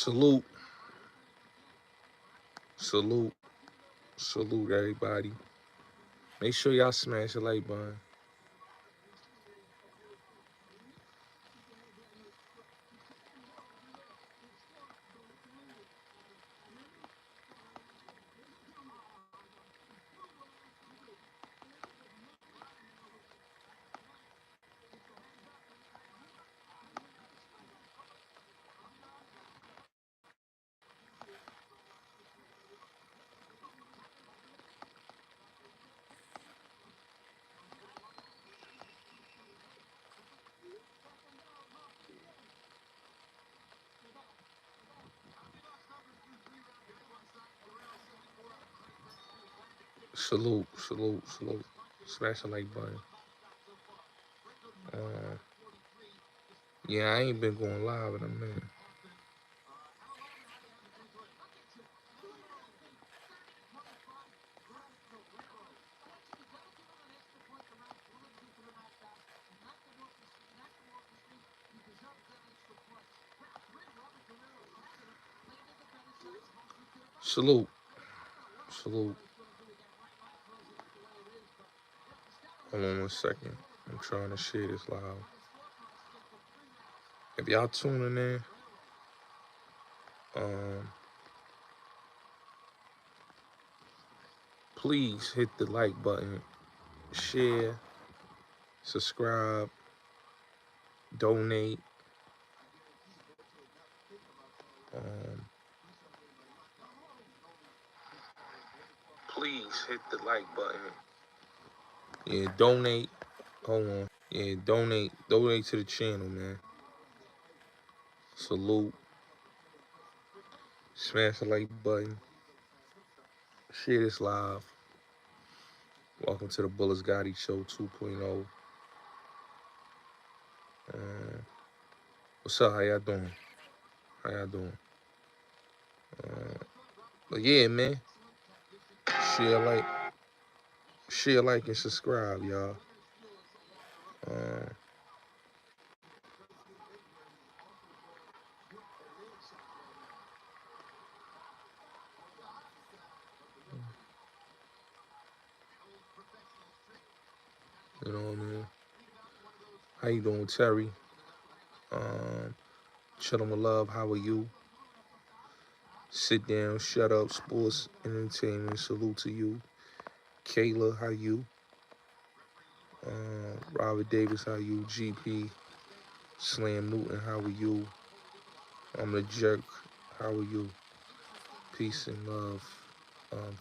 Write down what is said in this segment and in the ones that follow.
Salute, salute, salute everybody. Make sure y'all smash the like button. Salute, salute, salute. Smash the like button. Uh, yeah, I ain't been going live in a minute. Salute, salute. Hold on 1 second. I'm trying to share this live. If y'all tuning in, um, please hit the like button, share, subscribe, donate. Um, please hit the like button. Yeah, donate. Hold on. Yeah, donate to the channel, man. Salute. Smash the like button. Share this live. Welcome to the Bullets Gotti Show 2.0. What's up? How y'all doing? How y'all doing? But yeah, man. Share, like, and subscribe, y'all. Uh, you know what I mean? How you doing, Terry? Chillin' with love. How are you? Sit down, shut up, sports and entertainment. Salute to you. Kayla, how you? Robert Davis, how you? GP, Slam Newton, how are you? I'm the jerk, how are you? Peace and love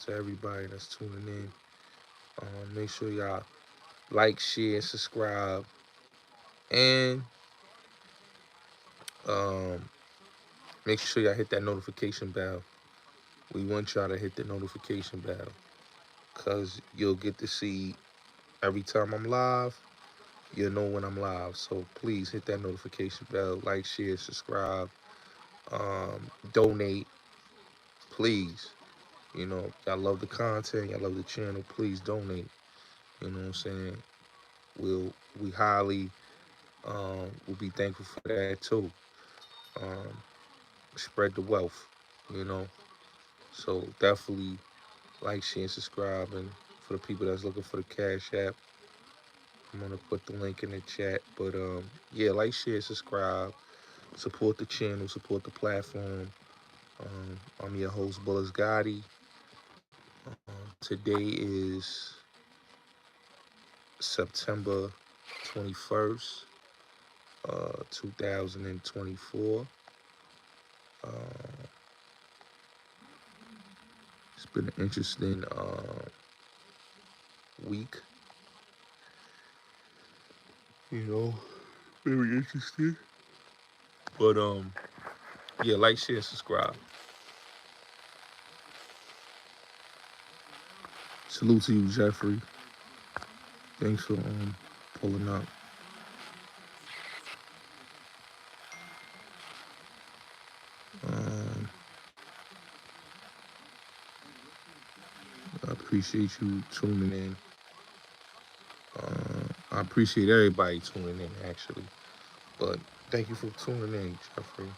to everybody that's tuning in. Make sure y'all like, share, subscribe, and make sure y'all hit that notification bell. We want y'all to hit the notification bell because you'll get to see every time I'm live. You'll know when I'm live. So please hit that notification bell, like, share, subscribe, donate, please. You know, y'all love the content, y'all love the channel, please donate. You know what I'm saying? We highly will be thankful for that too. Um, Spread the wealth, you know. So definitely like, share, and subscribe. And for the people that's looking for the Cash App, I'm gonna put the link in the chat. But yeah, like, share, subscribe, support the channel, support the platform. I'm your host, Bullets Gotti. Today is September 21st, 2024. Uh, it's been an interesting week, you know, very interesting. But yeah, like, share, subscribe. Salute to you, Jeffrey. Thanks for pulling up. Um, I appreciate you tuning in. I appreciate everybody tuning in, actually. But thank you for tuning in, Jeffrey.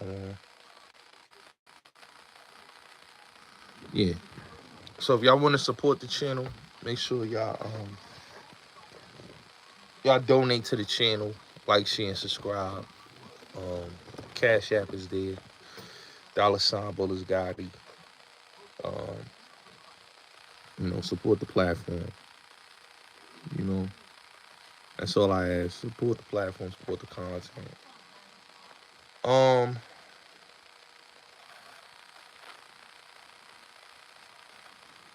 Uh, yeah. So if y'all want to support the channel, make sure y'all donate to the channel, like, share, and subscribe. Um, Cash App is there. $ Bullets Gotti. Um, support the platform. You know, that's all I ask. Support the platform, support the content. Um,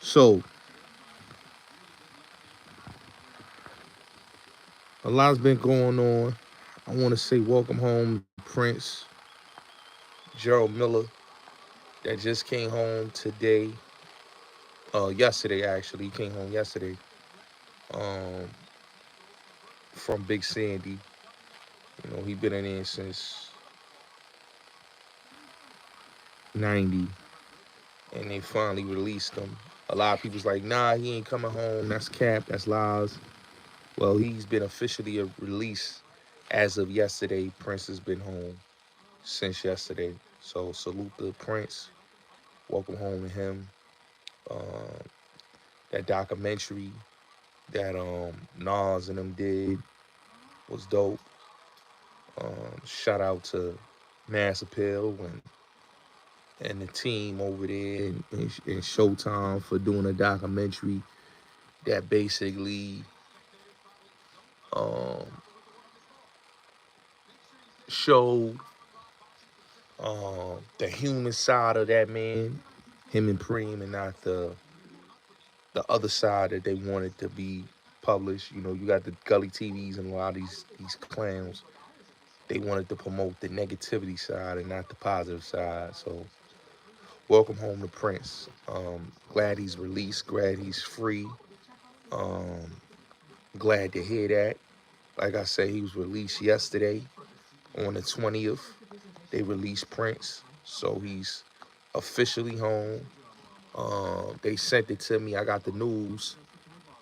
so a lot's been going on. I want to say welcome home, Prince Gerald Miller, that just came home today. Yesterday actually, he came home yesterday. Um, from Big Sandy. He been in there since '90, and they finally released him. A lot of people's like, nah, he ain't coming home. That's cap. That's lies. Well, he's been officially released as of yesterday. Prince has been home since yesterday. So salute the Prince. Welcome home to him. Um, that documentary that Nas and them did was dope. Shout out to Mass Appeal and the team over there and Showtime for doing a documentary that basically um, showed the human side of that man, him and Preem, and not the other side that they wanted to be published. You got the Gully TVs and a lot of these clowns. They wanted to promote the negativity side and not the positive side. So welcome home to Prince. Glad he's released. Glad he's free. Um, Glad to hear that. Like I said, he was released yesterday on the 20th. They released Prince, so he's officially home. They sent it to me. I got the news,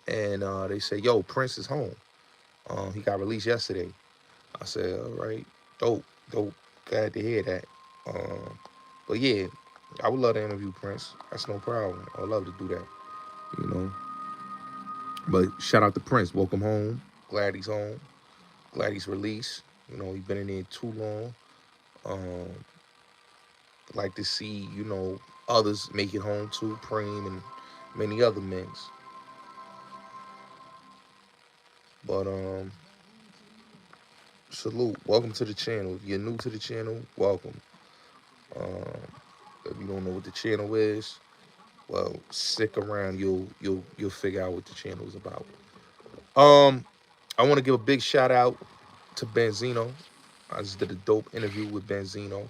and they said, "Yo, Prince is home. He got released yesterday." I said, "All right, dope, dope. Glad to hear that." Um, but yeah, I would love to interview Prince. That's no problem. I would love to do that. You know. But shout out to Prince. Welcome home. Glad he's home. Glad he's released. He's been in there too long. Um, like to see, others make it home too, Preem and many other men's. But salute. Welcome to the channel. If you're new to the channel, welcome. Um, if you don't know what the channel is, well, stick around. You'll figure out what the channel is about. I want to give a big shout out to Benzino. I just did a dope interview with Benzino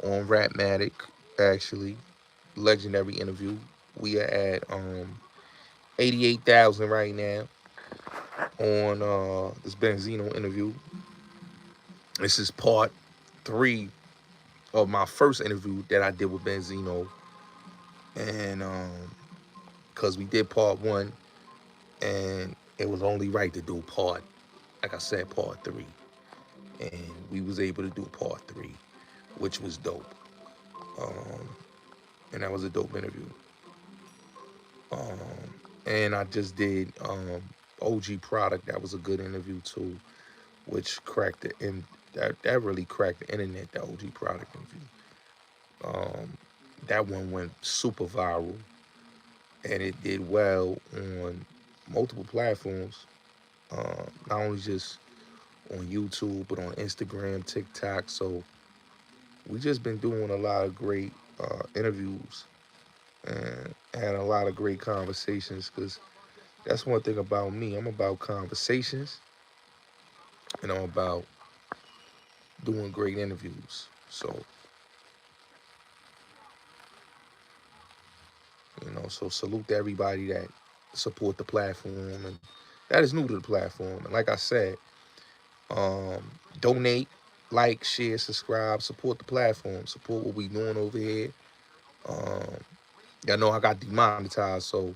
on Rapmatic, actually. Legendary interview. We are at 88,000 right now on this Benzino interview. This is part 3 of my first interview that I did with Benzino. And because we did part 1, and it was only right to do like I said, part 3. And we was able to do part 3, which was dope. And that was a dope interview. And I just did OG Product. That was a good interview too, which cracked it, and that really cracked the internet. The OG Product interview. That one went super viral, and it did well on multiple platforms. Not only just on YouTube, but on Instagram, TikTok. So we just been doing a lot of great interviews and had a lot of great conversations, because that's one thing about me. I'm about conversations, and I'm about doing great interviews. So, so salute to everybody that support the platform and that is new to the platform. And like I said, um, donate, like, share, subscribe, support the platform, support what we doing over here. Um, y'all know I got demonetized, so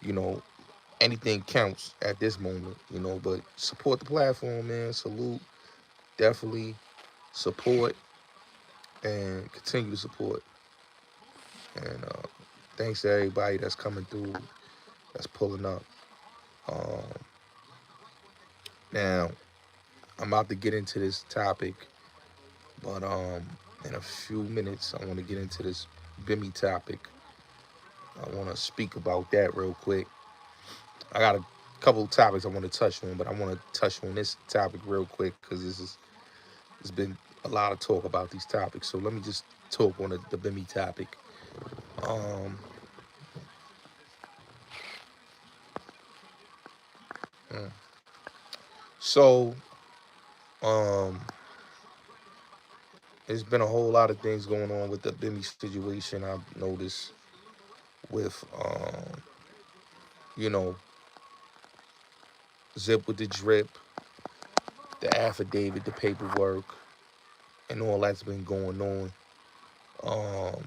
you know anything counts at this moment. But support the platform, man. Salute, definitely support. and continue to support. And thanks to everybody that's coming through, that's pulling up. Um, Now, I'm about to get into this topic, but in a few minutes, I want to get into this Bimmy topic. I want to speak about that real quick. I got a couple of topics I want to touch on, but I want to touch on this topic real quick because there's been a lot of talk about these topics. So let me just talk on the Bimmy topic. Um, mm. so um, there's been a whole lot of things going on with the Bimmy situation. I've noticed with you know, Zip with the drip, the affidavit, the paperwork, and all that's been going on. Um,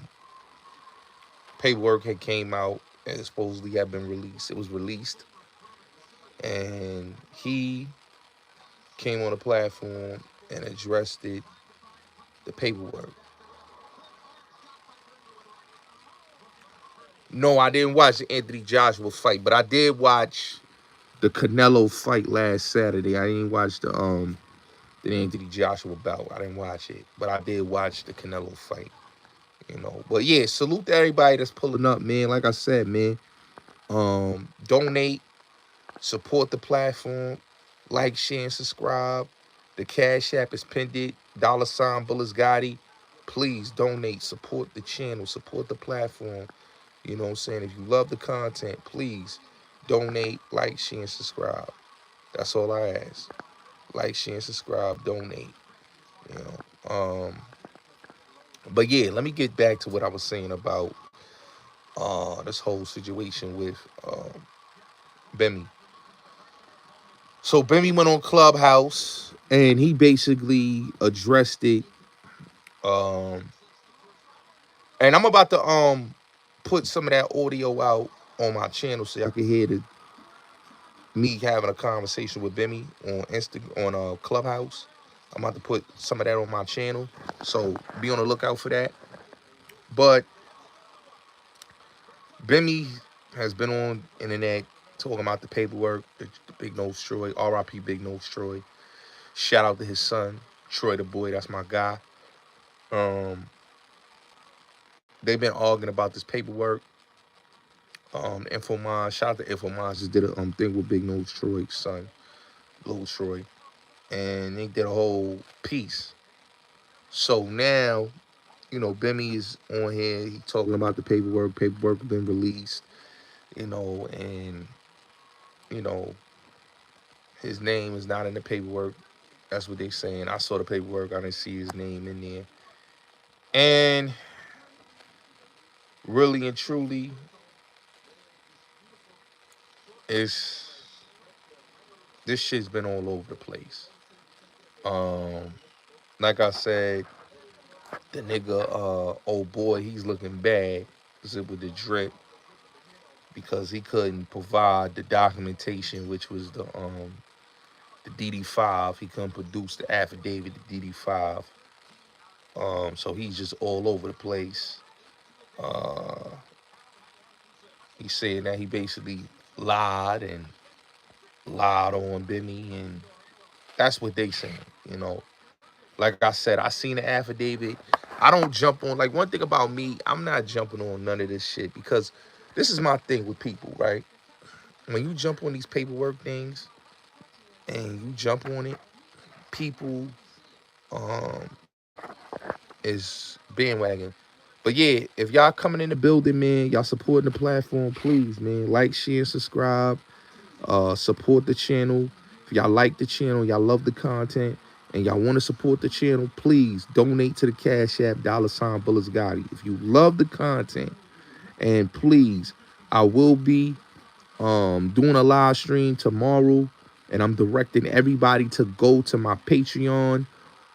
Paperwork had came out and supposedly had been released. It was released, and he came on a platform and addressed it, the paperwork. No, I didn't watch the Anthony Joshua fight, but I did watch the Canelo fight last Saturday. I didn't watch the Anthony Joshua bout. I didn't watch it, but I did watch the Canelo fight. But yeah, salute to everybody that's pulling up, man. Like I said, man, donate, support the platform, like, share, and subscribe. The Cash App is pinned it, $Bullis Gotti. Please donate, support the channel, support the platform. You know what I'm saying? If you love the content, please donate, like, share, and subscribe. That's all I ask. Like, share, and subscribe, donate. You but yeah, let me get back to what I was saying about this whole situation with Bimmy. So Bimmy went on Clubhouse and he basically addressed it. Um, and I'm about to put some of that audio out on my channel so y'all can hear me having a conversation with Bimmy on Clubhouse. I'm about to put some of that on my channel, so be on the lookout for that. But Bimmy has been on internet talking about the paperwork, the Big Nose Troy, R.I.P. Big Nose Troy. Shout out to his son, Troy the boy. That's my guy. Um, they've been arguing about this paperwork. Infomon, shout out to Infomon, just did a thing with Big Nose Troy's son, Little Troy, and they did a whole piece. So now, Bimmy is on here. He talking about the paperwork. Paperwork been released, and you know his name is not in the paperwork. That's what they saying. I saw the paperwork. I didn't see his name in there. And really and truly, it's this shit's been all over the place. Um, like I said, the nigga, old boy, he's looking bad. Zip with the drip because he couldn't provide the documentation, which was the DD5. He couldn't produce the affidavit, the DD5. So he's just all over the place. Uh, he's saying that he basically lied and lied on Bimmy, and that's what they saying. Like I said, I seen the affidavit. I don't jump on, like, one thing about me, I'm not jumping on none of this shit because this is my thing with people, right? When you jump on these paperwork things and you jump on it, people um is bandwagon. But yeah, if y'all coming in the building, man, y'all supporting the platform, please, man, like, share, subscribe. Support the channel. If y'all like the channel, y'all love the content, and y'all want to support the channel, please donate to the Cash App, $Bullis Gotti. If you love the content, and please, I will be doing a live stream tomorrow, and I'm directing everybody to go to my Patreon.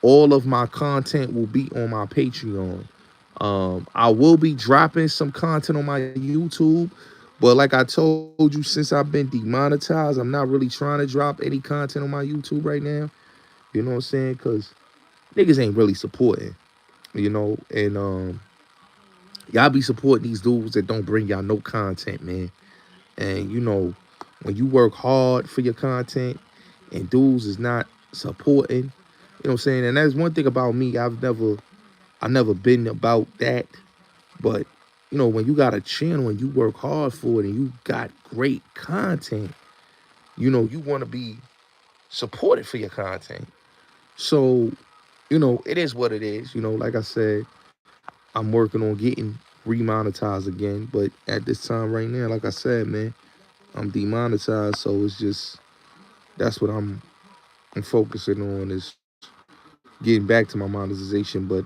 All of my content will be on my Patreon. I will be dropping some content on my YouTube, but like I told you, since I've been demonetized, I'm not really trying to drop any content on my YouTube right now. You know what I'm saying? Because niggas ain't really supporting. and y'all be supporting these dudes that don't bring y'all no content, man. And when you work hard for your content and dudes is not supporting, what I'm saying? And that's one thing about me. I never been about that. But when you got a channel and you work hard for it and you got great content, you want to be supported for your content. So, it is what it is. Like I said, I'm working on getting remonetized again. But at this time right now, like I said, man, I'm demonetized. So it's just that's what I'm focusing on is getting back to my monetization. But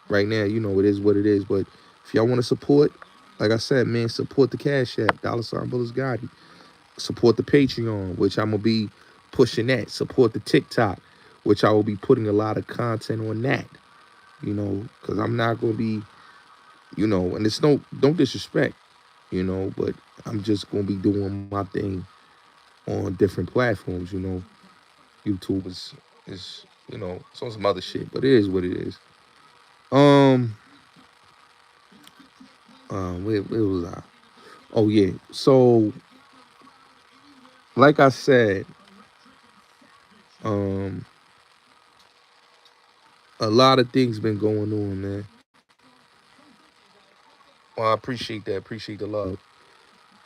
right now, it is what it is. But if y'all want to support, like I said, man, support the Cash App, $Bullets Gotti. Support the Patreon, which I'm gonna be pushing that. Support the TikTok, which I will be putting a lot of content on that. Because I'm not gonna be, and it's don't disrespect, but I'm just gonna be doing my thing on different platforms. YouTube is it's on some other shit, but it is what it is. Um, where was I? Oh yeah. So like I said, um, a lot of things been going on, man. Well, I appreciate that. Appreciate the love.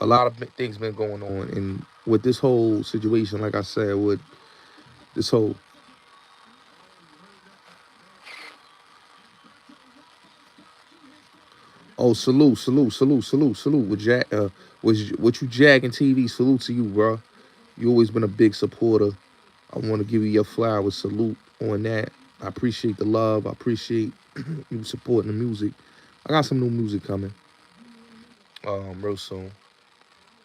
A lot of things been going on, and with this whole situation, like I said, with this whole salute with Jack, with you Jack and TV. Salute to you, bro. You always been a big supporter. I want to give you your flowers. Salute on that. I appreciate the love. I appreciate you supporting the music. I got some new music coming, real soon.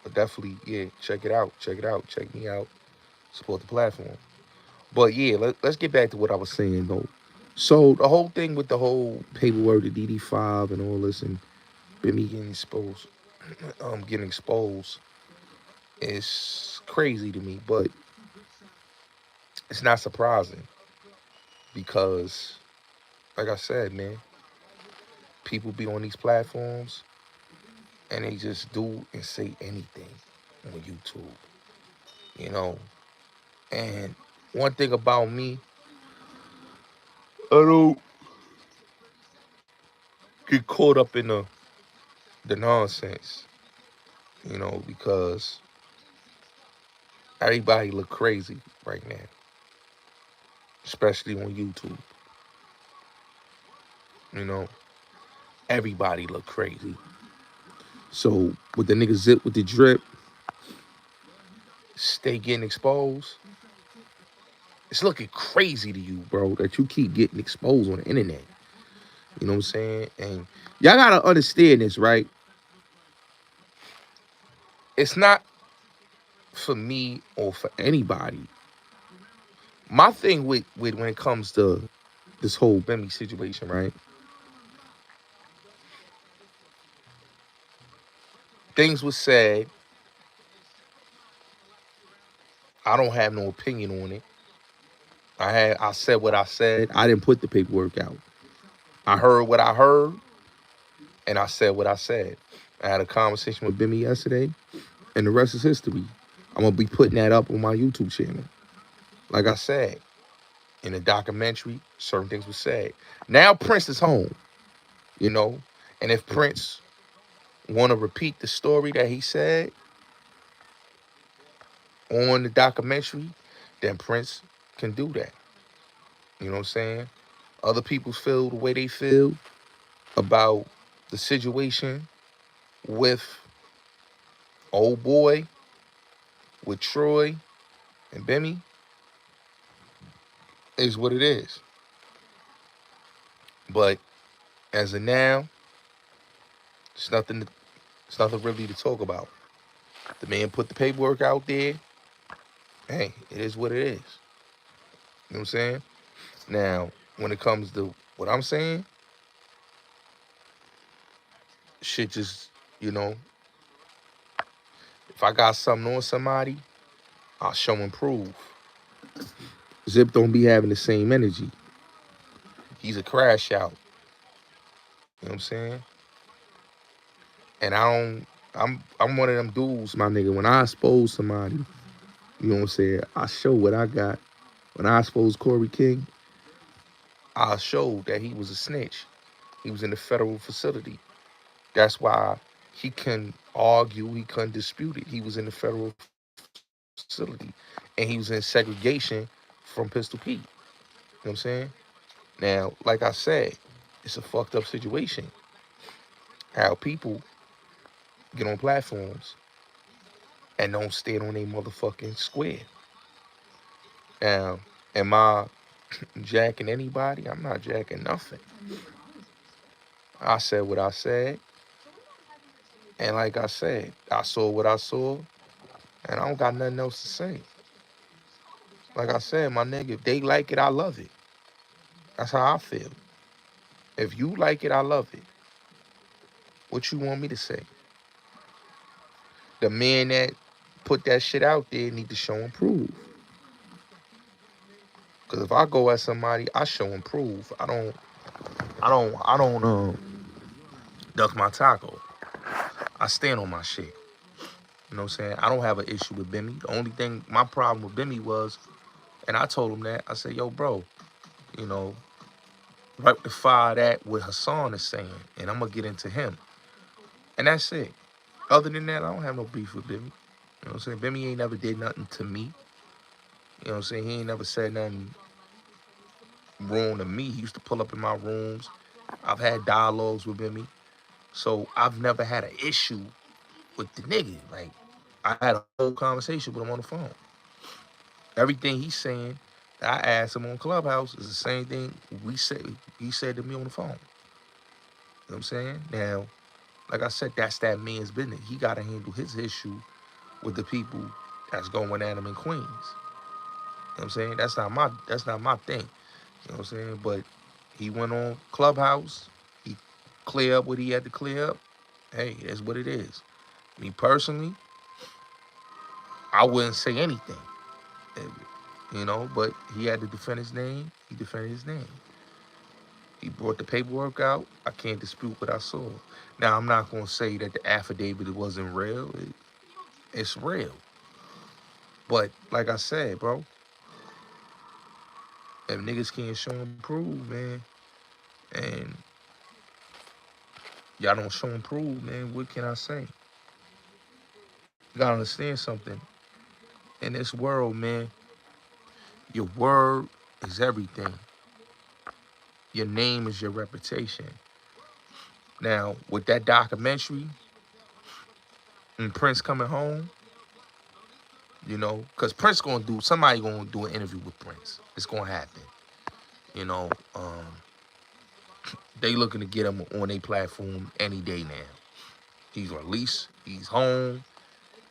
But definitely, yeah, check it out. Check it out. Check me out. Support the platform. But yeah, let's get back to what I was saying though. So the whole thing with the whole paperwork, the DD5 and all this, and Bimmy getting exposed, is crazy to me. But it's not surprising because, like I said, man, people be on these platforms and they just do and say anything on YouTube, you know. And one thing about me, I don't get caught up in the nonsense, because everybody look crazy right now, especially on YouTube. You know, everybody look crazy. So with the nigga Zip with the drip, stay getting exposed. It's looking crazy to you, bro, that you keep getting exposed on the internet. You know what I'm saying? And y'all gotta understand this, right? It's not for me or for anybody. My thing with when it comes to this whole Bimmy situation, right? Things was said. I don't have no opinion on it. I said what I said. I didn't put the paperwork out. I heard what I heard, and I said what I said. I had a conversation with Bimmy yesterday, and the rest is history. I'm gonna be putting that up on my YouTube channel. Like I said, in the documentary, certain things were said. Now Prince is home, you know, and if Prince want to repeat the story that he said on the documentary, then Prince can do that. You know what I'm saying? Other people feel the way they feel about the situation with old boy, with Troy and Bimmy, is what it is. But as of now, it's nothing. It's nothing really to talk about. The man put the paperwork out there. Hey, it is what it is. You know what I'm saying? Now, when it comes to what I'm saying, shit just, you know, if I got something on somebody, I'll show and prove. Zip don't be having the same energy. He's a crash out. You know what I'm saying? And I'm one of them dudes, my nigga. When I expose somebody, you know what I'm saying, I show what I got. When I exposed Corey King, I showed that he was a snitch. He was in the federal facility. That's why he couldn't argue, he couldn't dispute it. He was in the federal facility and he was in segregation from Pistol Pete. You know what I'm saying? Now, like I said, it's a fucked up situation. How people get on platforms and don't stand on their motherfucking square. Now, am I jacking anybody? I'm not jacking nothing. I said what I said. And like I said, I saw what I saw. And I don't got nothing else to say. Like I said, my nigga, if they like it, I love it. That's how I feel. If you like it, I love it. What you want me to say? The men that put that shit out there need to show and prove. Cause if I go at somebody, I show and prove. I don't duck my taco. I stand on my shit. You know what I'm saying? I don't have an issue with Bimmy. The only thing, my problem with Bimmy was, and I told him that, I said, yo, bro, you know, rectify that what Hassan is saying, and I'm gonna get into him. And that's it. Other than that, I don't have no beef with Bimmy. You know what I'm saying? Bimmy ain't never did nothing to me. You know what I'm saying? He ain't never said nothing wrong to me. He used to pull up in my rooms. I've had dialogues with Bimmy. So I've never had an issue with the nigga. Like, I had a whole conversation with him on the phone. Everything he's saying, I asked him on Clubhouse is the same thing he said to me on the phone. You know what I'm saying? Now, like I said, that's that man's business. He got to handle his issue with the people that's going at him in Queens. You know what I'm saying? That's not my thing. You know what I'm saying? But he went on Clubhouse. He cleared up what he had to clear up. Hey, that's what it is. Me personally, I wouldn't say anything. You know, but he had to defend his name. He defended his name. He brought the paperwork out. I can't dispute what I saw. Now, I'm not going to say that the affidavit wasn't real. It's real. But like I said, bro, if niggas can't show and prove, man, and y'all don't show and prove, man, what can I say? You gotta understand something. In this world, man, your word is everything. Your name is your reputation. Now, with that documentary and Prince coming home, you know, because somebody gonna do an interview with Prince. It's gonna happen. You know, they looking to get him on their platform any day now. He's released. He's home,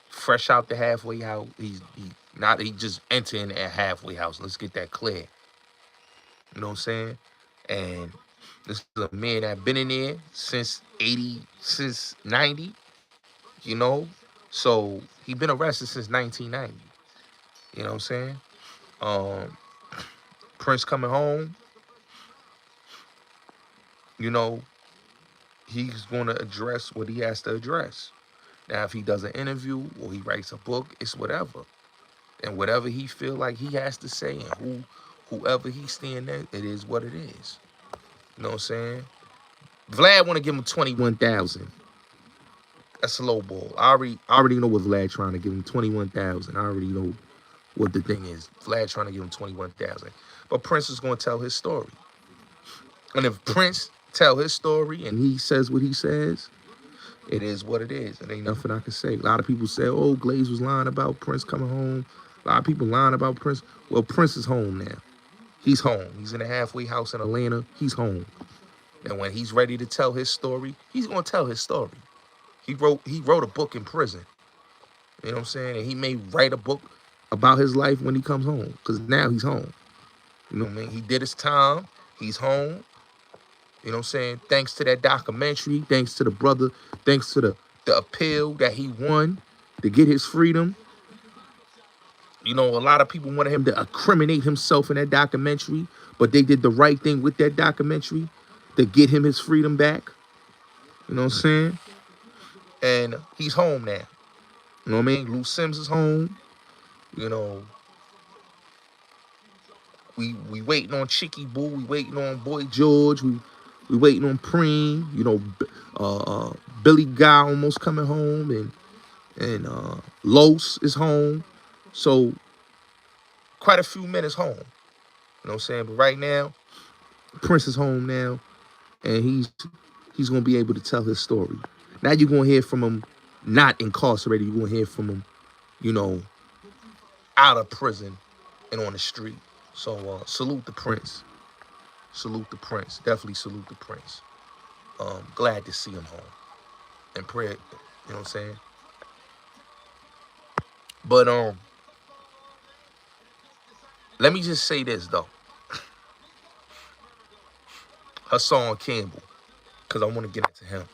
fresh out the halfway house. He just entering a halfway house. Let's get that clear. You know what I'm saying? And this is a man that been in there since 90. You know, so he been arrested since 1990. You know what I'm saying? Um, Prince coming home. You know, he's going to address what he has to address. Now, if he does an interview or he writes a book, it's whatever. And whatever he feel like he has to say and whoever he's standing there, it is what it is. You know what I'm saying? Vlad want to give him 21,000. That's a low ball. I already know what Vlad trying to give him 21,000. I already know what the thing is. Vlad trying to give him 21,000. But Prince is going to tell his story. And if Prince tell his story and he says what he says, it is what it is. It ain't nothing I can say. A lot of people say, oh, Glaze was lying about Prince coming home. A lot of people lying about Prince. Well, Prince is home now. He's home. He's in a halfway house in Atlanta. He's home. And when he's ready to tell his story, he's going to tell his story. He wrote a book in prison. You know what I'm saying? And he may write a book about his life when he comes home, because now he's home. You know what I mean? He did his time. He's home. You know what I'm saying? Thanks to that documentary, thanks to the brother, thanks to the appeal that he won to get his freedom. You know, a lot of people wanted him to incriminate himself in that documentary, but they did the right thing with that documentary to get him his freedom back. You know what I'm saying? And he's home now. You know what I mean? Lou Sims is home. You know, we waiting on Chicky Boo. We waiting on Boy George. We waiting on Preem. You know, Billy Guy almost coming home, and Los is home. So quite a few men is home. You know what I'm saying? But right now, Prince is home now, and he's gonna be able to tell his story. Now you're gonna hear from him not incarcerated. You're gonna hear from him, you know, out of prison and on the street. So salute the Prince. Salute the Prince. Definitely salute the Prince. Glad to see him home. And pray, you know what I'm saying? But let me just say this though. Hassan Campbell, because I want to get into him.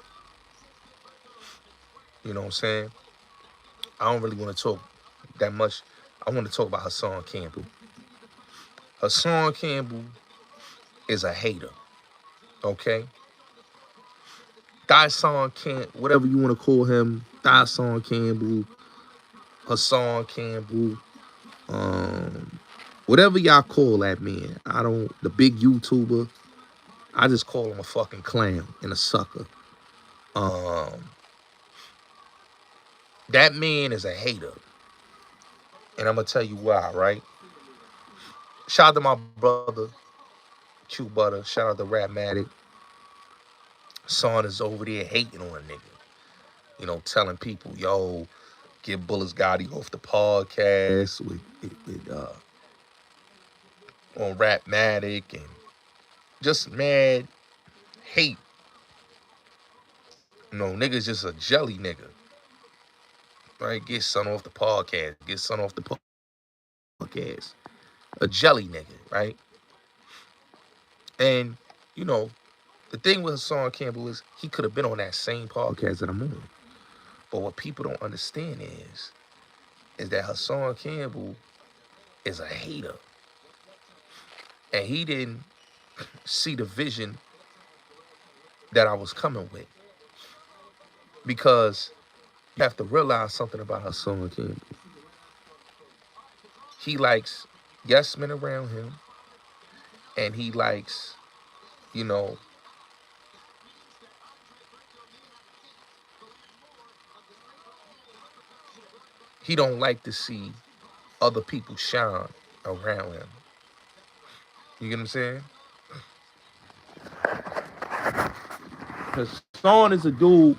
You know what I'm saying? I don't really want to talk that much. I want to talk about Hassan Campbell. Hassan Campbell is a hater. Okay? Dyson Campbell, whatever you want to call him, Dyson Campbell, Hassan Campbell, whatever y'all call that man. I don't, the big YouTuber, I just call him a fucking clown and a sucker. That man is a hater. And I'm going to tell you why, right? Shout out to my brother, Q Butter. Shout out to Rapmatic. Son is over there hating on a nigga. You know, telling people, yo, get Bullets Gotti off the podcast on Rapmatic, and just mad hate. You know, nigga's just a jelly nigga. Right? Get son off the podcast. Get son off the podcast. A jelly nigga, right? And, you know, the thing with Hassan Campbell is he could have been on that same podcast that I'm on. But what people don't understand is that Hassan Campbell is a hater. And he didn't see the vision that I was coming with. Because you have to realize something about Hassan Campbell. He likes yes men around him, and he likes, you know, he don't like to see other people shine around him. You get what I'm saying? Hassan is a dude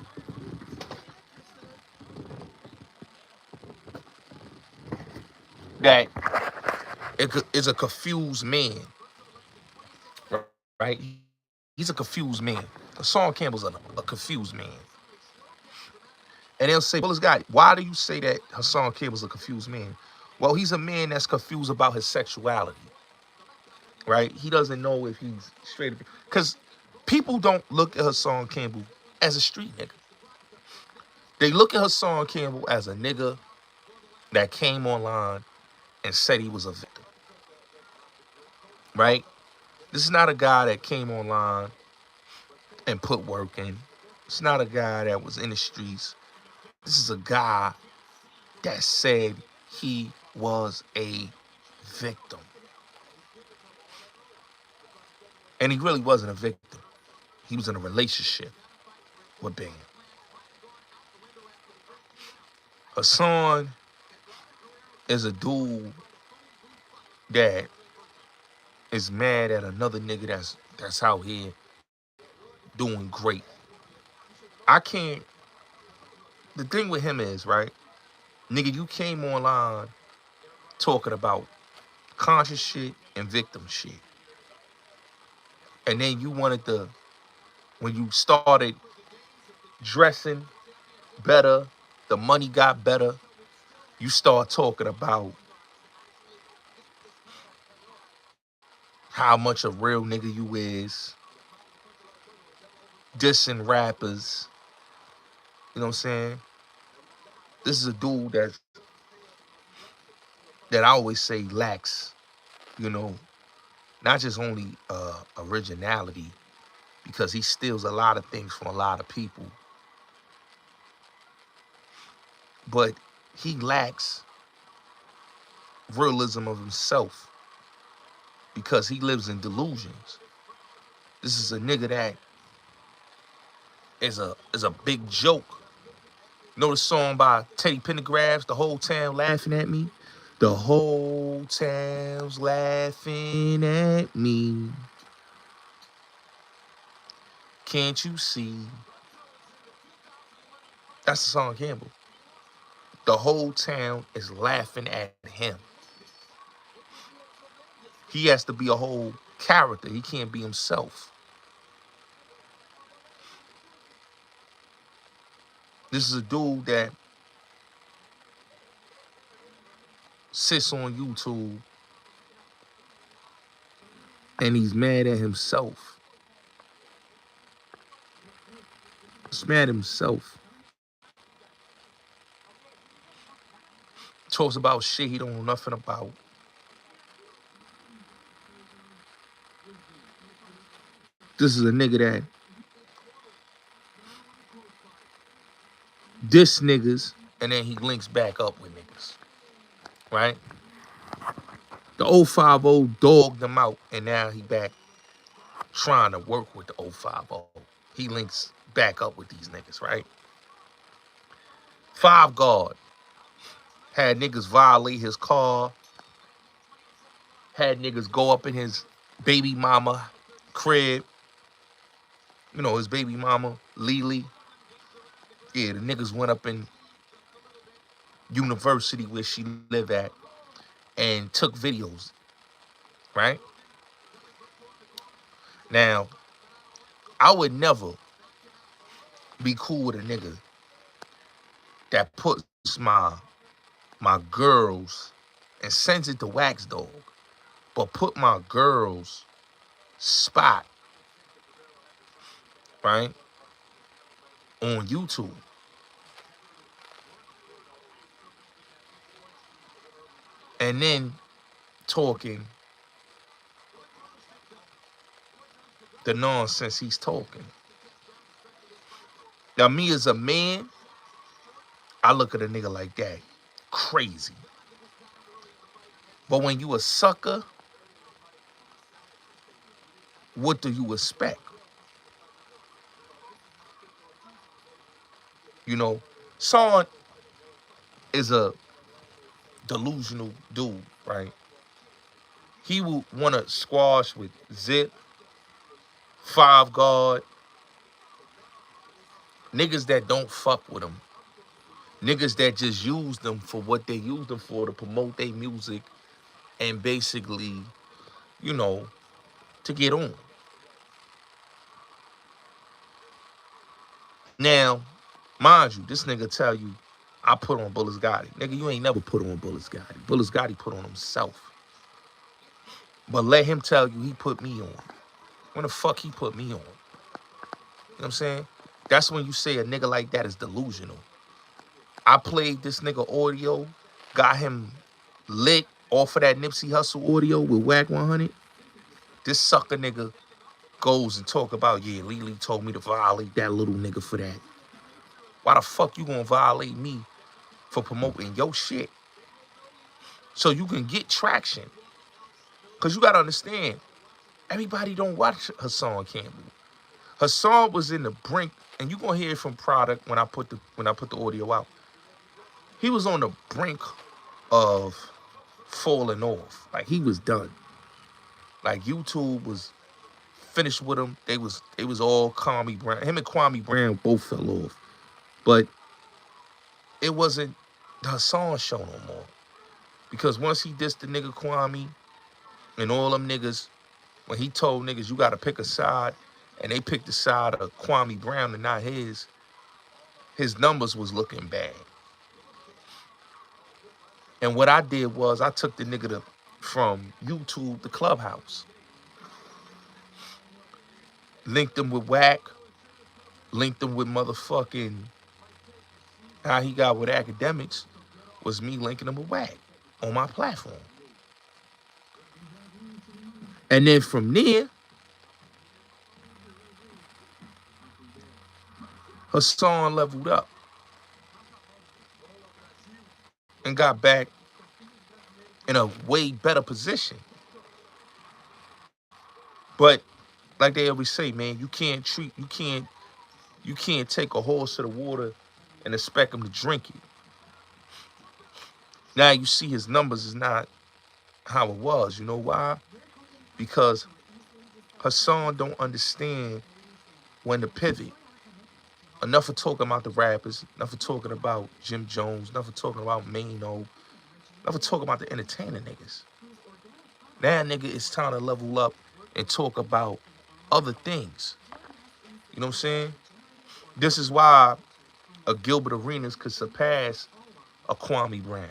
that is a confused man, right? He's a confused man. Hassan Campbell's a confused man. And they'll say, well, this guy, why do you say that Hassan Campbell's a confused man? Well, he's a man that's confused about his sexuality, right? He doesn't know if he's straight. Because people don't look at Hassan Campbell as a street nigga. They look at Hassan Campbell as a nigga that came online and said he was a victim, right? This is not a guy that came online and put work in. It's not a guy that was in the streets. This is a guy that said he was a victim. And he really wasn't a victim. He was in a relationship with Bimmy. Hassan is a dude that is mad at another nigga that's out here doing great. I can't. The thing with him is, right, nigga, you came online talking about conscious shit and victim shit. And then you wanted to, when you started dressing better, the money got better, you start talking about how much a real nigga you is, dissing rappers. You know what I'm saying? This is a dude that's that I always say lacks, you know, not just only originality, because he steals a lot of things from a lot of people, but he lacks realism of himself because he lives in delusions. This is a nigga that is a big joke. You know the song by Teddy Pendergrass, The Whole Town Laughing at Me? The whole town's laughing at me. Can't you see? That's the song Campbell. The whole town is laughing at him. He has to be a whole character. He can't be himself. This is a dude that sits on YouTube and he's mad at himself. He's mad at himself. Talks about shit he don't know nothing about. This is a nigga that diss niggas and then he links back up with niggas. Right? The 050 dogged him out and now he back trying to work with the 050. He links back up with these niggas, right? Five Guard had niggas violate his car, had niggas go up in his baby mama crib. You know, his baby mama, Lily. Yeah, the niggas went up in university where she lived at and took videos, right? Now, I would never be cool with a nigga that puts my girls and sends it to Wax Dog, but put my girls spot, right, on YouTube. And then talking the nonsense he's talking. Now, me as a man, I look at a nigga like that. Crazy. But when you a sucker, what do you expect? You know, Son is a delusional dude, right? He will want to squash with Zip, Five Guard, niggas that don't fuck with him. Niggas that just use them for what they use them for, to promote their music and basically, you know, to get on. Now, mind you, this nigga tell you, I put on Bullis Gotti. Nigga, you ain't never put on Bullis Gotti. Bullis Gotti put on himself. But let him tell you he put me on. When the fuck he put me on? You know what I'm saying? That's when you say a nigga like that is delusional. I played this nigga audio, got him lit off of that Nipsey Hussle audio with Wack 100. This sucker nigga goes and talk about, yeah, Lily told me to violate that little nigga for that. Why the fuck you gonna violate me for promoting your shit? So you can get traction. Cause you gotta understand, everybody don't watch Hassan Campbell. Hassan was in the brink, and you gonna hear it from Product when I put the audio out. He was on the brink of falling off. Like, he was done. Like, YouTube was finished with him. They was all Kwame Brown. Him and Kwame Brown both fell off. But it wasn't the Hassan show no more. Because once he dissed the nigga Kwame and all them niggas, when he told niggas you gotta pick a side, and they picked the side of Kwame Brown and not his numbers was looking bad. And what I did was I took the nigga from YouTube to Clubhouse. Linked him with Wack. Linked him with motherfucking, how he got with academics was me linking him with Wack. on my platform. And then from there, Hassan leveled up and got back in a way better position. But like they always say, man, you can't take a horse to the water and expect him to drink it. Now you see his numbers is not how it was. You know why? Because Hassan don't understand when to pivot. Enough of talking about the rappers, enough of talking about Jim Jones, enough of talking about Mano, enough of talking about the entertainer niggas. Now, nigga, it's time to level up and talk about other things. You know what I'm saying? This is why a Gilbert Arenas could surpass a Kwame Brown.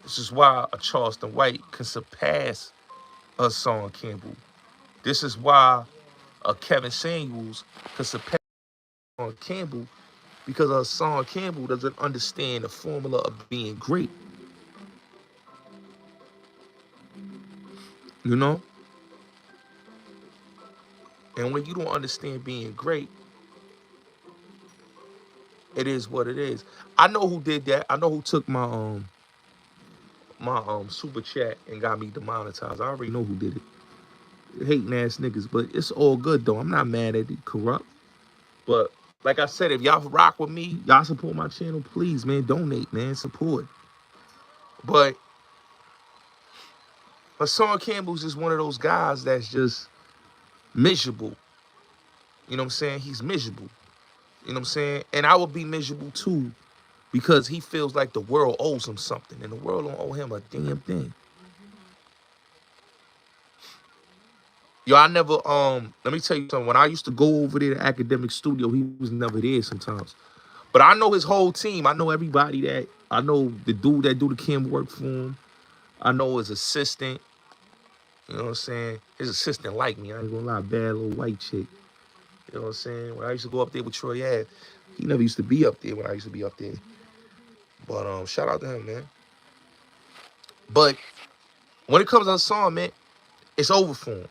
This is why a Charleston White can surpass a Hassan Campbell. This is why a Kevin Samuels could surpass Hassan Campbell, because Hassan Campbell doesn't understand the formula of being great. You know? And when you don't understand being great, it is what it is. I know who did that. I know who took my super chat and got me demonetized. I already know who did it. Hating ass niggas, but it's all good though. I'm not mad at it. Corrupt. But like I said, if y'all rock with me, y'all support my channel, please, man. Donate, man. Support. But Hassan Campbell's just one of those guys that's just miserable. You know what I'm saying? He's miserable. You know what I'm saying? And I would be miserable too, because he feels like the world owes him something, and the world don't owe him a damn thing. Yo, I never, let me tell you something. When I used to go over there to Academic Studio, he was never there sometimes. But I know his whole team. I know everybody that, I know the dude that do the camera work for him. I know his assistant. You know what I'm saying? His assistant like me. I ain't gonna lie, bad little white chick. You know what I'm saying? When I used to go up there with Troy Ave, he never used to be up there when I used to be up there. But shout out to him, man. But when it comes to Hassan, man, it's over for him.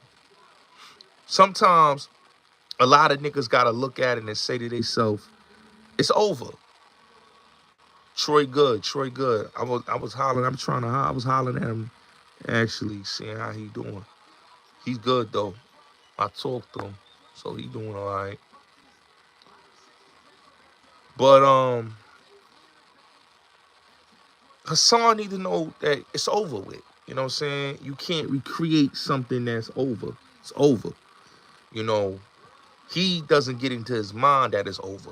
Sometimes a lot of niggas gotta look at it and say to themselves, it's over. Troy good, Troy good. I was hollering, I was hollering at him, actually, seeing how he doing. He's good though. I talked to him, so he doing all right. But Hassan need to know that it's over with. You know what I'm saying? You can't recreate something that's over. It's over. You know, he doesn't get into his mind that it's over.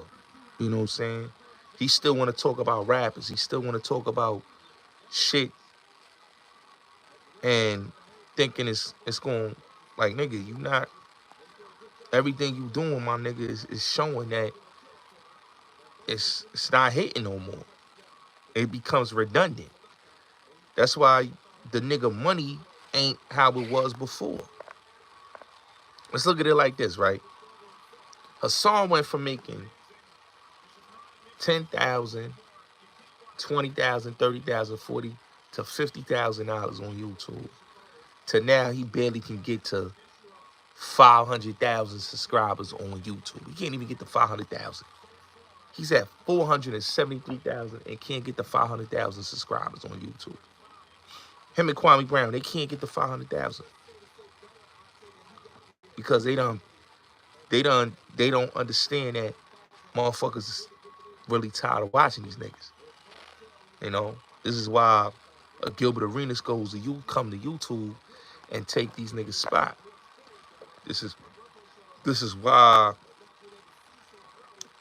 You know what I'm saying? He still want to talk about rappers. He still want to talk about shit and thinking it's going, like, nigga, you not, everything you doing, my nigga, is showing that it's not hitting no more. It becomes redundant. That's why the nigga money ain't how it was before. Let's look at it like this, right? Hassan went from making 10,000, 20,000, 30,000, 40 to $50,000 on YouTube. To now he barely can get to 500,000 subscribers on YouTube. He can't even get to 500,000. He's at 473,000 and can't get to 500,000 subscribers on YouTube. Him and Kwame Brown, they can't get to 500,000 because they don't understand that motherfuckers is really tired of watching these niggas. You know, this is why Gilbert Arenas goes to you, come to YouTube and take these niggas' spot. This is why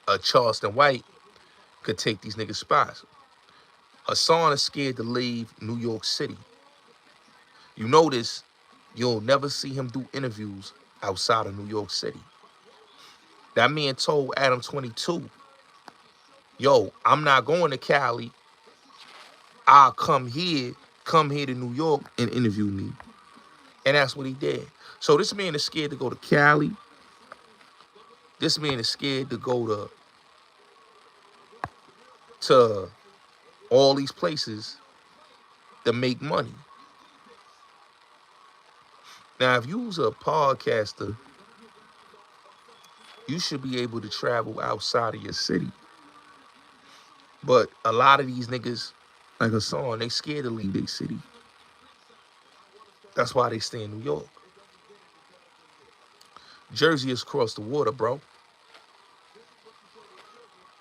a Charleston White could take these niggas' spots. Hassan is scared to leave New York City. You notice you'll never see him do interviews outside of New York City. That man told Adam 22, yo, I'm not going to Cali. I'll come here to New York and interview me. And that's what he did. So this man is scared to go to Cali. This man is scared to go to all these places to make money. Now, if you was a podcaster, you should be able to travel outside of your city. But a lot of these niggas, like Hassan, they scared to leave their city. That's why they stay in New York. Jersey is across the water, bro.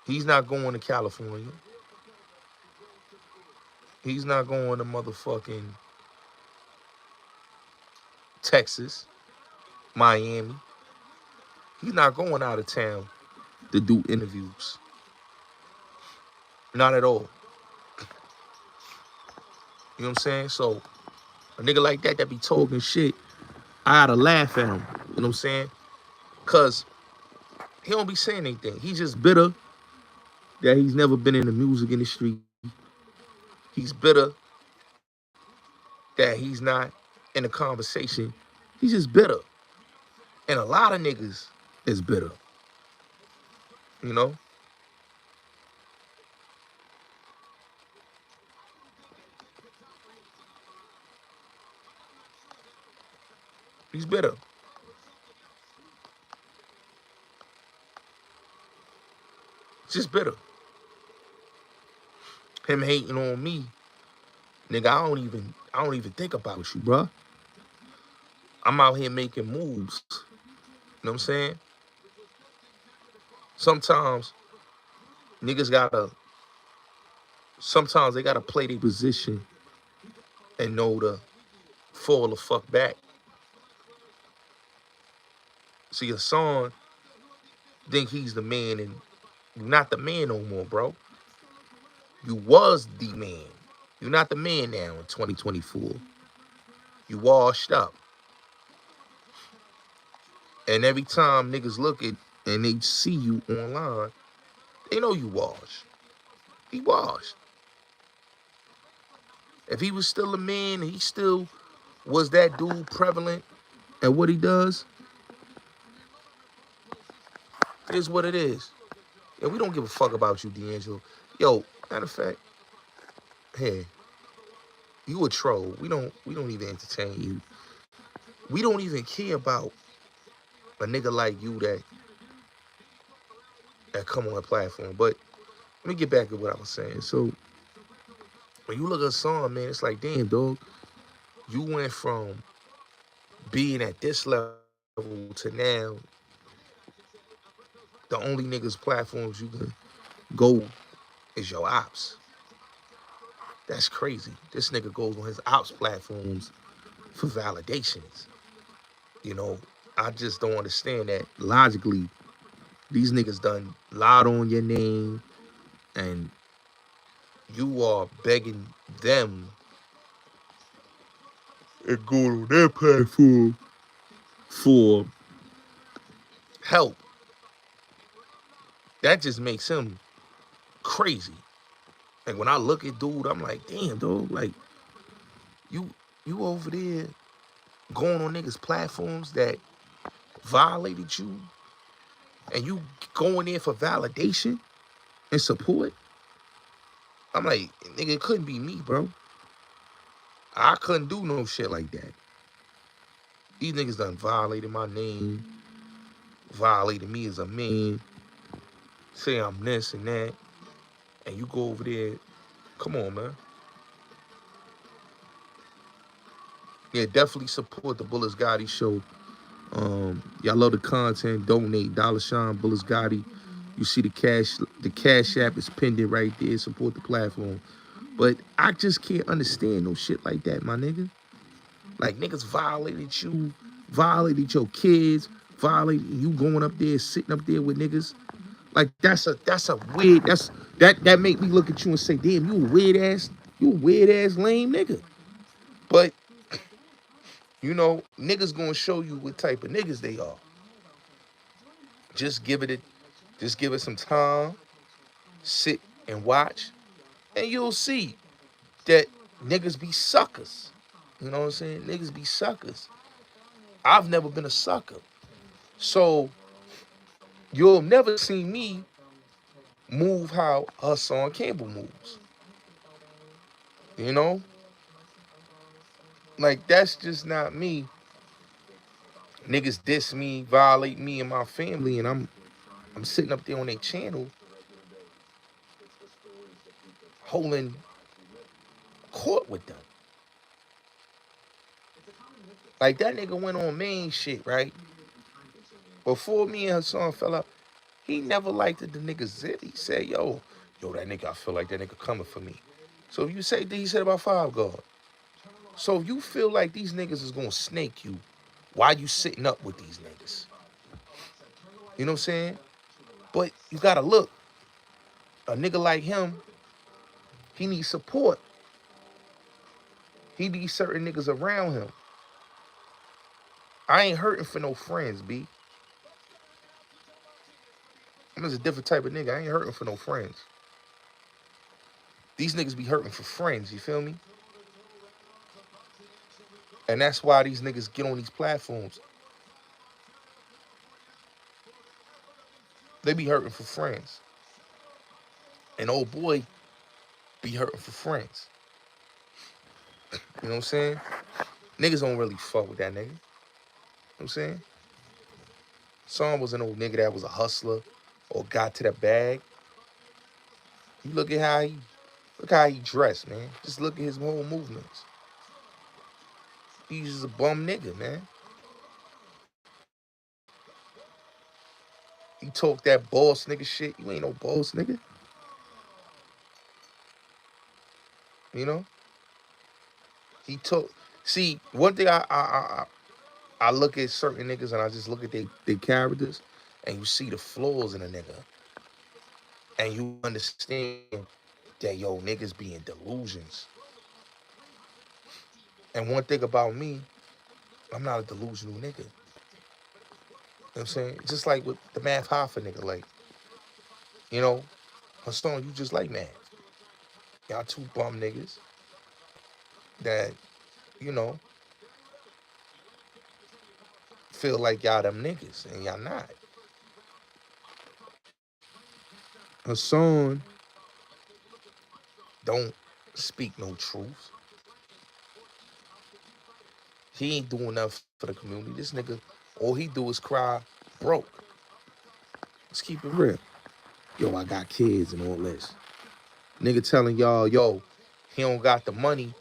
He's not going to California. He's not going to motherfucking Texas, Miami. He's not going out of town to do interviews. Not at all. You know what I'm saying? So a nigga like that be talking shit, I gotta laugh at him. You know what I'm saying? Cause he don't be saying anything. He's just bitter that he's never been in the music industry. He's bitter that he's not in a conversation. He's just bitter. And a lot of niggas is bitter. You know? He's bitter. Just bitter. Him hating on me, nigga, I don't even think about you, bruh. I'm out here making moves. You know what I'm saying? Sometimes niggas gotta, sometimes they gotta play their position and know to fall the fuck back. See, your son think he's the man and you're not the man no more, bro. You was the man. You're not the man now in 2024. You washed up. And every time niggas look at and they see you online, they know you washed. He washed. If he was still a man, he still was that dude prevalent at what he does, it is what it is. Yeah, we don't give a fuck about you, D'Angelo. Yo, matter of fact, hey, you a troll. We don't even entertain you. We don't even care about a nigga like you that come on a platform. But let me get back to what I was saying. So when you look at a song, man, it's like, damn, dog, you went from being at this level to now the only niggas platforms you can go is your ops. That's crazy. This nigga goes on his ops platforms for validations. You know, I just don't understand that logically. These niggas done lied on your name and you are begging them and going on their platform for help. That just makes him crazy. Like when I look at dude, I'm like, damn, dog, like you over there going on niggas' platforms that violated you and you going in for validation and support. I'm like, nigga, it couldn't be me, bro. I couldn't do no shit like that. These niggas done violated my name, violated me as a man, say I'm this and that, and you go over there. Come on, man. Yeah, definitely support the Bullets Gotti show. Y'all love the content. Donate. $sign Bullets Gotti. You see the cash app is pinned right there. Support the platform. But I just can't understand no shit like that, my nigga. Like niggas violated you, violated your kids, violated you going up there, sitting up there with niggas. Like that's a weird, that make me look at you and say, damn, you a weird ass lame nigga. But you know, niggas gonna show you what type of niggas they are. Just give it some time, sit and watch, and you'll see that niggas be suckers. You know what I'm saying? Niggas be suckers. I've never been a sucker. So you'll never see me move how Hassan Campbell moves. You know? Like, that's just not me. Niggas diss me, violate me and my family, and I'm sitting up there on their channel holding court with them. Like, that nigga went on main shit, right? Before me and Hassan fell out, he never liked it, the nigga Zit. He said, yo, that nigga, I feel like that nigga coming for me. So if you say that, he said about Five God. So if you feel like these niggas is gonna snake you, why you sitting up with these niggas? You know what I'm saying? But you gotta look, a nigga like him, he needs support. He needs certain niggas around him. I ain't hurting for no friends, B. I'm just a different type of nigga. I ain't hurting for no friends. These niggas be hurting for friends, you feel me? And that's why these niggas get on these platforms. They be hurting for friends. And old boy be hurting for friends. You know what I'm saying? Niggas don't really fuck with that nigga. You know what I'm saying? Son was an old nigga that was a hustler or got to the bag. You look at how he dressed, man. Just look at his whole movements. He's just a bum nigga, man. He talk that boss nigga shit. You ain't no boss nigga. You know? He talk. See, one thing I look at certain niggas and I just look at their characters and you see the flaws in a nigga. And you understand that, niggas be in delusions. And one thing about me, I'm not a delusional nigga. You know what I'm saying? Just like with the Math Hoffa nigga, like, you know, Hassan, you just like Math. Y'all two bum niggas that, you know, feel like y'all them niggas and y'all not. Hassan don't speak no truth. He ain't doing enough for the community. This nigga, all he do is cry broke. Let's keep it real. Yo, I got kids and all this. Nigga telling y'all, he don't got the money,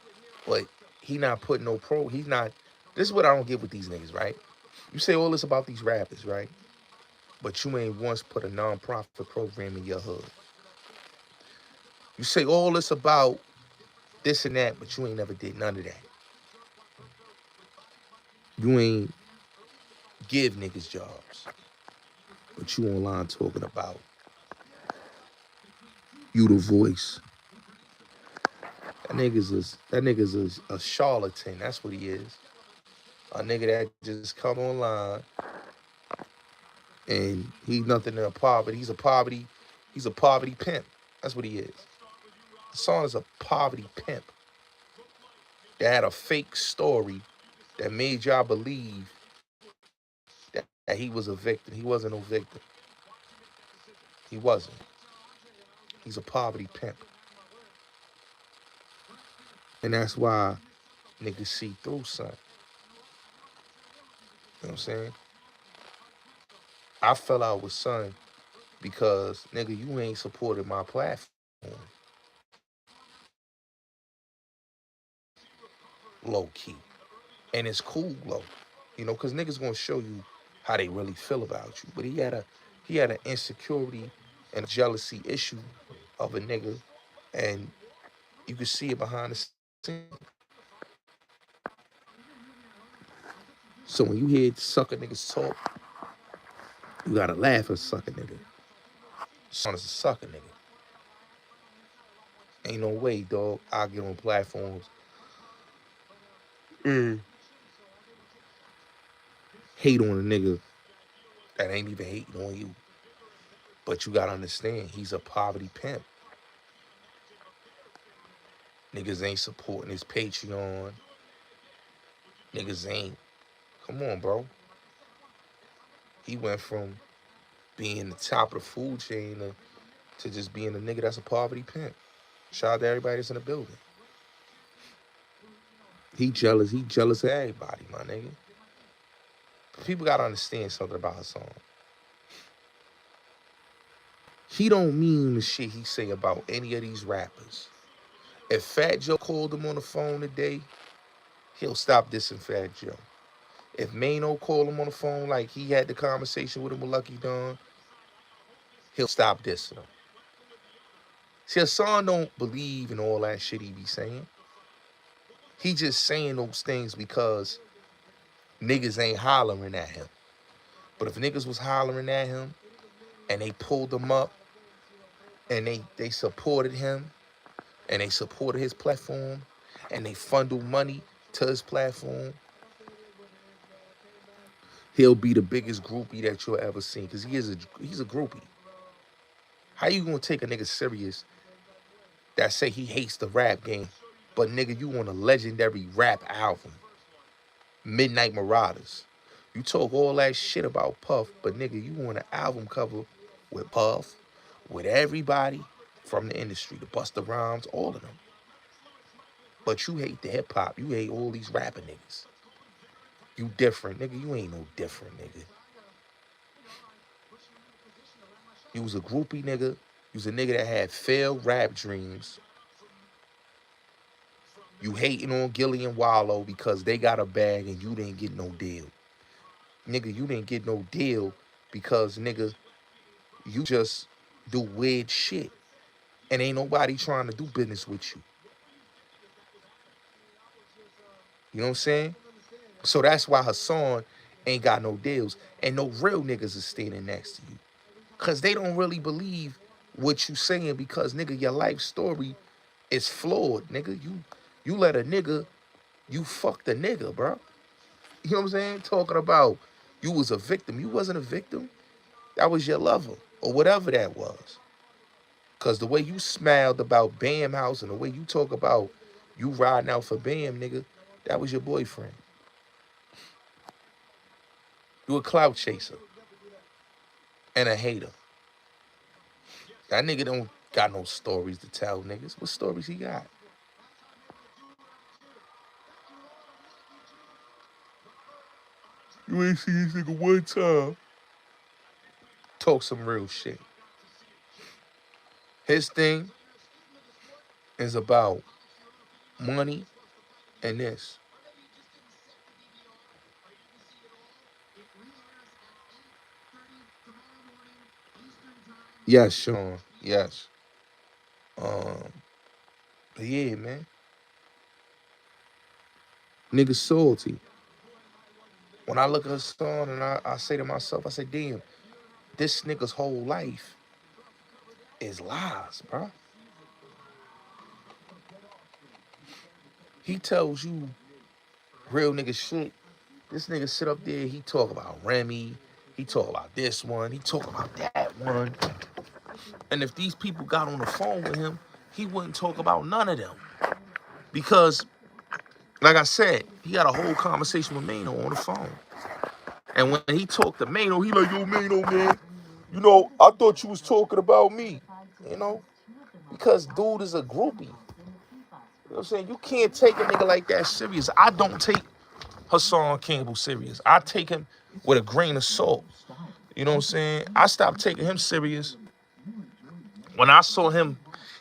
but he not putting no he's not, this is what I don't get with these niggas, right? You say all this about these rappers, right? But you ain't once put a non-profit program in your hood. You say all this about this and that, but you ain't never did none of that. You ain't give niggas jobs, but you online talking about you the voice. That nigga's a charlatan. That's what he is. A nigga that just come online and he's nothing in a poverty. He's a poverty pimp. That's what he is. Hassan is a poverty pimp that had a fake story that made y'all believe that he was a victim. He wasn't no victim. He wasn't. He's a poverty pimp. And that's why niggas see through, son. You know what I'm saying? I fell out with son because, nigga, you ain't supported my platform. Low key. And it's cool, low. You know, because niggas gonna show you how they really feel about you. But he had an insecurity and a jealousy issue of a nigga, and you can see it behind the scenes. So when you hear sucker niggas talk, you gotta laugh at sucker nigga. Son is a sucker nigga. Ain't no way, dog. I get on platforms and hate on a nigga that ain't even hating on you. But you gotta understand, he's a poverty pimp. Niggas ain't supporting his Patreon. Niggas ain't. Come on, bro. He went from being the top of the food chain to just being a nigga that's a poverty pimp. Shout out to everybody that's in the building. He jealous. He jealous of everybody, my nigga. People gotta understand something about Hassan. He don't mean the shit he say about any of these rappers. If Fat Joe called him on the phone today, he'll stop dissing Fat Joe. If Mano called him on the phone like he had the conversation with him with Lucky Dawn, he'll stop dissing him. See, Hassan don't believe in all that shit he be saying. He just saying those things because niggas ain't hollering at him. But if niggas was hollering at him and they pulled him up and they supported him and they supported his platform and they funneled money to his platform, he'll be the biggest groupie that you'll ever see, because he's a groupie. How you gonna take a nigga serious that say he hates the rap game, but nigga, you want a legendary rap album, Midnight Marauders? You talk all that shit about Puff, but nigga, you want an album cover with Puff, with everybody from the industry, the Busta Rhymes, all of them. But you hate the hip hop. You hate all these rapping niggas. You different, nigga. You ain't no different, nigga. You was a groupie nigga. You was a nigga that had failed rap dreams. You hating on Gilly and Wallow because they got a bag and you didn't get no deal. Nigga, you didn't get no deal because, nigga, you just do weird shit. And ain't nobody trying to do business with you. You know what I'm saying? So that's why Hassan ain't got no deals. And no real niggas is standing next to you. Because they don't really believe what you saying because, nigga, your life story is flawed, nigga. You let a nigga, you fucked a nigga, bro. You know what I'm saying? Talking about you was a victim. You wasn't a victim. That was your lover or whatever that was. Because the way you smiled about Bam House and the way you talk about you riding out for Bam, nigga, that was your boyfriend. You a clout chaser and a hater. That nigga don't got no stories to tell niggas. What stories he got? You ain't seen this nigga one time talk some real shit. His thing is about money and this. Yes, Sean. Yes. Um, but yeah, man. Nigga salty. When I look at his son and I say to myself, I say, damn, this nigga's whole life is lies, bro. He tells you real nigga shit. This nigga sit up there, he talk about Remy, he talk about this one, he talk about that one. And if these people got on the phone with him, he wouldn't talk about none of them. Because, like I said, he had a whole conversation with Mano on the phone. And when he talked to Mano, he like, yo, Mano, man, you know, I thought you was talking about me. You know? Because dude is a groupie. You know what I'm saying? You can't take a nigga like that serious. I don't take Hassan Campbell serious. I take him with a grain of salt. You know what I'm saying? I stopped taking him serious when I saw him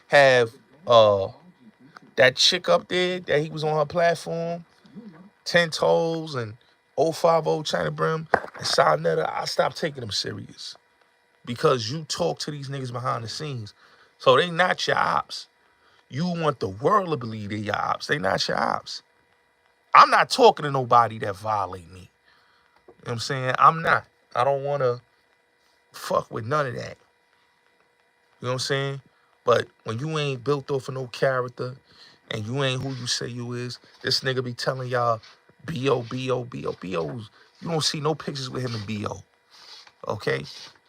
have that chick up there that he was on her platform, 10 Toes and 050 China Brim and Sonetta. I stopped taking him serious because you talk to these niggas behind the scenes. So they not your ops. You want the world to believe they're your ops. They not your ops. I'm not talking to nobody that violate me. You know what I'm saying? I'm not. I don't want to fuck with none of that. You know what I'm saying? But when you ain't built off of no character and you ain't who you say you is, this nigga be telling y'all B.O., B.O., B.O., B.O.'s. You don't see no pictures with him in B.O., okay?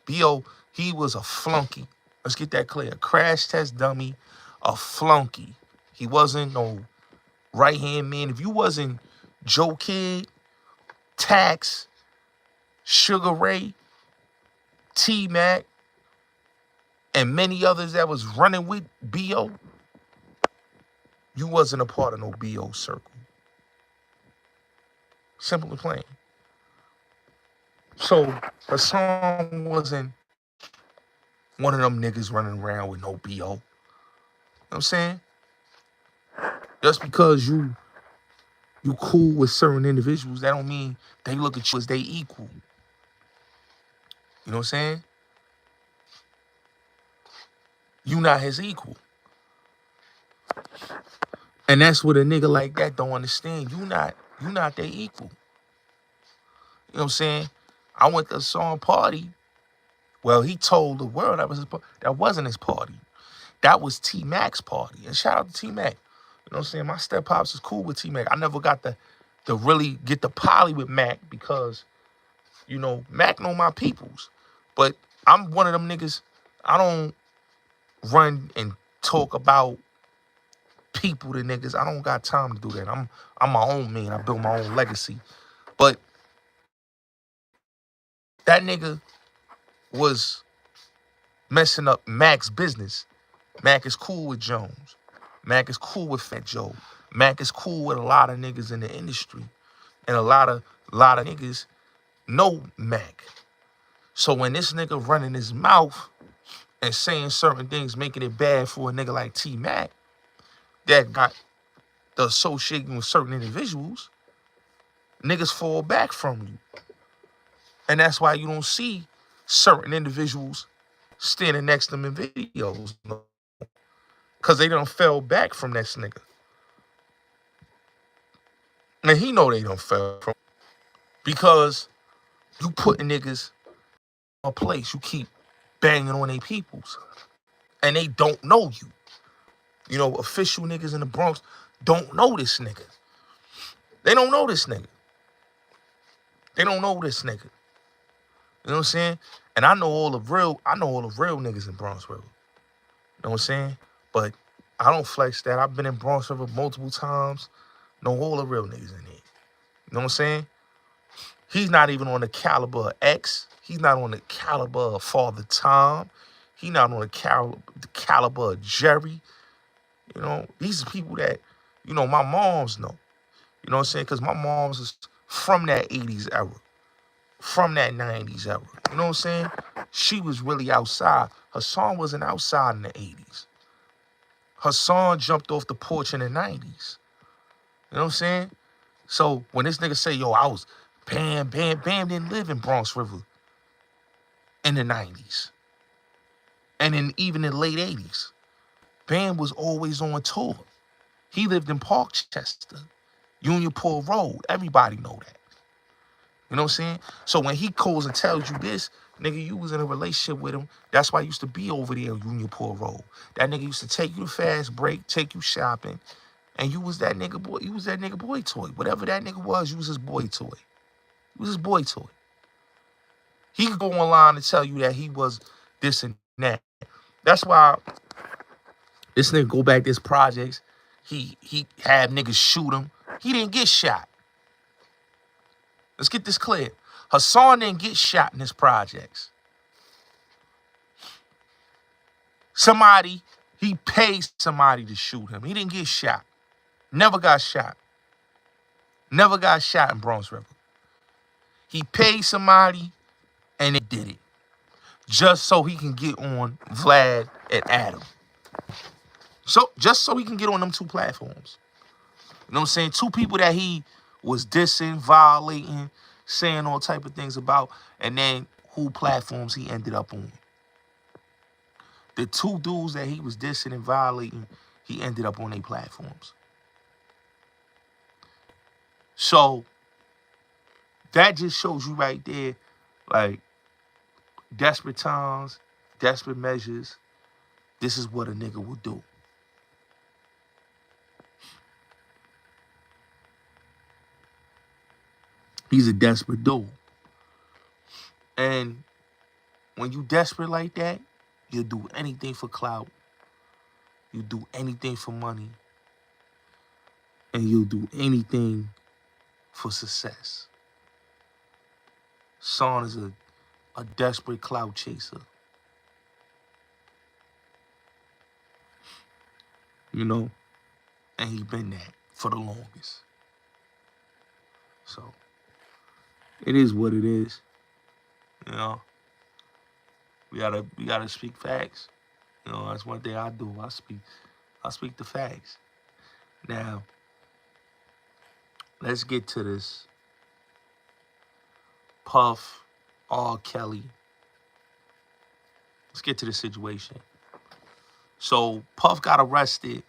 B.O., he was a flunky. Let's get that clear. Crash test dummy, a flunky. He wasn't no right-hand man. If you wasn't Joe Kidd, Tax, Sugar Ray, T-Mac, and many others that was running with B.O., you wasn't a part of no B.O. circle. Simple and plain. So Hassan wasn't one of them niggas running around with no BO. You know what I'm saying? Just because you cool with certain individuals, that don't mean they look at you as they equal. You know what I'm saying? You not his equal. And that's what a nigga like that don't understand. You not their equal. You know what I'm saying? I went to a song party. Well, he told the world that wasn't his party. That was T Mac's party. And shout out to T Mac. You know what I'm saying? My step pops is cool with T Mac. I never got to really get the poly with Mac because, you know, Mac know my peoples. But I'm one of them niggas. I don't run and talk about people to niggas. I don't got time to do that. I'm my own man. I built my own legacy. But that nigga was messing up Mac's business. Mac is cool with Jones. Mac is cool with Fat Joe. Mac is cool with a lot of niggas in the industry. And a lot of niggas know Mac. So when this nigga running his mouth and saying certain things, making it bad for a nigga like T Mac that got the associating with certain individuals, niggas fall back from you. And that's why you don't see certain individuals standing next to them in videos. Because they done fell back from that nigga. And he know they done fell from. Because you putting niggas in a place, you keep banging on their peoples. And they don't know you. You know, official niggas in the Bronx don't know this nigga. They don't know this nigga. They don't know this nigga. You know what I'm saying? And I know all the real niggas in Bronx River. You know what I'm saying? But I don't flex that. I've been in Bronx River multiple times. Know all the real niggas in there. You know what I'm saying? He's not even on the caliber of X. He's not on the caliber of Father Tom. He's not on the caliber of Jerry. You know, these are people that, you know, my moms know. You know what I'm saying? Because my mom's is from that 80s era. From that 90s era. You know what I'm saying? She was really outside. Hassan wasn't outside in the 80s. Hassan jumped off the porch in the 90s. You know what I'm saying? So when this nigga say, yo, I was Bam didn't live in Bronx River in the 90s. And even in the late 80s. Bam was always on tour. He lived in Parkchester, Unionport Road. Everybody know that. You know what I'm saying? So when he calls and tells you this, nigga, you was in a relationship with him. That's why I used to be over there on Unionport Road. That nigga used to take you to fast break, take you shopping, and you was that nigga boy. You was that nigga boy toy. Whatever that nigga was, you was his boy toy. You was his boy toy. He could go online and tell you that he was this and that. That's why this nigga go back to his projects. He had niggas shoot him. He didn't get shot. Let's get this clear. Hassan didn't get shot in his projects. He paid somebody to shoot him. He didn't get shot. Never got shot. Never got shot in Bronx River. He paid somebody and they did it. Just so he can get on Vlad and Adam. So just so he can get on them two platforms. You know what I'm saying? Two people that he was dissing, violating, saying all type of things about, and then who platforms he ended up on. The two dudes that he was dissing and violating, he ended up on their platforms. So that just shows you right there, like, desperate times, desperate measures. This is what a nigga will do. He's a desperate dude. And when you desperate like that, you'll do anything for clout. You'll do anything for money. And you'll do anything for success. Son is a desperate clout chaser. You know? And he been that for the longest. So It is what it is. You know, we gotta speak facts. You know, that's one thing I do. I speak the facts. Now, let's get to this Puff, Rkelly. Let's get to the situation. So Puff got arrested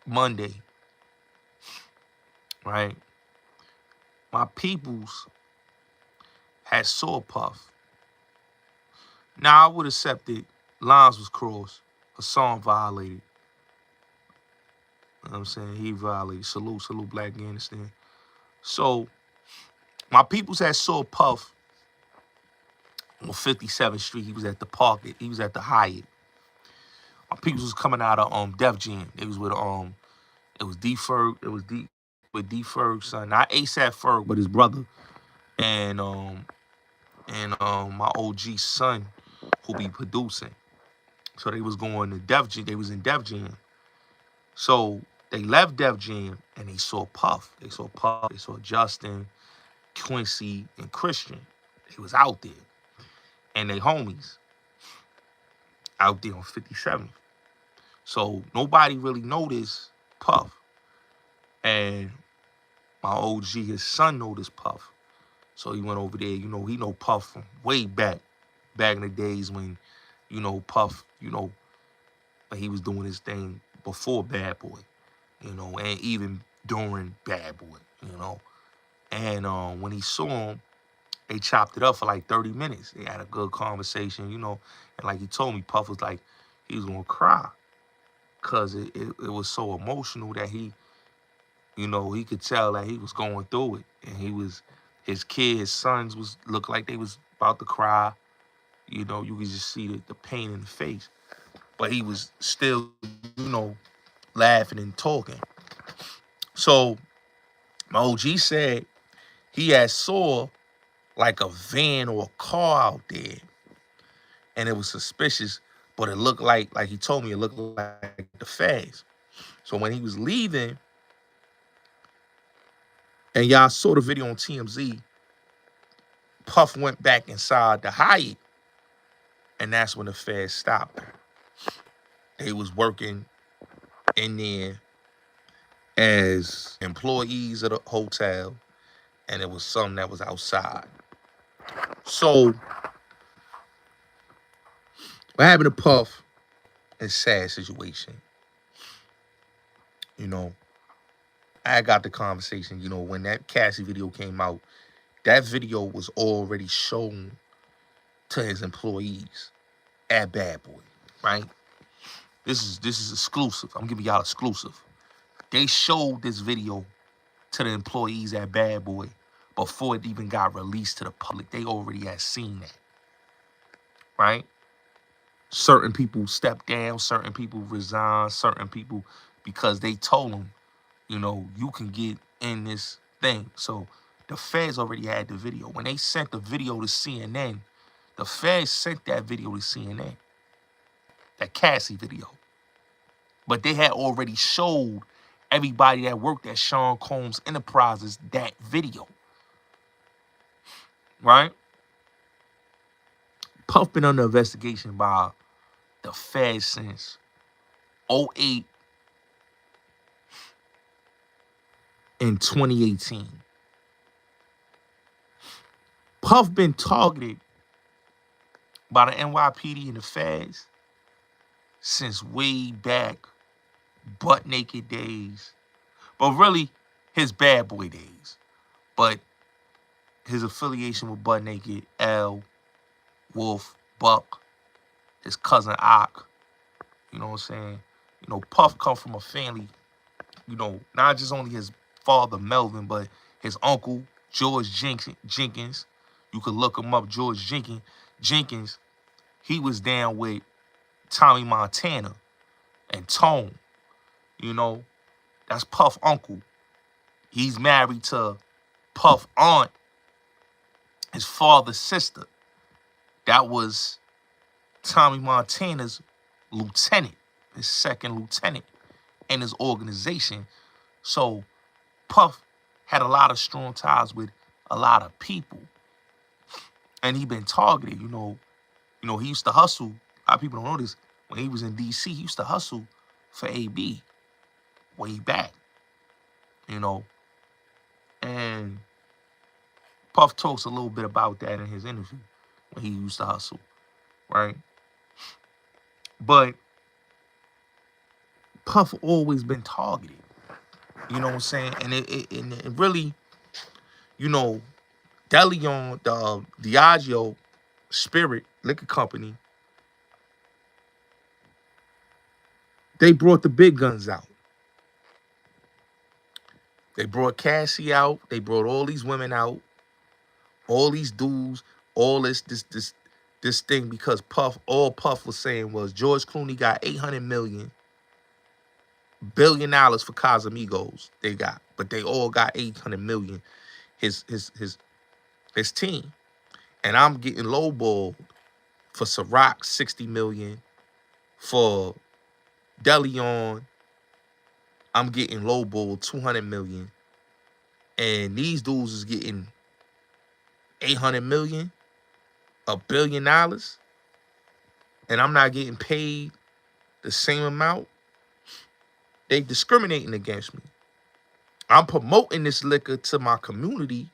Monday, right? My peoples had saw Puff. Now I would accept it. Lines was crossed. Hassan violated. You know what I'm saying? He violated. Salute, salute, Black Afghanistan. So my peoples had saw Puff on 57th Street. He was at the park. He was at the Hyatt. My peoples was coming out of Def Jam. It was with it was D Ferg. It was with D Ferg's son, not ASAP Ferg, but his brother, and my OG son, who be producing. So they was going to Def Jam. They was in Def Jam. So they left Def Jam and they saw Puff. They saw Puff. They saw Justin, Quincy, and Christian. They was out there. And they homies out there on 57th. So nobody really noticed Puff. And my OG, his son noticed Puff. So he went over there. You know, he know Puff from way back in the days when, you know, Puff, you know, he was doing his thing before Bad Boy, you know, and even during Bad Boy, you know. And when he saw him, they chopped it up for like 30 minutes. They had a good conversation, you know. And like he told me, Puff was like, he was going to cry because it was so emotional that he, you know, he could tell that he was going through it. And his kids, his sons looked like they was about to cry. You know, you could just see the pain in the face. But he was still, you know, laughing and talking. So my OG said he had saw like a van or a car out there. And it was suspicious, but it looked like he told me, it looked like the feds. So when he was leaving, and y'all saw the video on TMZ, Puff went back inside the Hyatt, and that's when the feds stopped. They was working in there as employees of the hotel, and it was some that was outside. So what happened to Puff is a sad situation. You know, I got the conversation, you know, when that Cassie video came out, that video was already shown to his employees at Bad Boy, right? This is exclusive. I'm giving y'all exclusive. They showed this video to the employees at Bad Boy before it even got released to the public. They already had seen that, right? Certain people stepped down, certain people resigned, certain people, because they told them, you know, you can get in this thing. So the feds already had the video. When they sent the video to CNN, the feds sent that video to CNN, that Cassie video. But they had already showed everybody that worked at Sean Combs Enterprises that video, right? Puff been under investigation by the feds since 2008 and 2018. Puff been targeted by the NYPD and the feds since way back butt naked days. But really, his Bad Boy days. But his affiliation with Butt Naked, L, Wolf, Buck, his cousin Ock, you know what I'm saying? You know, Puff come from a family, you know, not just only his father, Melvin, but his uncle, George Jenkins. You could look him up, George Jenkins. He was down with Tommy Montana and Tone. You know, that's Puff uncle. He's married to Puff aunt, his father's sister. That was Tommy Montana's lieutenant, his second lieutenant in his organization. So Puff had a lot of strong ties with a lot of people. And he been targeted, he used to hustle. A lot of people don't know this. When he was in DC, he used to hustle for AB way back, And Puff talks a little bit about that in his interview when he used to hustle, right? But Puff always been targeted, you know what I'm saying? And it really, Deleon, the Diageo Spirit Liquor Company, they brought the big guns out. They brought Cassie out. They brought all these women out, all these dudes, all this thing, because all Puff was saying was George Clooney got $800 billion for Casamigos. They got, but they all got $800 million. His team, and I'm getting lowballed for Ciroc $60 million, for Deleon I'm getting lowballed $200 million, and these dudes is getting $800 million, $1 billion, and I'm not getting paid the same amount. They discriminating against me. I'm promoting this liquor to my community,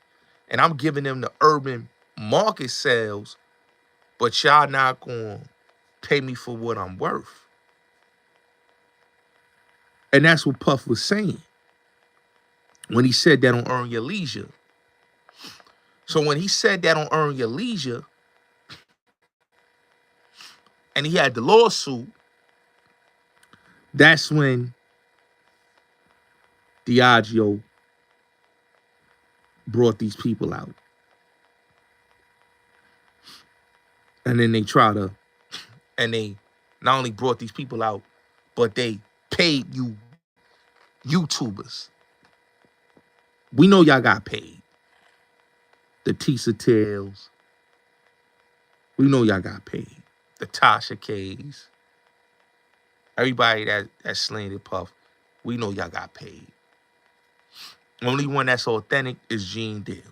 and I'm giving them the urban market sales, but y'all not gonna pay me for what I'm worth. And that's what Puff was saying when he said that on Earn Your Leisure. So when he said that on Earn Your Leisure, and he had the lawsuit, that's when Diageo brought these people out. And then they and they not only brought these people out, but they paid you YouTubers. We know y'all got paid. The Tisa Tales. We know y'all got paid. The Tasha K's. Everybody that slandered Puff, we know y'all got paid. Only one that's authentic is Gene Deal.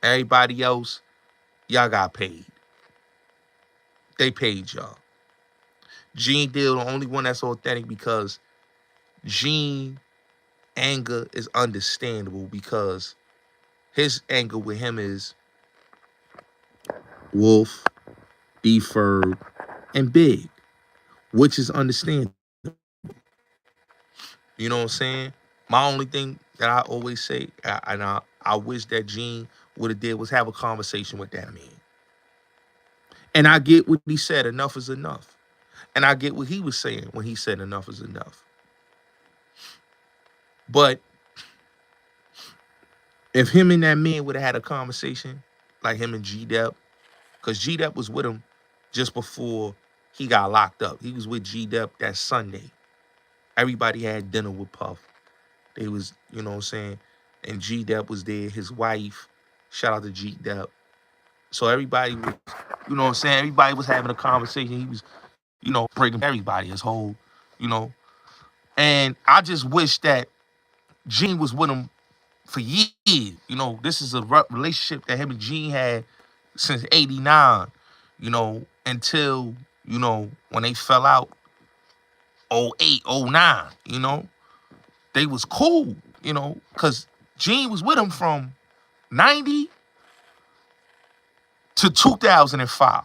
Everybody else, y'all got paid. They paid y'all. Gene Deal, the only one that's authentic, because Gene anger is understandable, because his anger with him is Wolf, D-Ferb, and Big, which is understandable. You know what I'm saying? My only thing that I always say, and I wish that Gene would have did, was have a conversation with that man. And I get what he said, enough is enough. And I get what he was saying when he said enough is enough. But if him and that man would have had a conversation, like him and G-Dep, because G-Dep was with him just before he got locked up. He was with G-Dep that Sunday. Everybody had dinner with Puff. They was, you know what I'm saying? And G-Dep was there, his wife. Shout out to G-Dep. So everybody was, you know what I'm saying? Everybody was having a conversation. He was, bringing everybody, his whole, And I just wish that Gene was with him for years. This is a relationship that him and Gene had since '89, until, when they fell out, 08, 09, they was cool, because Gene was with him from 90 to 2005.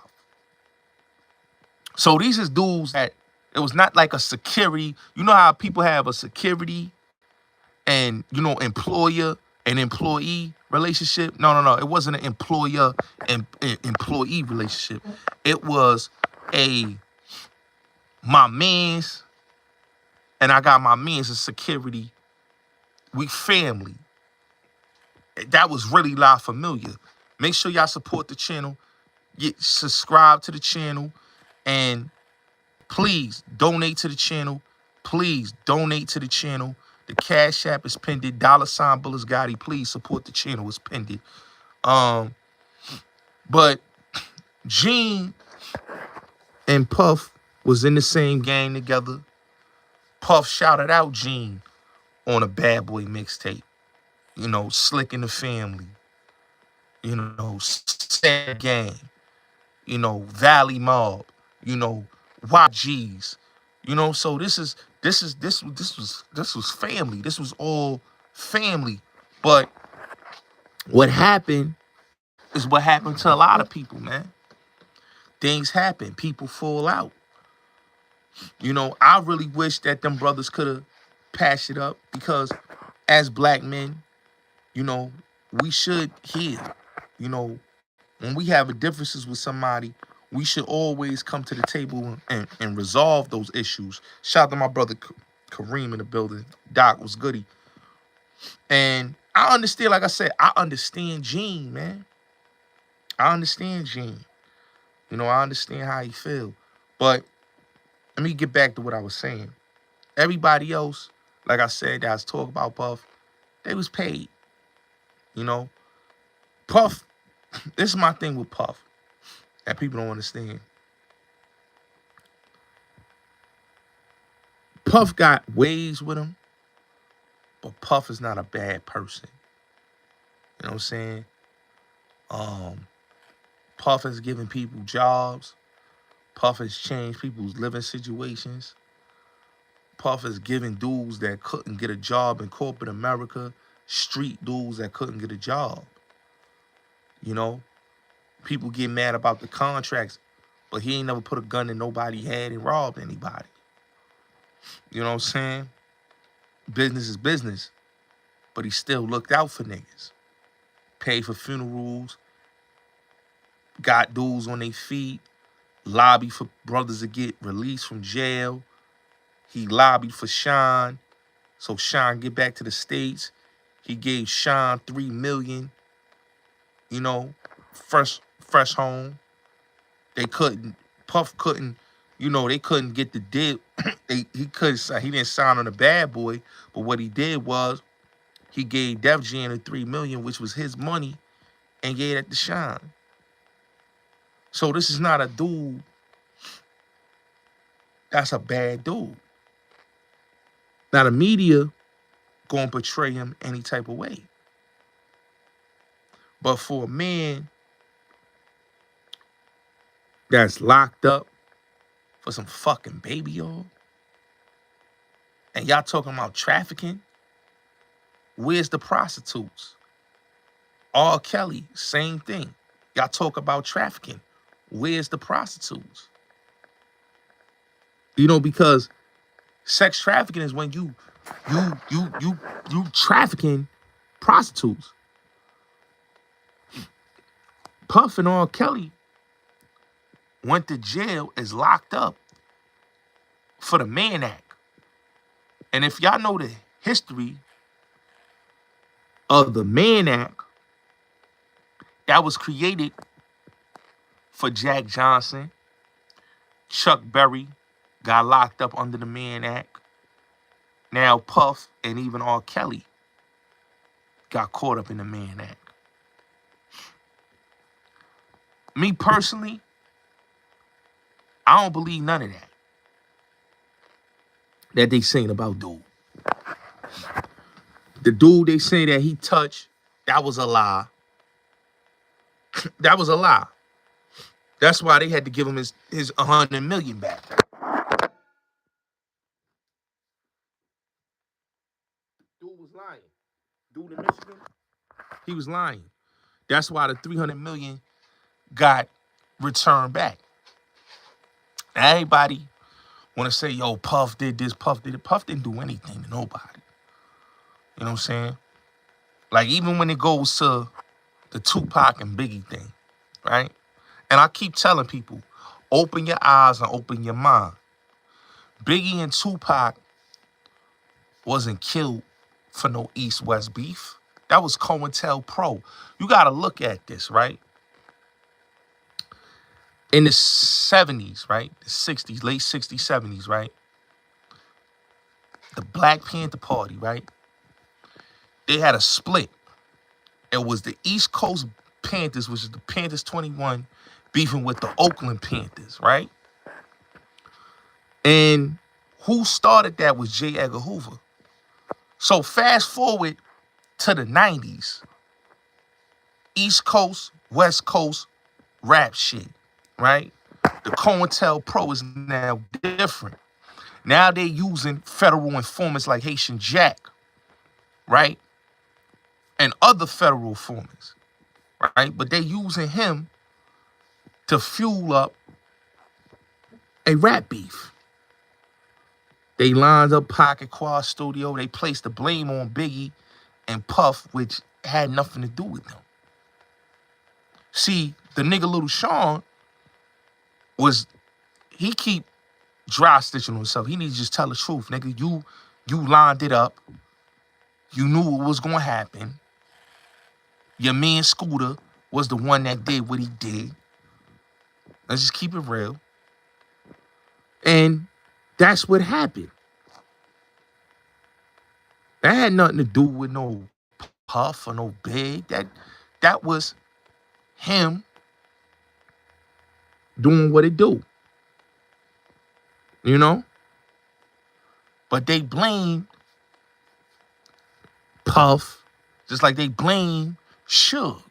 So these is dudes that, it was not like a security. You know how people have a security and, employer and employee relationship? No. It wasn't an employer and employee relationship. It was my man's, and I got my man's as security. We family. That was really La Familia. Make sure y'all support the channel. Subscribe to the channel. And please donate to the channel. Please donate to the channel. The Cash App is pinned. $$ Bullis Gotti. Please support the channel. It's pinned. But Gene and Puff was in the same gang together. Puff shouted out Gene on a Bad Boy mixtape. Slick in the Family. Sand Gang, Valley Mob, you know, YGs, so this was family. This was all family. But what happened is what happened to a lot of people, man. Things happen. People fall out. I really wish that them brothers could have patched it up because as black men, you know, we should heal. You know, when we have differences with somebody, we should always come to the table and resolve those issues. Shout out to my brother Kareem in the building. Doc was goody. And I understand, like I said, I understand Gene, man. I understand Gene. I understand how he feel. But let me get back to what I was saying. Everybody else, like I said, that I was talking about Puff, they was paid. You know, Puff, this is my thing with Puff that people don't understand. Puff got ways with him, but Puff is not a bad person. You know what I'm saying? Puff has given people jobs. Puff has changed people's living situations. Puff has given dudes that couldn't get a job in corporate America, street dudes that couldn't get a job. People get mad about the contracts, but he ain't never put a gun in nobody's head and robbed anybody. You know what I'm saying? Business is business, but he still looked out for niggas. Paid for funerals, got dudes on their feet, lobbied for brothers to get released from jail. He lobbied for Sean, so Sean get back to the States. He gave Sean $3 million, fresh home. Puff couldn't, they couldn't get the deal. He didn't sign on a bad boy, but what he did was he gave Def Jam the $3 million, which was his money, and gave that to Sean. So this is not a dude that's a bad dude. Now the media gonna portray him any type of way. But for a man that's locked up for some fucking baby oil, and y'all talking about trafficking, where's the prostitutes? Rkelly, same thing. Y'all talk about trafficking. Where's the prostitutes? Because sex trafficking is when you trafficking prostitutes. Puff and Rkelly went to jail, is locked up for the Mann Act. And if y'all know the history of the Mann Act, that was created for Jack Johnson. Chuck Berry got locked up under the Mann Act. Now Puff and even Rkelly got caught up in the Mann Act. Me personally, I don't believe none of that they saying about dude. The dude they say that he touched, that was a lie. That was a lie. That's why they had to give him his $100 million back. Dude was lying. Dude in Michigan, he was lying. That's why the $300 million got returned back. Everybody want to say, yo, Puff did this, Puff did it. Puff didn't do anything to nobody. You know what I'm saying? Like, even when it goes to the Tupac and Biggie thing, right? And I keep telling people, open your eyes and open your mind. Biggie and Tupac wasn't killed for no East-West beef. That was COINTELPRO. You got to look at this, right? In the 70s, right? The 60s, late 60s, 70s, right? The Black Panther Party, right? They had a split. It was the East Coast Panthers, which is the Panthers 21, beefing with the Oakland Panthers, right? And who started that was J. Edgar Hoover. So fast forward to the 90s. East Coast, West Coast rap shit, right? The COINTELPRO is now different. Now they're using federal informants like Haitian Jack, right? And other federal informants, right? But they're using him to fuel up a rap beef. They lined up Pocket Quad Studio. They placed the blame on Biggie and Puff, which had nothing to do with them. See, the nigga Little Sean he keep dry stitching on himself. He needs to just tell the truth, nigga. You lined it up. You knew what was gonna happen. Your man Scooter was the one that did what he did. Let's just keep it real. And that's what happened. That had nothing to do with no Puff or no Big. That was him doing what it do. You know? But they blame Puff just like they blame Suge.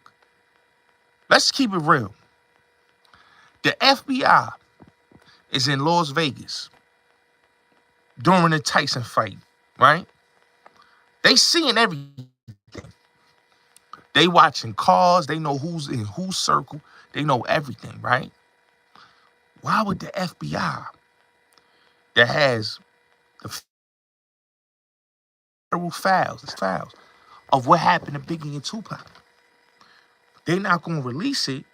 Let's keep it real. The FBI is in Las Vegas during the Tyson fight, right? They seeing everything. They watching cars. They know who's in whose circle. They know everything, right? Why would the FBI that has the federal files of what happened to Biggie and Tupac, they're not going to release it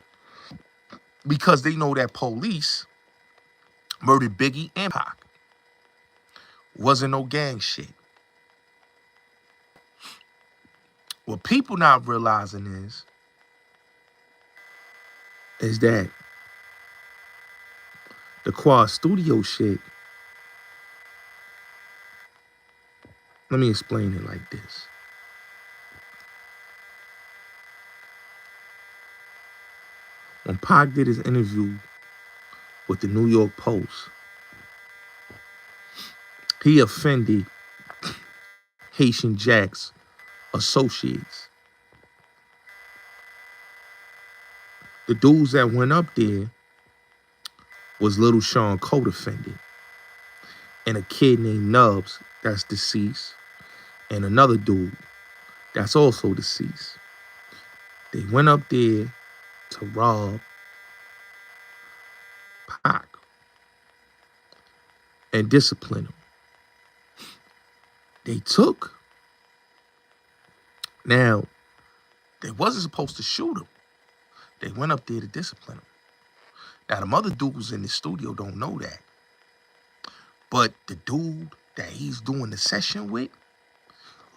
because they know that police murdered Biggie and Pac. Wasn't no gang shit. What people not realizing is that the Quad Studio shit, let me explain it like this. When Pac did his interview with the New York Post, he offended Haitian Jack's associates. The dudes that went up there was Little Sean co-defendant and a kid named Nubs that's deceased and another dude that's also deceased. They went up there to rob Pac and discipline him. They took. Now, they wasn't supposed to shoot him. They went up there to discipline him. Now, the other dudes in the studio don't know that. But the dude that he's doing the session with,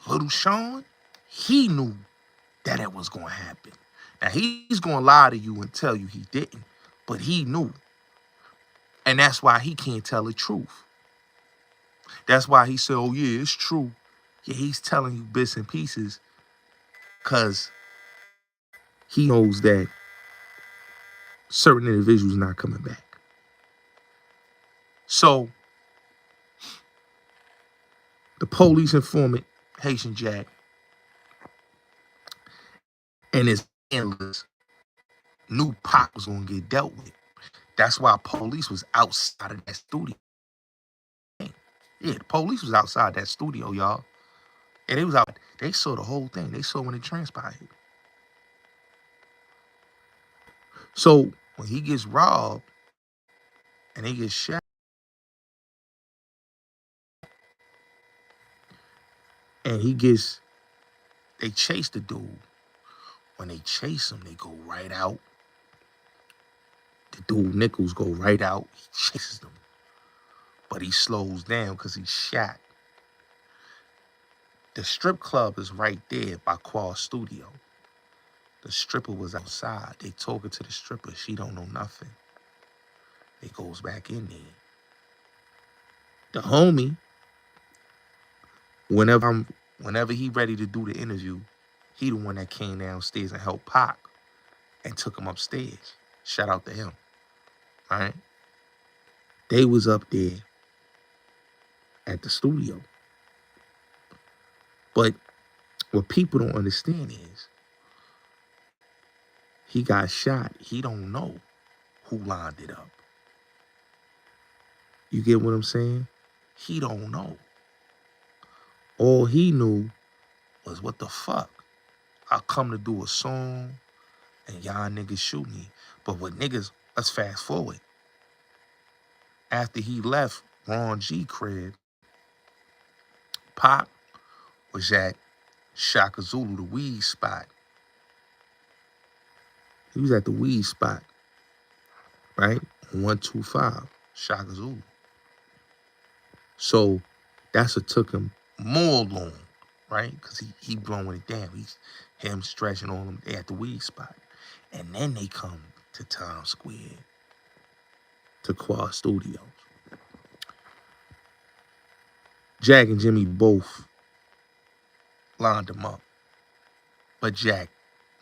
Little Sean, he knew that it was going to happen. Now, he's going to lie to you and tell you he didn't. But he knew. And that's why he can't tell the truth. That's why he said, oh, yeah, it's true. Yeah, he's telling you bits and pieces because he knows that certain individuals not coming back. So, the police informant, Haitian Jack, and his handlers knew Pac was going to get dealt with. That's why police was outside of that studio. Yeah, the police was outside that studio, y'all. And they was out. They saw the whole thing. They saw when it transpired. So when he gets robbed and he gets shot, and they chase the dude. When they chase him, they go right out. The dude Nichols go right out. He chases them. But he slows down because he's shot. The strip club is right there by Quad Studio. The stripper was outside. They talking to the stripper. She don't know nothing. They goes back in there. The homie, whenever he ready to do the interview, he the one that came downstairs and helped Pac and took him upstairs. Shout out to him. All right? They was up there at the studio. But what people don't understand is he got shot. He don't know who lined it up. You get what I'm saying? He don't know. All he knew was, what the fuck? I come to do a song and y'all niggas shoot me. But what niggas, let's fast forward. After he left Ron G crib, Pop was at Shaka Zulu, the weed spot. He was at the weed spot, right? 125, Shaka Zulu. So that's what took him more long, right? Because he blowing it down. He's him stretching on them at the weed spot. And then they come to Times Square, to Quad Studios. Jack and Jimmy both lined him up. But Jack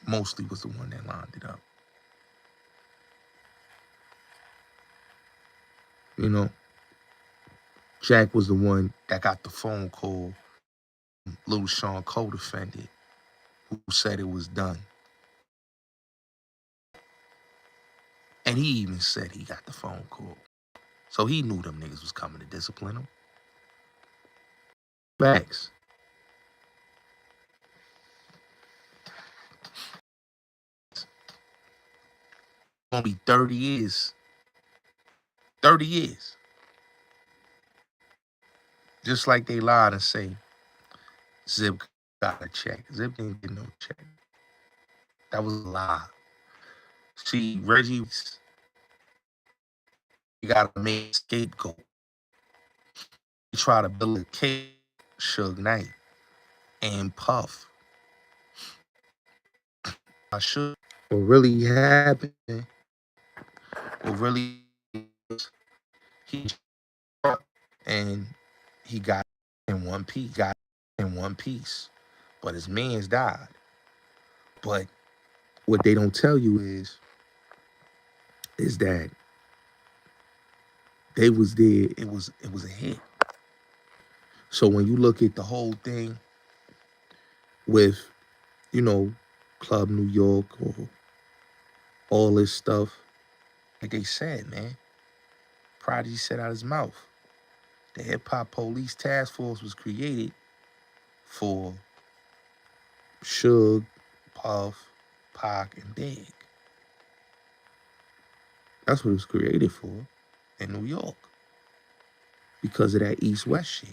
mostly was the one that lined it up. You know, Jack was the one that got the phone call, Lil Sean co-defendant, who said it was done. And he even said he got the phone call. So he knew them niggas was coming to discipline him. Facts. It's gonna be 30 years. 30 years. Just like they lied and say Zip got a check. Zip didn't get no check. That was a lie. See, Reggie, he got a main scapegoat. He tried to build a case, Suge Knight and Puff. I should. What really happened, what really he and he got in one piece, but his man's died. But what they don't tell you is that they was there. It was a hit. So when you look at the whole thing with, you know, Club New York or all this stuff, like they said, man, Prodigy said out his mouth, the Hip Hop Police Task Force was created for Suge, Puff, Pac, and Big. That's what it was created for in New York, because of that East-West shit.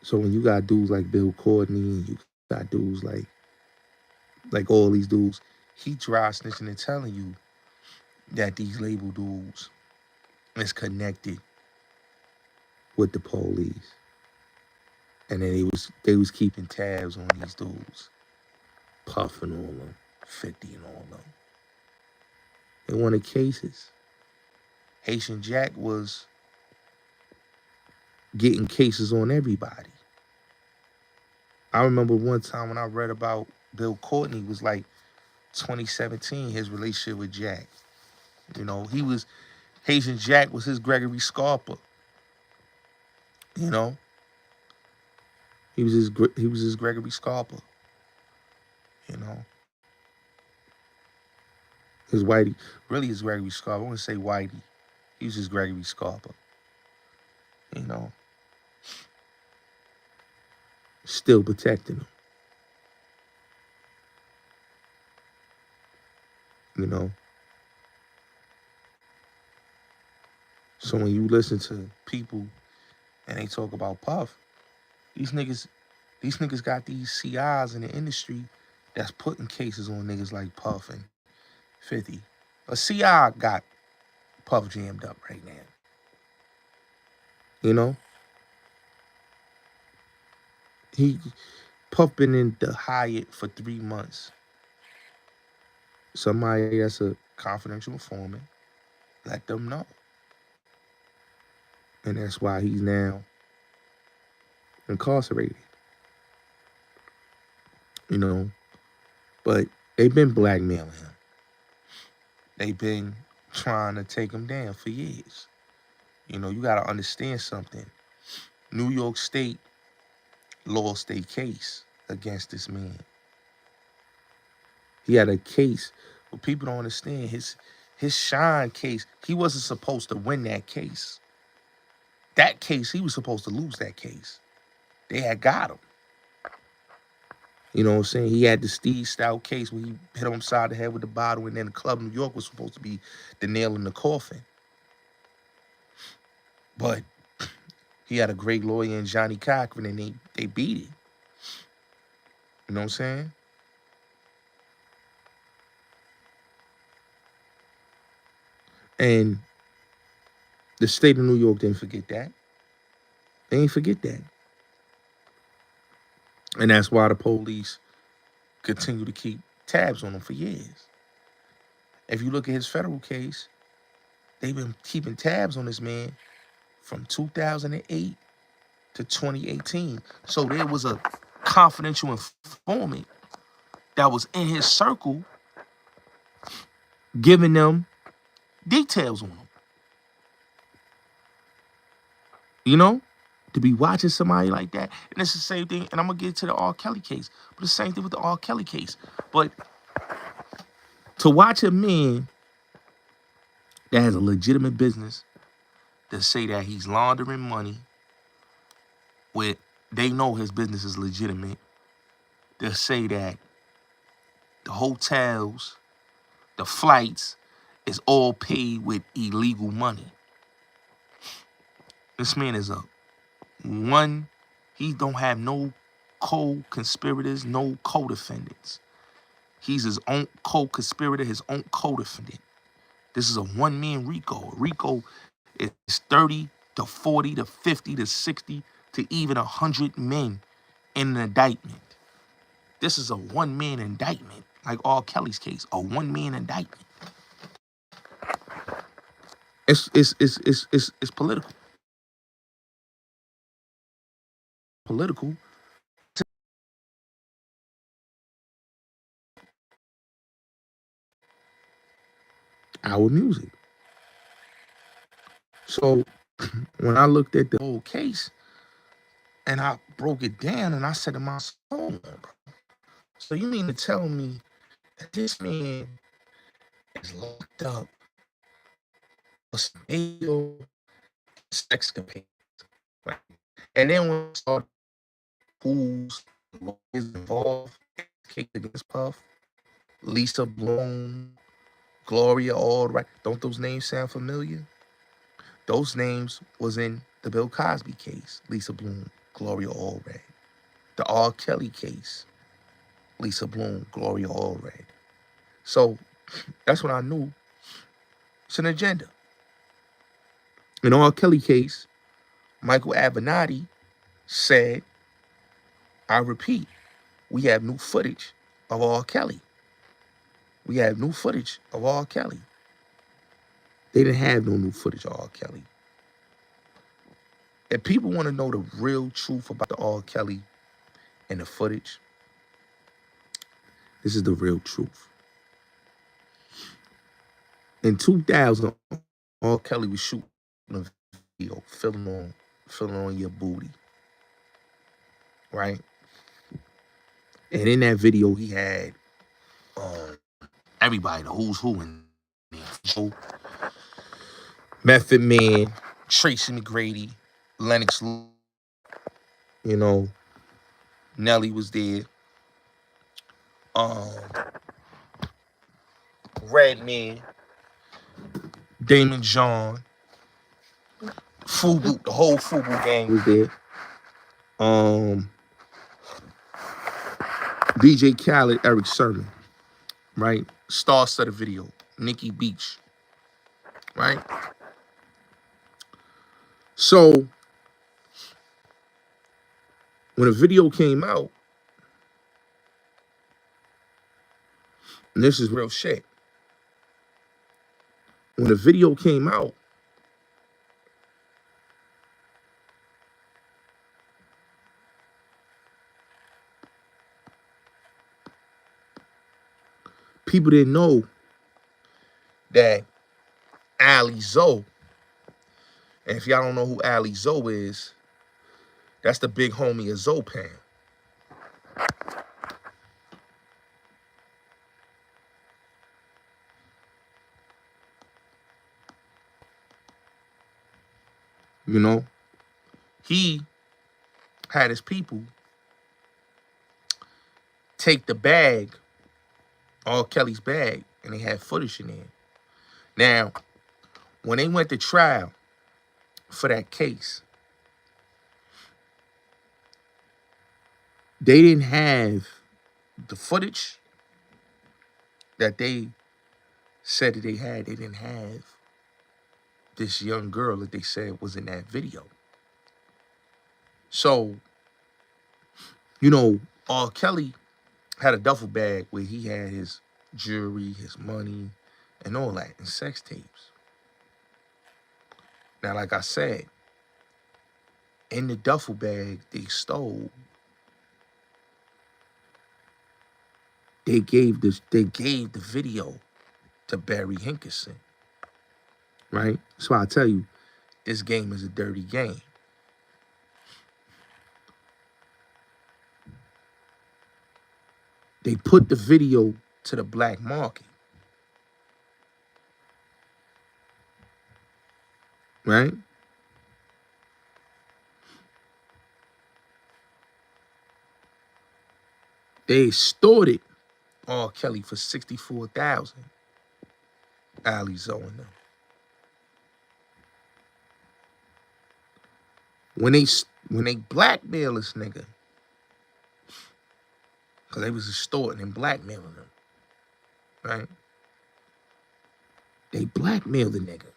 So when you got dudes like Bill Courtney, and you got dudes like all these dudes, he dry snitching and telling you that these label dudes is connected with the police. And then they was keeping tabs on these dudes, Puffing all them, 50 and all them. They wanted cases. Haitian Jack was getting cases on everybody. I remember one time when I read about Bill Courtney, was like 2017, his relationship with Jack. You know, Haitian Jack was his Gregory Scarpa. You know, he was his Gregory Scarpa. You know, his Whitey, really his Gregory Scarpa. I want to say Whitey. He was his Gregory Scarpa. You know, still protecting him. You know, so when you listen to people and they talk about Puff, these niggas got these CIs in the industry that's putting cases on niggas like Puff and 50. A CI got Puff jammed up right now. You know? Puff been in the Hyatt for 3 months. Somebody that's a confidential informant let them know. And that's why he's now incarcerated. You know? But they've been blackmailing him. They've been trying to take him down for years. You know, you got to understand something. New York State lost a case against this man. He had a case. But people don't understand his Shine case. He wasn't supposed to win that case. That case, he was supposed to lose that case. They had got him. You know what I'm saying? He had the Steve Stout case where he hit him upside the head with the bottle, and then the club in New York was supposed to be the nail in the coffin. But he had a great lawyer in Johnny Cochran, and they beat it. You know what I'm saying? And the state of New York didn't forget that. They ain't forget that. And that's why the police continue to keep tabs on him for years. If you look at his federal case, they've been keeping tabs on this man from 2008 to 2018. So there was a confidential informant that was in his circle giving them details on him. You know? To be watching somebody like that. And it's the same thing, and I'm going to get to the Rkelly case. But the same thing with the Rkelly case. But to watch a man that has a legitimate business to say that he's laundering money with, they know his business is legitimate. They'll say that the hotels, the flights is all paid with illegal money. This man is he don't have no co-conspirators, no co-defendants. He's his own co-conspirator, his own co-defendant. This is a one-man RICO. RICO is 30 to 40 to 50 to 60 to even 100 men in an indictment. This is a one-man indictment, like Rkelly's case, a one-man indictment. It's political. Political. Our music. So when I looked at the whole case and I broke it down and I said to myself, hold on, bro. So you mean to tell me that this man is locked up for some illegal sex escapades, right? And then when I saw who's involved, case against Puff, Lisa Bloom, Gloria Allred, don't those names sound familiar? Those names was in the Bill Cosby case, Lisa Bloom, Gloria Allred. The Rkelly case, Lisa Bloom, Gloria Allred. So that's when I knew it's an agenda. In the Rkelly case, Michael Avenatti said, I repeat, we have new footage of Rkelly. We have new footage of Rkelly. They didn't have no new footage of Rkelly. If people want to know the real truth about the Rkelly and the footage, this is the real truth. In 2000, Rkelly was shooting a video, feeling on your booty, right? And in that video, he had everybody, the who's who in there. Method Man, Tracy McGrady, Lennox, you know, Nelly was there. Redman, Damon John, Fubu, the whole Fubu gang was there. DJ Khaled, Eric Sermon, right? Star-studded video, Nikki Beach, right? So when a video came out, and this is real shit, when the video came out, people didn't know that Ali Zoe, and if y'all don't know who Ali Zoe is, that's the big homie of Zopan. You know, he had his people take the bag, Kelly's bag, and they had footage in there. Now, when they went to trial for that case, they didn't have the footage that they said that they had. They didn't have this young girl that they said was in that video. So, you know, Kelly had a duffel bag where he had his jewelry, his money, and all that, and sex tapes. Now, like I said, in the duffel bag they stole, they gave the video to Barry Hinkerson. Right? So I tell you, this game is a dirty game. They put the video to the black market. Right? They extorted Kelly for $64,000. Ali Zoe and them. When they blackmail this nigga, because they was extorting and blackmailing him, right? They blackmailed the nigga.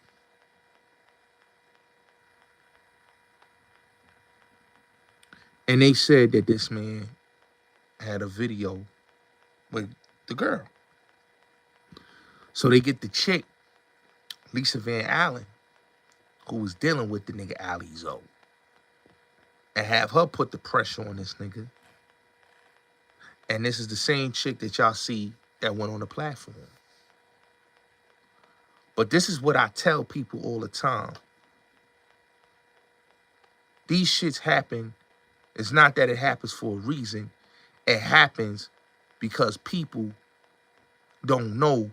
And they said that this man had a video with the girl. So they get the chick, Lisa Van Allen, who was dealing with the nigga Ali Zoe, and have her put the pressure on this nigga. And this is the same chick that y'all see that went on the platform. But this is what I tell people all the time. These shits happen. It's not that it happens for a reason. It happens because people don't know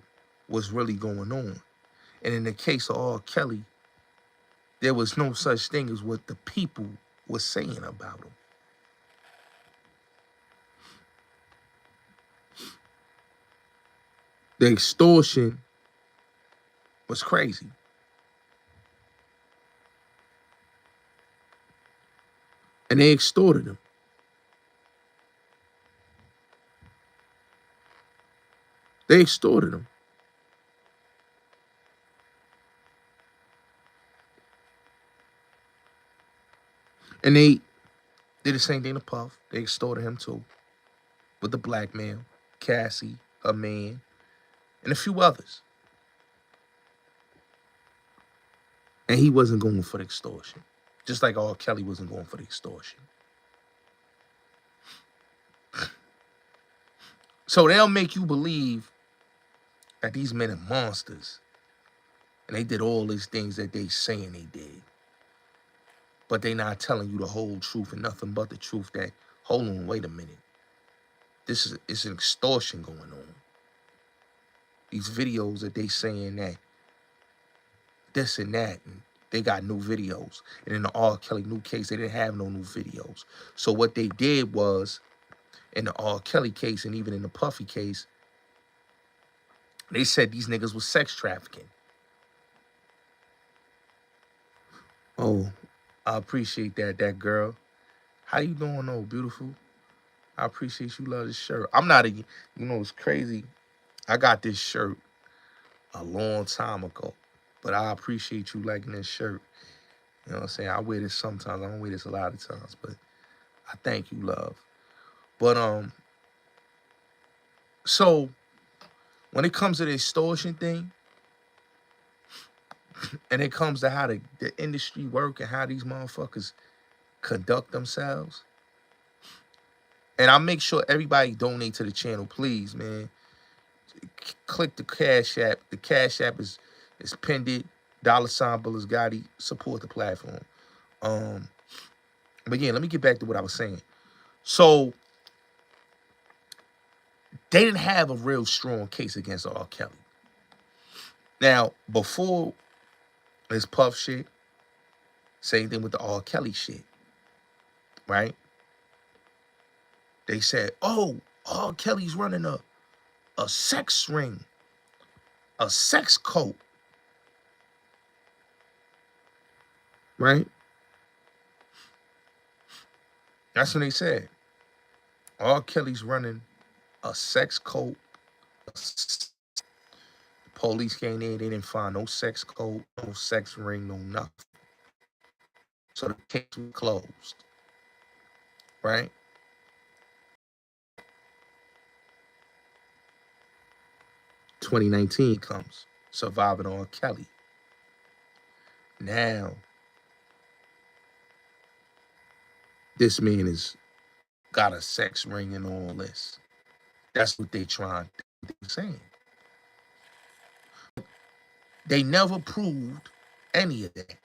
what's really going on. And in the case of R. Kelly, there was no such thing as what the people were saying about him. The extortion was crazy. And they extorted him. They extorted him. And they did the same thing to Puff. They extorted him too. With the blackmail, Cassie, her man, and a few others. And he wasn't going for the extortion. Just like R. Kelly wasn't going for the extortion. So they'll make you believe that these men are monsters. And they did all these things that they saying they did. But they not telling you the whole truth and nothing but the truth that, hold on, wait a minute. It's an extortion going on. These videos that they saying that this and that, and they got new videos. And in the R. Kelly new case, they didn't have no new videos. So what they did was, in the R. Kelly case and even in the Puffy case, they said these niggas was sex trafficking. Oh, I appreciate that girl. How you doing, though, beautiful? I appreciate you love this shirt. I'm not you know, it's crazy. I got this shirt a long time ago, but I appreciate you liking this shirt. You know what I'm saying? I wear this sometimes. I don't wear this a lot of times, but I thank you, love. But, so when it comes to the extortion thing, and it comes to how the industry work and how these motherfuckers conduct themselves, and I make sure everybody donate to the channel, please, man. Click the Cash App. The Cash App is pinned it. $ Bullis Gotti. Support the platform. But yeah, let me get back to what I was saying. So they didn't have a real strong case against R. Kelly. Now, before this Puff shit, Same thing with the Rkelly shit, right? They said, oh, Rkelly's running a sex ring, a sex cult, right? That's what they said. Rkelly's running a sex cult. Police came in, they didn't find no sex cult, no sex ring, no nothing. So the case was closed, right? 2019 comes, surviving Rkelly. Now, this man has got a sex ring and all this. That's what they trying to saying. They never proved any of that.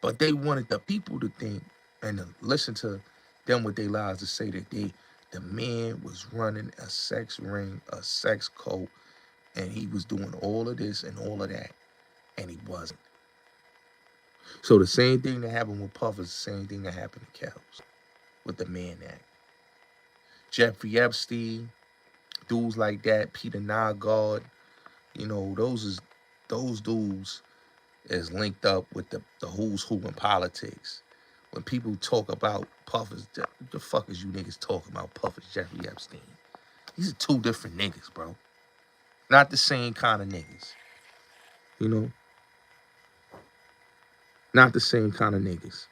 But they wanted the people to think and to listen to them with their lives to say that the man was running a sex ring, a sex cult, and he was doing all of this and all of that, and he wasn't. So the same thing that happened with Puff is the same thing that happened to Kels with the Mann Act. Jeffrey Epstein, dudes like that, Peter Nygaard, you know, those dudes is linked up with the who's who in politics. When people talk about Puff, the fuck is you niggas talking about Puff as Jeffrey Epstein? These are two different niggas, bro. Not the same kind of niggas. You know? Not the same kind of niggas.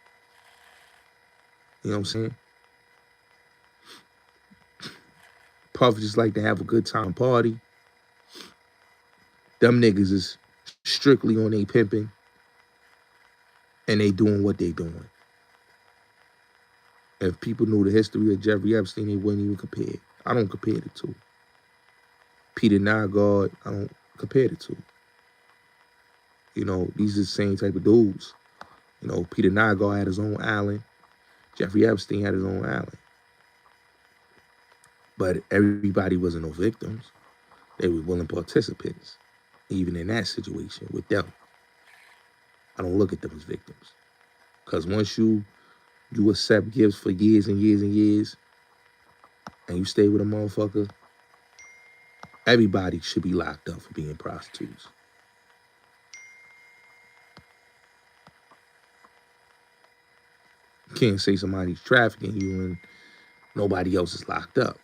You know what I'm saying? Puff just like to have a good time party. Them niggas is strictly on they pimping. And they doing what they doing. If people knew the history of Jeffrey Epstein, they wouldn't even compare it. I don't compare the two. Peter Nygaard, I don't compare the two. You know, these are the same type of dudes. You know, Peter Nygaard had his own island. Jeffrey Epstein had his own island. But everybody wasn't no victims. They were willing participants, even in that situation with them. I don't look at them as victims. Because once you accept gifts for years and years and years, and you stay with a motherfucker, everybody should be locked up for being prostitutes. You can't say somebody's trafficking you and nobody else is locked up.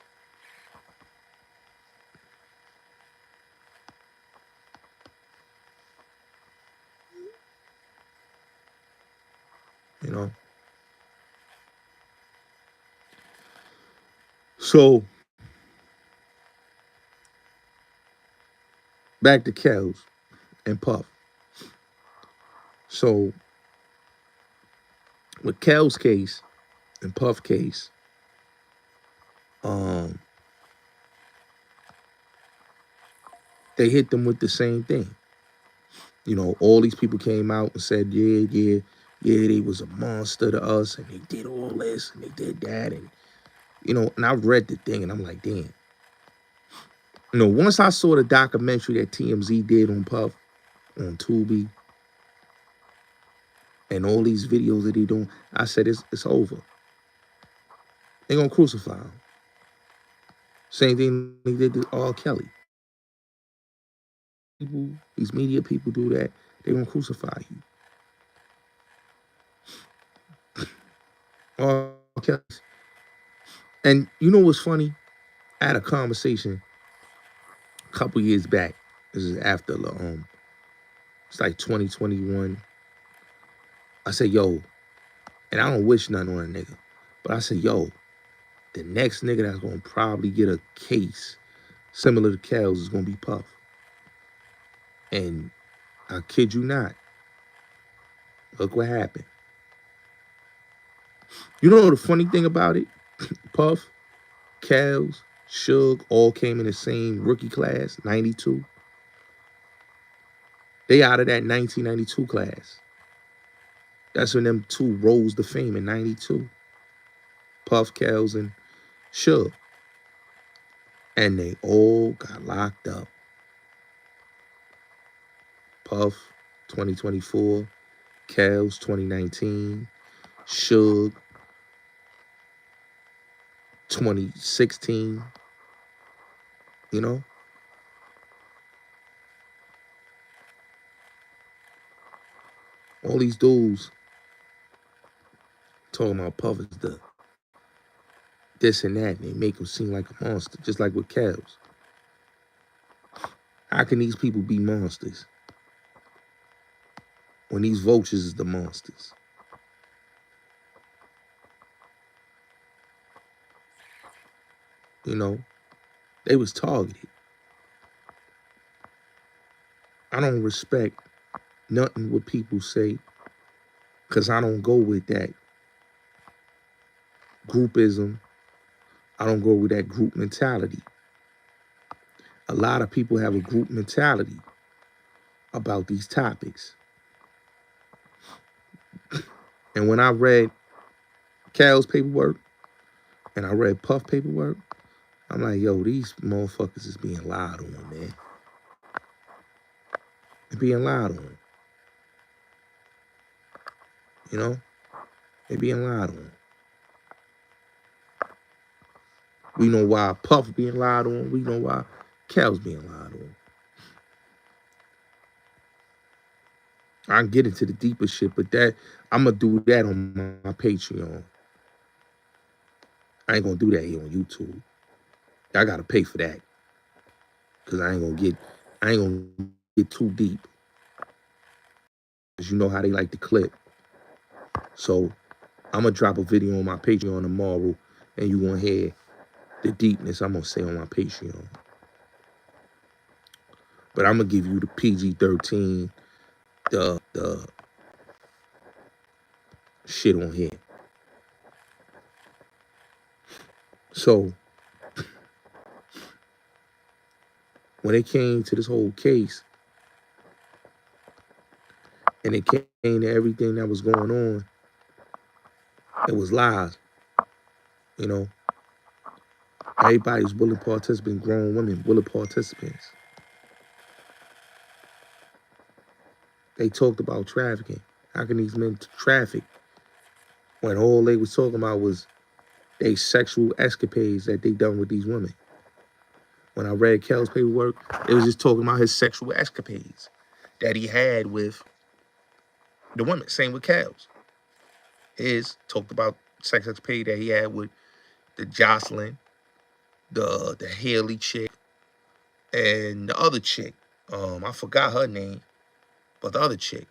You know? So, back to Kels and Puff. So, with Kel's case and Puff case, they hit them with the same thing. You know, all these people came out and said, yeah, they was a monster to us, and they did all this, and they did that, and, you know, and I read the thing, and I'm like, damn. You know, once I saw the documentary that TMZ did on Puff, on Tubi, and all these videos that they doing, I said, it's over. They gonna crucify him. Same thing they did to Rkelly. People, these media people do that, they gonna crucify you. Rkelly. And you know what's funny? I had a conversation a couple years back. This is after it's like 2021. I said, yo, and I don't wish nothing on a nigga, but I said, yo, the next nigga that's gonna probably get a case similar to Kel's is gonna be Puff. And I kid you not, look what happened. You know the funny thing about it? Puff, Kel's, Suge all came in the same rookie class, 92. They out of that 1992 class. That's when them two rose to fame in 92. Puff, Kells, and Suge. And they all got locked up. Puff, 2024, Kels 2019, Suge 2016, you know? All these dudes talking about Puff is the this and that, and they make him seem like a monster, just like with Kels. How can these people be monsters when these vultures is the monsters? You know, they was targeted. I don't respect nothing what people say because I don't go with that groupism. I don't go with that group mentality. A lot of people have a group mentality about these topics. And when I read Cal's paperwork and I read Puff paperwork, I'm like, yo, these motherfuckers is being lied on, man. They're being lied on. You know? They're being lied on. We know why Puff being lied on. We know why Cal's being lied on. I can get into the deeper shit, but that I'm gonna do that on my Patreon. I ain't gonna do that here on YouTube. I gotta pay for that. Cause I ain't gonna get too deep. Cause you know how they like to clip. So I'm gonna drop a video on my Patreon tomorrow and you gonna hear the deepness I'm gonna say on my Patreon. But I'm gonna give you the PG-13, the shit on here. So when it came to this whole case and it came to everything that was going on, it was lies. You know, everybody's willing participants, grown women, willing participants. They talked about trafficking. How can these men traffic when all they was talking about was they sexual escapades that they done with these women? When I read Kel's paperwork, it was just talking about his sexual escapades that he had with the women. Same with Kel's. His talked about sex escapade that he had with the Jocelyn, the Haley chick, and the other chick. I forgot her name, but the other chick.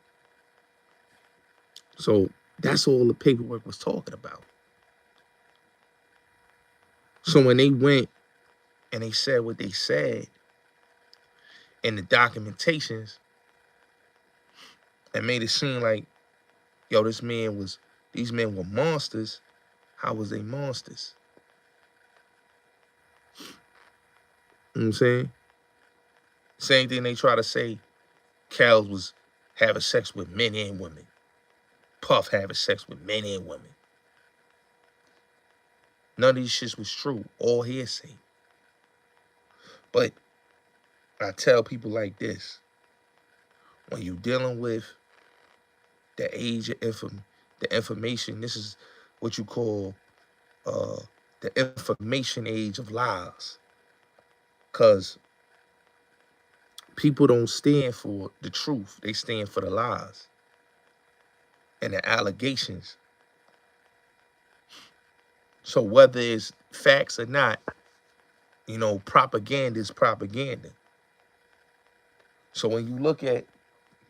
So that's all the paperwork was talking about. So when they went and they said what they said in the documentations, it made it seem like, yo, these men were monsters. How was they monsters? You know what I'm saying? Same thing they try to say, Cal was having sex with men and women. Puff having sex with men and women. None of these shits was true. All hearsay. But I tell people like this. When you're dealing with the age of the information, this is what you call the information age of lies. Because people don't stand for the truth. They stand for the lies and the allegations. So whether it's facts or not, you know, propaganda is propaganda. So when you look at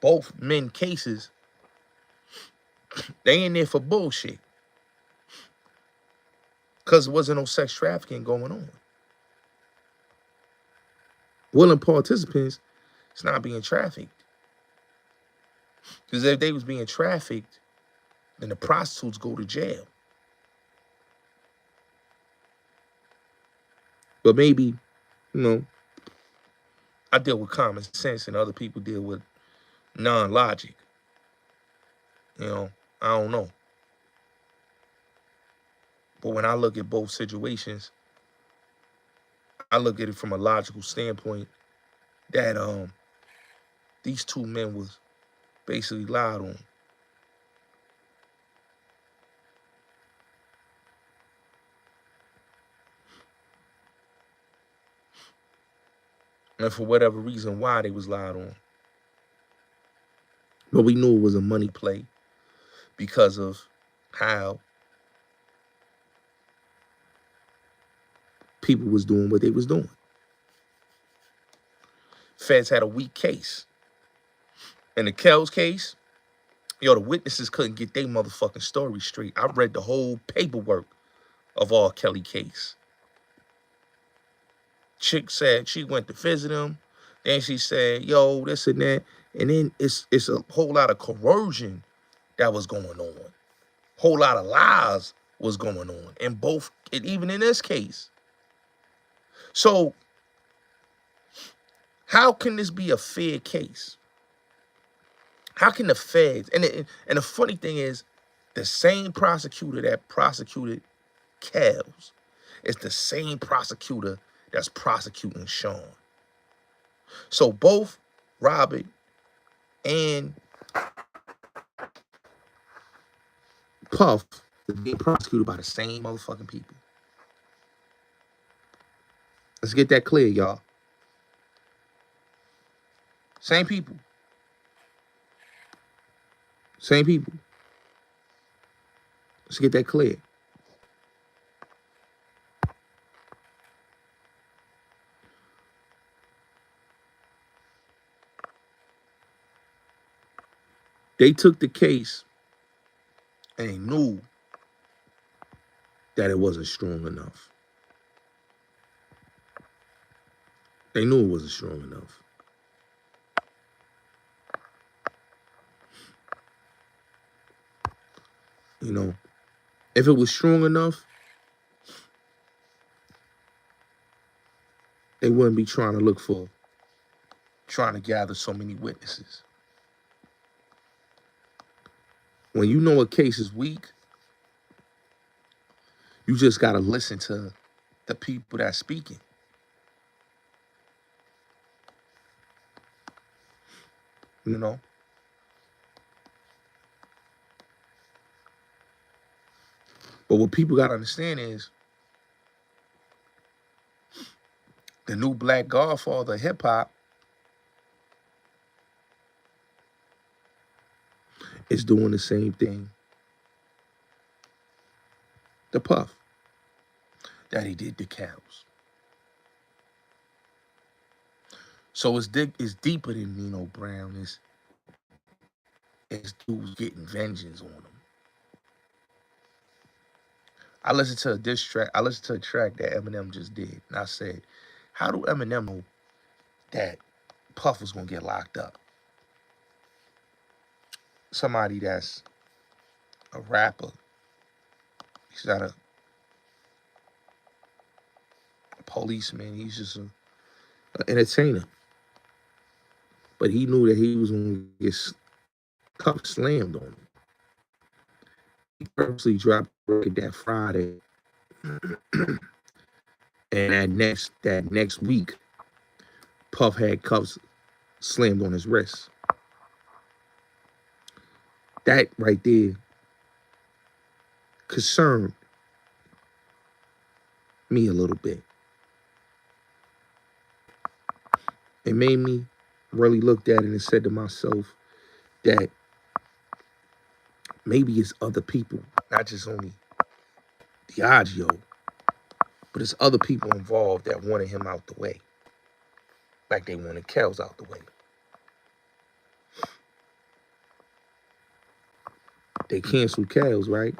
both men cases, they in there for bullshit. Because there wasn't no sex trafficking going on. Willing participants is not being trafficked. Because if they was being trafficked, then the prostitutes go to jail. But maybe, you know, I deal with common sense and other people deal with non-logic. You know, I don't know. But when I look at both situations, I look at it from a logical standpoint that these two men was basically lied on. And for whatever reason why they was lied on. But we knew it was a money play because of how people was doing what they was doing. Feds had a weak case. In the Kells case, yo, the witnesses couldn't get their motherfucking story straight. I read the whole paperwork of Rkelly case. Chick said she went to visit him. Then she said, yo, this and that. And then it's a whole lot of coercion that was going on. Whole lot of lies was going on in both, even in this case. So how can this be a fair case? How can the feds, and the funny thing is, the same prosecutor that prosecuted Kells is the same prosecutor that's prosecuting Sean. So both Robert and Puff is being prosecuted by the same motherfucking people. Let's get that clear, y'all. Same people. Same people. Let's get that clear. They took the case and they knew that it wasn't strong enough. They knew it wasn't strong enough. You know, if it was strong enough, they wouldn't be trying to gather so many witnesses. When you know a case is weak, you just got to listen to the people that's speaking. You know? But what people got to understand is the new black godfather of hip hop is doing the same thing to Puff that he did to Kells. So it's deeper than Nino Brown. It's dudes getting vengeance on him. I listened to a diss track. I listened to a track that Eminem just did, and I said, how do Eminem know that Puff was gonna get locked up? Somebody that's a rapper. He's not a policeman. He's just an entertainer. But he knew that he was gonna get cup slammed on him. He purposely dropped record that Friday. And that next week, Puff had cuffs slammed on his wrist. That right there concerned me a little bit. It made me really look at it and said to myself that maybe it's other people, not just only Diageo, but it's other people involved that wanted him out the way, like they wanted Kells out the way. They canceled Kells, right?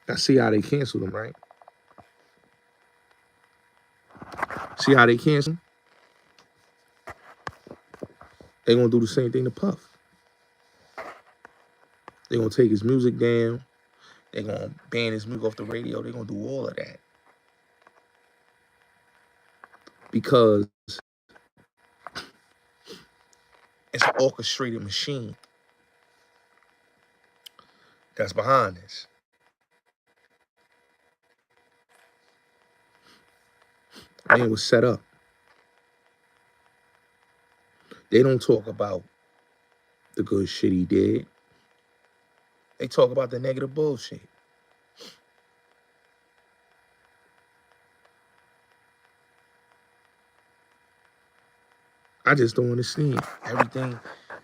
I see how they canceled him, right? See how they canceled him? They're going to do the same thing to Puff. They're going to take his music down. They're going to ban his music off the radio. They're going to do all of that. Because it's an orchestrated machine that's behind this. Man was set up. They don't talk about the good shit he did. They talk about the negative bullshit. I just don't understand. Everything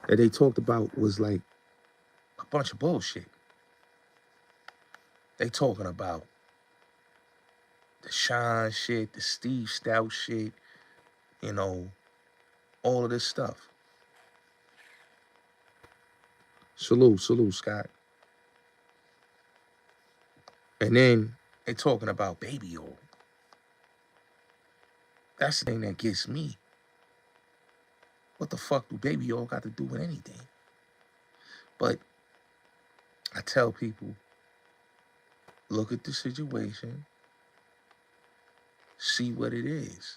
that they talked about was like a bunch of bullshit. They talking about the Sean shit, the Steve Stout shit, you know, all of this stuff. Salute, Scott. And then they talking about baby oil. That's the thing that gets me. What the fuck do baby oil got to do with anything? But I tell people, look at the situation, see what it is.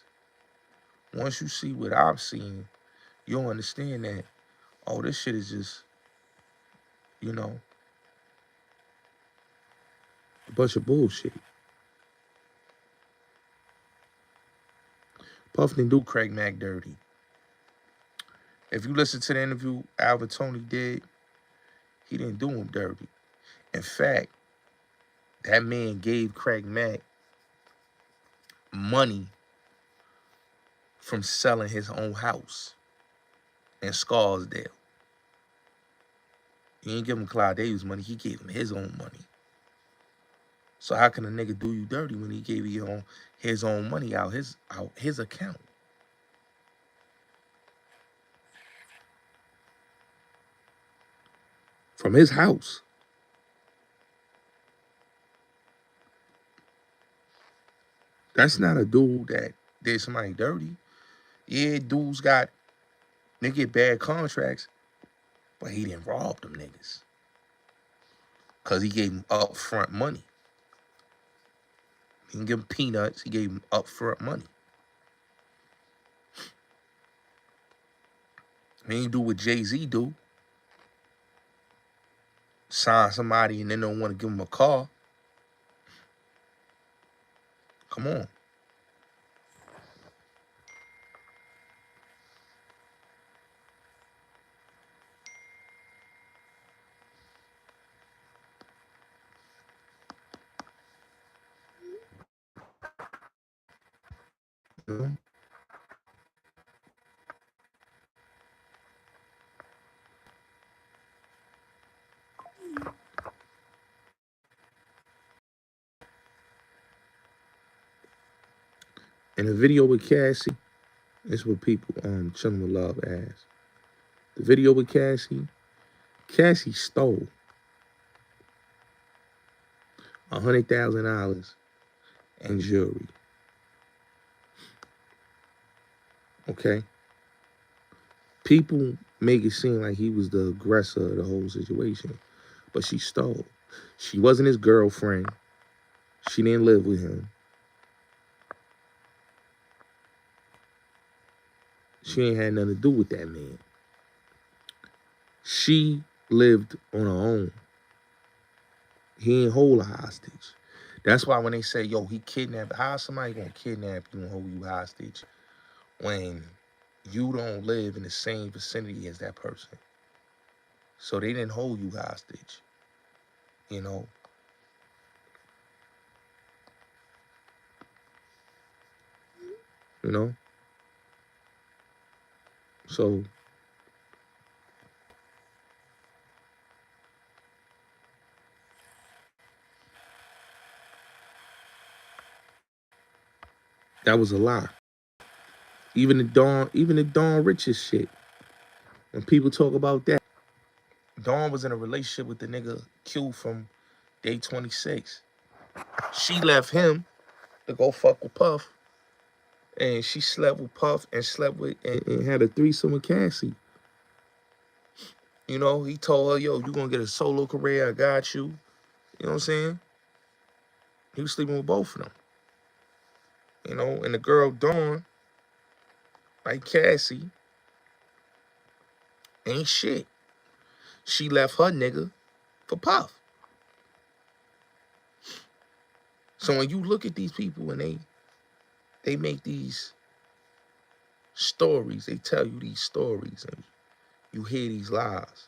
Once you see what I've seen, you'll understand that, oh, this shit is just, you know, a bunch of bullshit. Puff didn't do Craig Mack dirty. If you listen to the interview Alvin Tony did, he didn't do him dirty. In fact, that man gave Craig Mack money from selling his own house in Scarsdale. He ain't give him Clyde Davis money, he gave him his own money. So how can a nigga do you dirty when he gave you his own money out his account? From his house. That's not a dude that did somebody dirty. Yeah, dudes they get bad contracts, but he didn't rob them niggas. Cause he gave them upfront money. He didn't give them peanuts, he gave them upfront money. He didn't do what Jay-Z do. Sign somebody and then don't want to give them a car. Come on. You know? In the video with Cassie, this is what people chilling with love ask. The video with Cassie stole $100,000 in jewelry. Okay? People make it seem like he was the aggressor of the whole situation, but she stole. She wasn't his girlfriend. She didn't live with him. She ain't had nothing to do with that man. She lived on her own. He ain't hold a hostage. That's why when they say, yo, he kidnapped, how somebody gonna kidnap you and hold you hostage when you don't live in the same vicinity as that person? So they didn't hold you hostage, you know? You know? So that was a lie. Even the Dawn Richards shit. When people talk about that, Dawn was in a relationship with the nigga Q from Day 26. She left him to go fuck with Puff. And she slept with Puff and slept with and had a threesome with Cassie. You know, he told her, yo, you gonna get a solo career, I got you. You know what I'm saying? He was sleeping with both of them. You know, and the girl Dawn, like Cassie, ain't shit. She left her nigga for Puff. So when you look at these people and they make these stories. They tell you these stories and you hear these lies.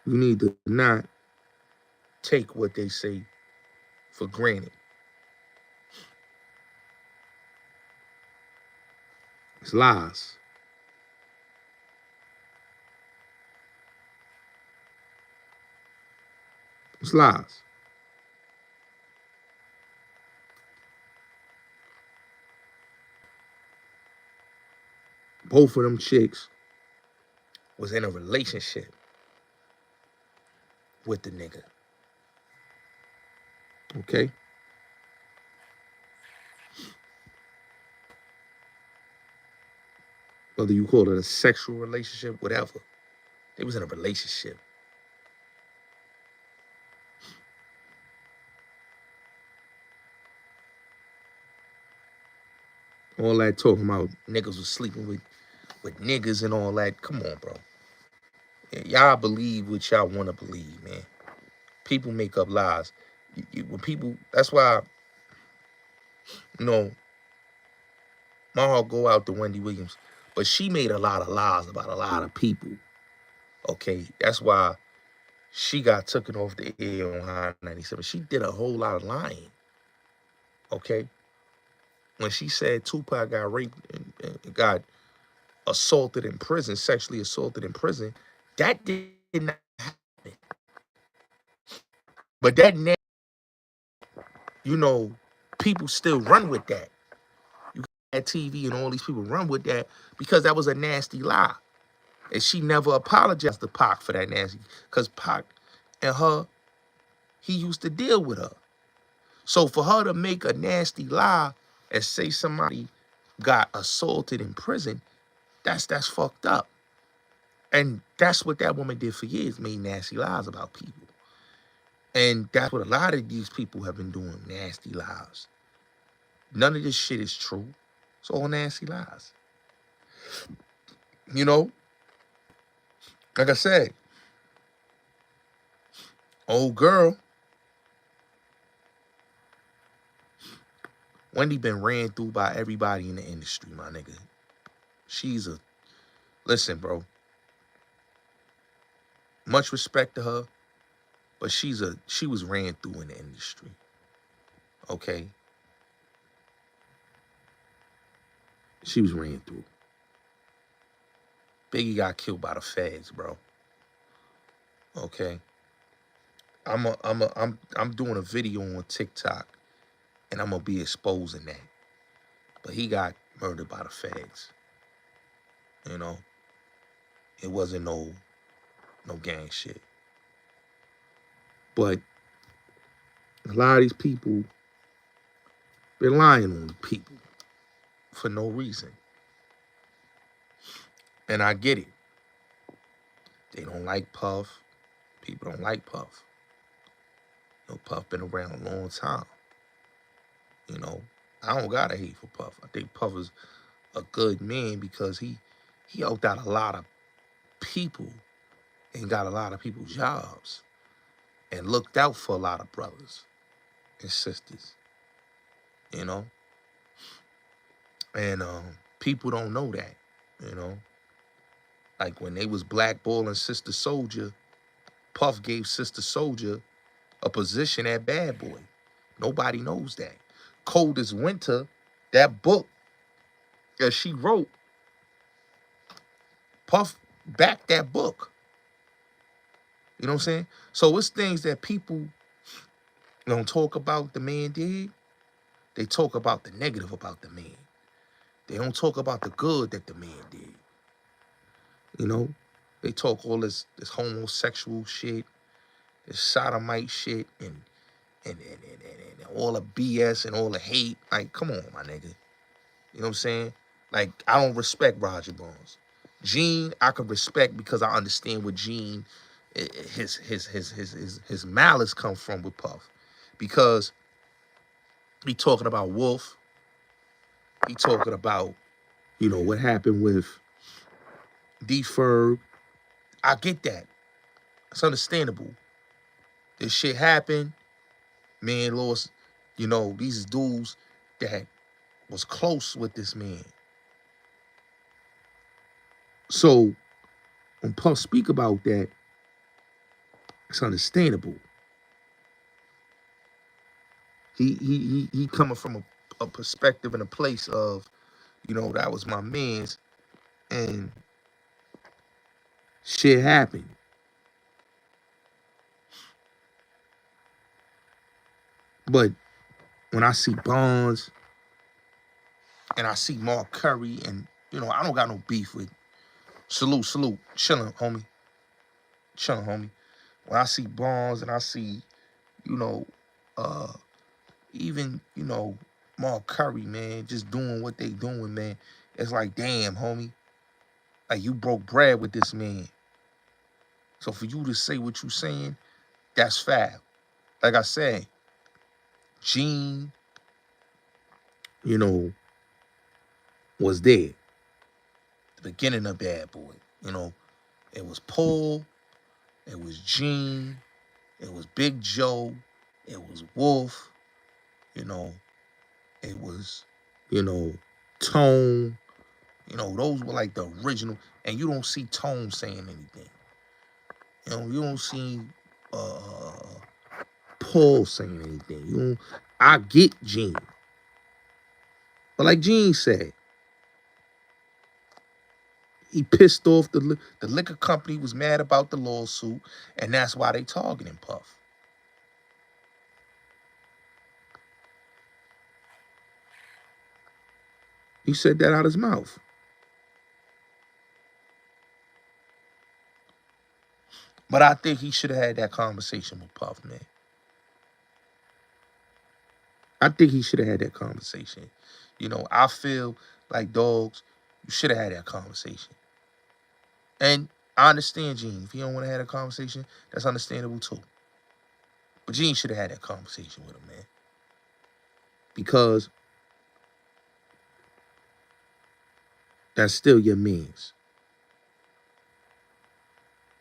You need to not take what they say for granted. It's lies. It's lies. Both of them chicks was in a relationship with the nigga. Okay? Whether you call it a sexual relationship, whatever. They was in a relationship. All that talking about niggas was sleeping with niggas and all that. Come on, bro. Y'all believe what y'all want to believe, man. People make up lies. When people, that's why, you know, my heart go out to Wendy Williams. But she made a lot of lies about a lot of people. Okay, that's why she got taken off the air on High 97. She did a whole lot of lying. Okay, when she said Tupac got raped and got assaulted in prison, sexually assaulted in prison, that did not happen. But that, you know, people still run with that. You got TV and all these people run with that because that was a nasty lie. And she never apologized to Pac for that nasty, because Pac and her, he used to deal with her. So for her to make a nasty lie and say somebody got assaulted in prison, that's fucked up. And that's what that woman did for years, made nasty lies about people. And that's what a lot of these people have been doing, nasty lies. None of this shit is true. It's all nasty lies. You know, like I said, old girl, Wendy been ran through by everybody in the industry, my nigga. She's a, listen, bro, much respect to her, but she was ran through in the industry. Okay? She was ran through. Biggie got killed by the feds, bro. Okay? I'm doing a video on TikTok and I'm gonna be exposing that. But he got murdered by the feds. You know? It wasn't no gang shit. But a lot of these people, they're lying on people for no reason. And I get it. They don't like Puff. People don't like Puff. You know, Puff been around a long time. You know, I don't got a hate for Puff. I think Puff is a good man because he helped out a lot of people and got a lot of people jobs and looked out for a lot of brothers and sisters. You know, and people don't know that. You know, like when they was blackballing Sister Soldier, Puff gave Sister Soldier a position at Bad Boy. Nobody knows that. Cold as Winter, that book that she wrote, Puff backed that book. You know what I'm saying? So it's things that people don't talk about the man did. They talk about the negative about the man. They don't talk about the good that the man did. You know? They talk all this homosexual shit, this sodomite shit, and all the BS and all the hate. Like, come on, my nigga. You know what I'm saying? Like, I don't respect Roger Bones. Gene, I can respect because I understand what Gene, his malice come from with Puff. Because he talking about Wolf. He talking about, you know, what happened with D-Ferg. I get that. It's understandable. This shit happened. Man lost You know, these dudes that was close with this man. So when Puff speak about that, it's understandable. He coming from a perspective and a place of, you know, that was my man's, and shit happened. But when I see Bonds and I see Mark Curry, and you know, I don't got no beef with salute, chillin', homie, chillin', homie. When I see Bonds and I see, you know, uh, even, you know, Mark Curry, man, just doing what they doing, man, it's like, damn, homie, like you broke bread with this man. So for you to say what you saying, that's foul. Like I said, Gene, you know, was there. The beginning of Bad Boy. You know, it was Paul, it was Gene, it was Big Joe, it was Wolf, you know, it was, you know, Tone. You know, those were like the original. And you don't see Tone saying anything. You know, you don't see Paul saying anything. You don't, I get Gene. But like Gene said, he pissed off the liquor company, was mad about the lawsuit, and that's why they targeting Puff. He said that out his mouth. But I think he should have had that conversation with Puff, man. I think he should have had that conversation. You know, I feel like, dogs, you should have had that conversation. And I understand Gene. If he don't want to have a conversation, that's understandable too. But Gene should have had that conversation with him, man. Because that's still your means.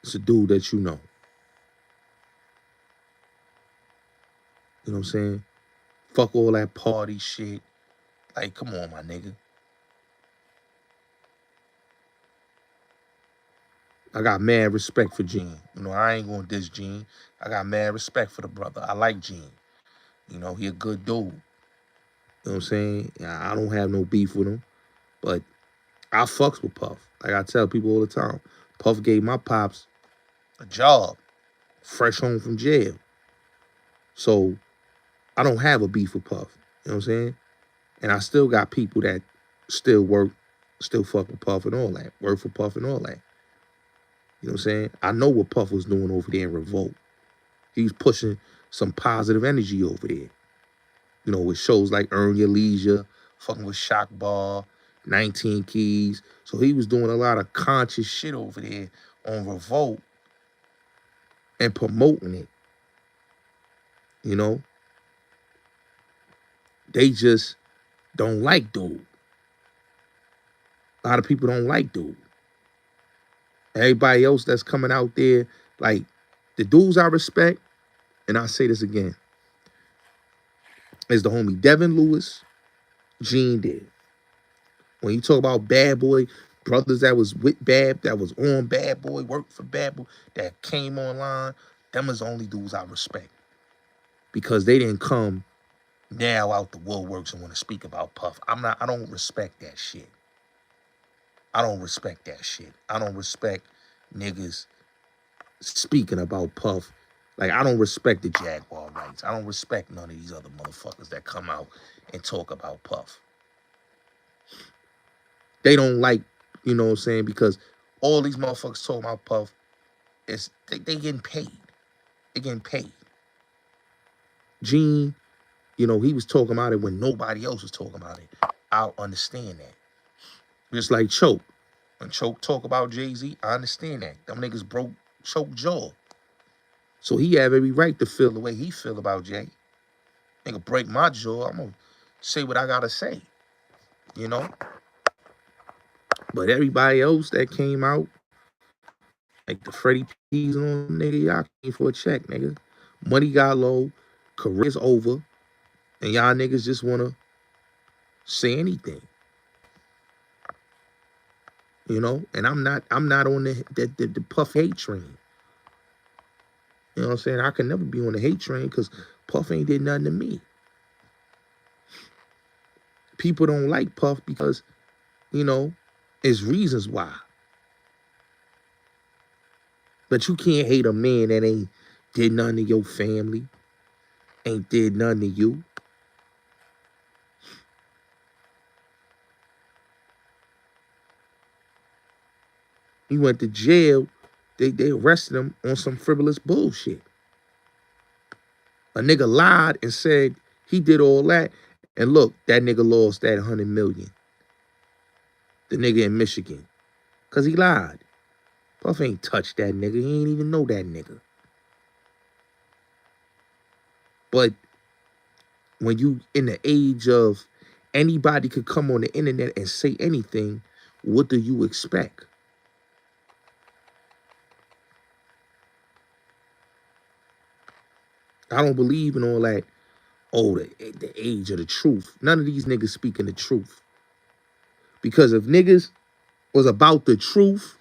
It's a dude that you know. You know what I'm saying? Fuck all that party shit. Like, come on, my nigga. I got mad respect for Gene. You know, I ain't gonna diss Gene. I got mad respect for the brother. I like Gene. You know, he a good dude. You know what I'm saying? I don't have no beef with him. But I fucks with Puff. Like I tell people all the time. Puff gave my pops a job. Fresh home from jail. So I don't have a beef with Puff. You know what I'm saying? And I still got people that still work, still fuck with Puff and all that. Work for Puff and all that. You know what I'm saying? I know what Puff was doing over there in Revolt. He was pushing some positive energy over there. You know, with shows like Earn Your Leisure, fucking with Shock Bar, 19 Keys. So he was doing a lot of conscious shit over there on Revolt and promoting it. You know? They just don't like dude. A lot of people don't like dude. Everybody else that's coming out there, like the dudes I respect, and I say this again, is the homie Devin Lewis, Gene did. When you talk about Bad Boy, brothers that was with Bad, that was on Bad Boy, worked for Bad Boy, that came online, them is the only dudes I respect. Because they didn't come now out the woodworks and want to speak about Puff. I don't respect that shit. I don't respect that shit. I don't respect niggas speaking about Puff. Like, I don't respect the Jaguar rights. I don't respect none of these other motherfuckers that come out and talk about Puff. They don't like, you know what I'm saying? Because all these motherfuckers talking about Puff, is they getting paid. They getting paid. Gene, you know, he was talking about it when nobody else was talking about it. I understand that. Just like Choke. When Choke talk about Jay-Z, I understand that. Them niggas broke Choke jaw. So he have every right to feel the way he feel about Jay. Nigga break my jaw, I'm gonna say what I gotta say. You know? But everybody else that came out, like the Freddie P's on, nigga, y'all came for a check, nigga. Money got low, career's over. And y'all niggas just want to say anything, you know? And I'm not on the Puff hate train. You know what I'm saying? I can never be on the hate train because Puff ain't did nothing to me. People don't like Puff because, you know, there's reasons why. But you can't hate a man that ain't did nothing to your family, ain't did nothing to you. He went to jail. They arrested him on some frivolous bullshit. A nigga lied and said he did all that. And look, that nigga lost that 100 million. The nigga in Michigan. Because he lied. Puff ain't touched that nigga. He ain't even know that nigga. But when you in the age of anybody could come on the internet and say anything, what do you expect? I don't believe in all that, oh, the age of the truth. None of these niggas speaking the truth. Because if niggas was about the truth,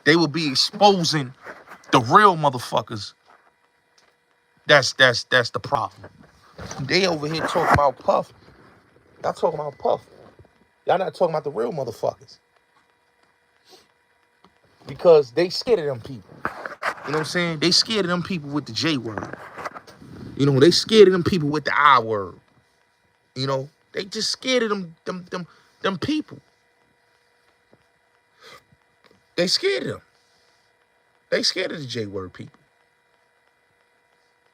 they would be exposing the real motherfuckers. That's the problem. They over here talking about Puff. Y'all talking about Puff. Y'all not talking about the real motherfuckers. Because they scared of them people. You know what I'm saying? They scared of them people with the J word. You know, they scared of them people with the I word. You know, they just scared of them people. They scared of them. They scared of the J word people.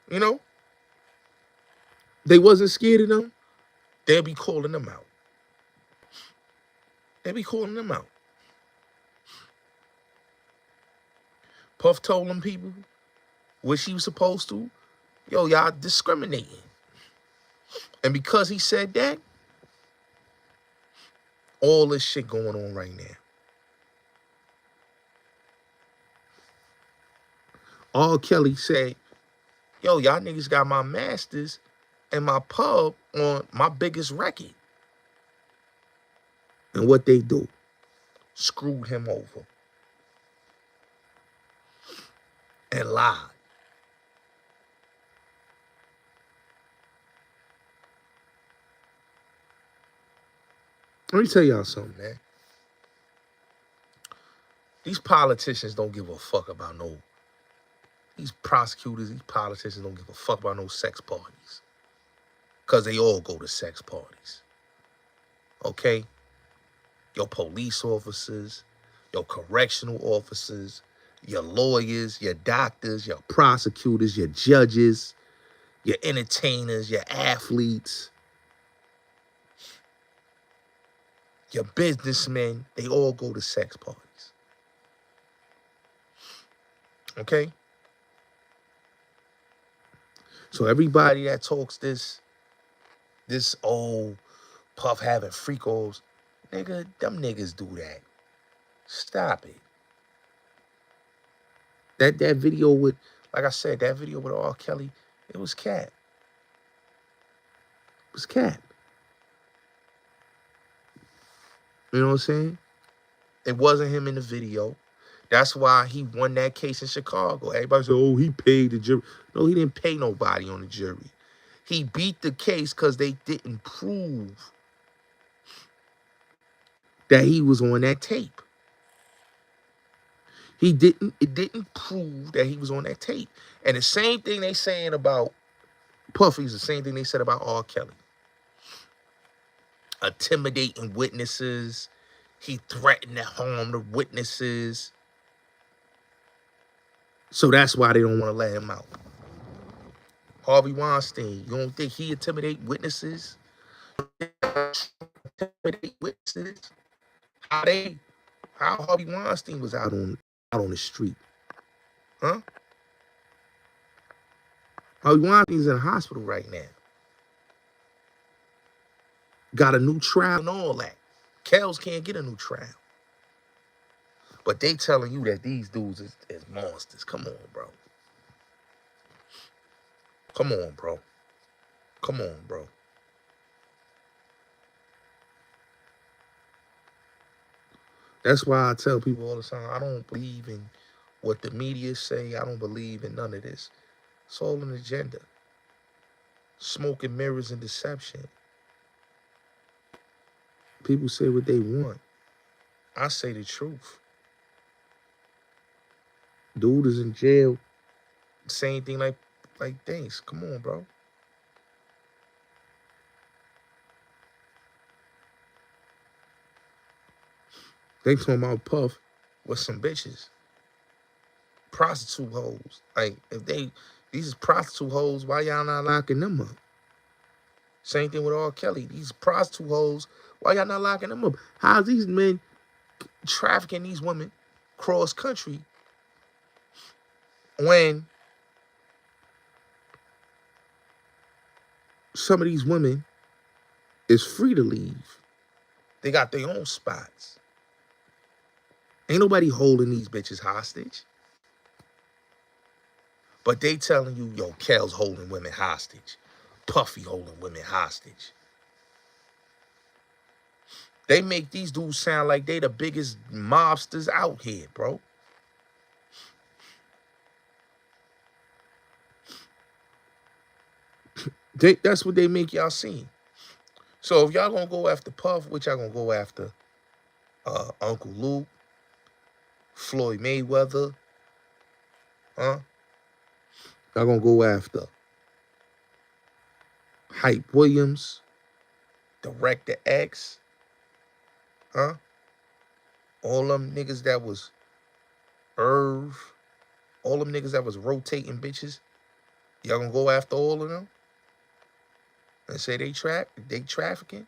You know? They wasn't scared of them, they'll be calling them out. They be calling them out. Puff told them people what she was supposed to. Yo, y'all discriminating. And because he said that, all this shit going on right now. Rkelly said, yo, y'all niggas got my masters and my pub on my biggest record. And what they do? Screwed him over. And lied. Let me tell y'all something, man. These politicians don't give a fuck about no. These prosecutors, these politicians don't give a fuck about no sex parties. Because they all go to sex parties. Okay? Your police officers, your correctional officers, your lawyers, your doctors, your prosecutors, your judges, your entertainers, your athletes, your businessmen, they all go to sex parties. Okay? So everybody that talks this old Puff having freak-offs, nigga, them niggas do that. Stop it. That video with, like I said, that video with Rkelly, it was cap. It was cap. You know what I'm saying? It wasn't him in the video. That's why he won that case in Chicago. Everybody said, oh, he paid the jury. No, he didn't pay nobody on the jury. He beat the case because they didn't prove that he was on that tape. It didn't prove that he was on that tape. And the same thing they saying about Puffy is the same thing they said about Rkelly. Intimidating witnesses. He threatened to harm the witnesses. So that's why they don't want to let him out. Harvey Weinstein, you don't think he intimidate witnesses? Intimidate witnesses? How Harvey Weinstein was out on the street? Huh? Harvey Weinstein's in the hospital right now. Got a new trial and all that. Kells can't get a new trial. But they telling you that these dudes is monsters. Come on, bro. Come on, bro. Come on, bro. That's why I tell people all the time, I don't believe in what the media say. I don't believe in none of this. It's all an agenda. Smoke and mirrors and deception. People say what they want. I say the truth. Dude is in jail. Same thing like things. Come on, bro. They talking about Puff with some bitches. Prostitute hoes. Like, if these is prostitute hoes, why y'all not locking them up? Same thing with Rkelly. These prostitute hoes, why y'all not locking them up? How's these men trafficking these women cross country when some of these women is free to leave? They got their own spots. Ain't nobody holding these bitches hostage. But they telling you, yo, Kel's holding women hostage. Puffy holding women hostage. They make these dudes sound like they the biggest mobsters out here, bro. That's what they make y'all seem. So if y'all gonna go after Puff, what y'all gonna go after? Uncle Luke, Floyd Mayweather, huh? Y'all gonna go after Hype Williams, Director X, huh? All them niggas that was Irv, all them niggas that was rotating bitches. Y'all gonna go after all of them and say they trafficking?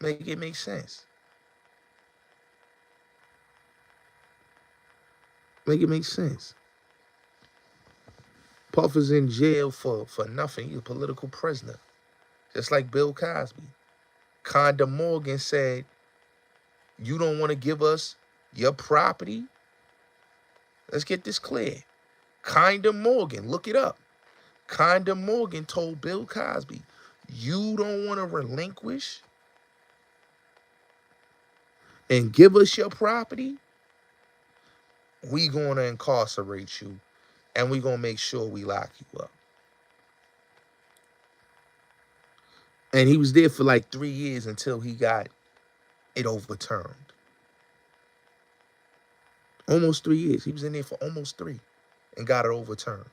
Make it make sense. Make it make sense. Puff is in jail for nothing. He's a political prisoner. Just like Bill Cosby. Conda Morgan said, you don't want to give us your property? Let's get this clear. Conda Morgan, look it up. Conda Morgan told Bill Cosby, you don't want to relinquish and give us your property? We going to incarcerate you, and we going to make sure we lock you up. And he was there for like 3 years until he got it overturned. Almost 3 years. He was in there for almost 3 and got it overturned.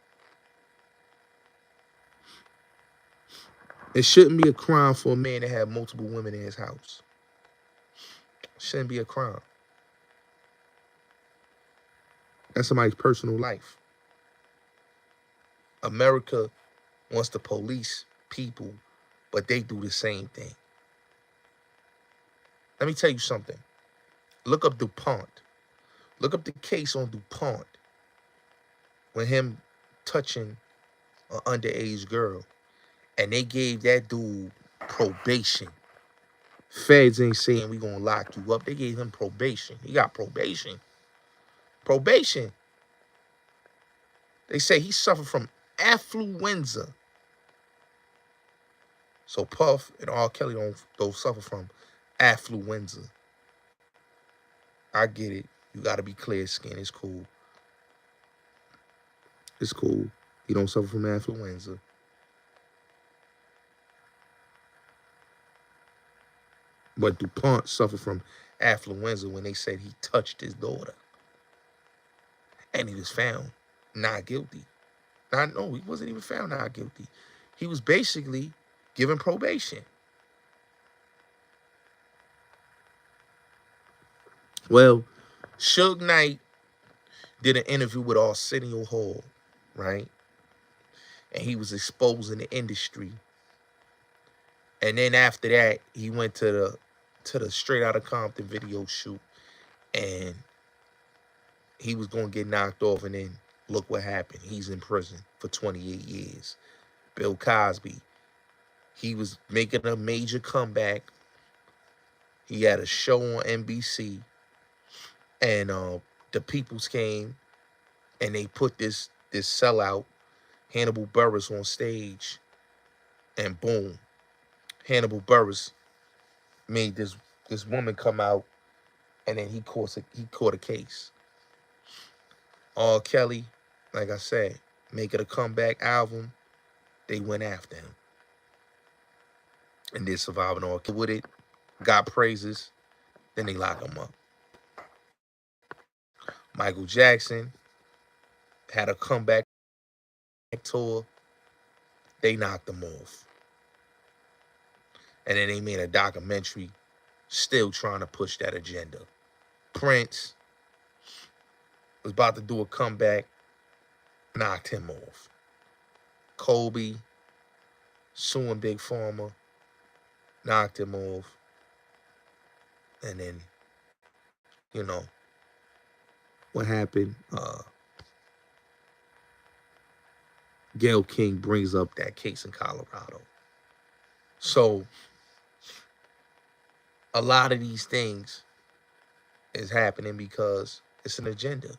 It shouldn't be a crime for a man to have multiple women in his house. It shouldn't be a crime. That's somebody's personal life. America wants to police people, but they do the same thing. Let me tell you something. Look up DuPont. Look up the case on DuPont with him touching an underage girl. And they gave that dude probation. Feds ain't saying we gonna lock you up. They gave him probation. He got probation. Probation. They say he suffered from affluenza. So Puff and Rkelly don't suffer from affluenza. I get it. You gotta be clear skin. It's cool. It's cool. He don't suffer from affluenza. But DuPont suffered from affluenza when they said he touched his daughter. And he was found not guilty. No, he wasn't even found not guilty. He was basically given probation. Well, Suge Knight did an interview with Arsenio Hall, right? And he was exposing the industry. And then after that, he went to the Straight Outta Compton video shoot, and he was gonna get knocked off, and then look what happened. He's in prison for 28 years. Bill Cosby, he was making a major comeback. He had a show on NBC, and the Peoples came, and they put this sellout, Hannibal Buress, on stage, and boom, Hannibal Buress made this woman come out and then he caught a case. Rkelly, like I said, make it a comeback album. They went after him and did Surviving Rkelly with it. Got praises. Then they lock him up. Michael Jackson had a comeback tour. They knocked him off. And then they made a documentary still trying to push that agenda. Prince was about to do a comeback, knocked him off. Kobe suing Big Pharma, knocked him off. And then, you know, what happened? Gayle King brings up that case in Colorado. So a lot of these things is happening because it's an agenda.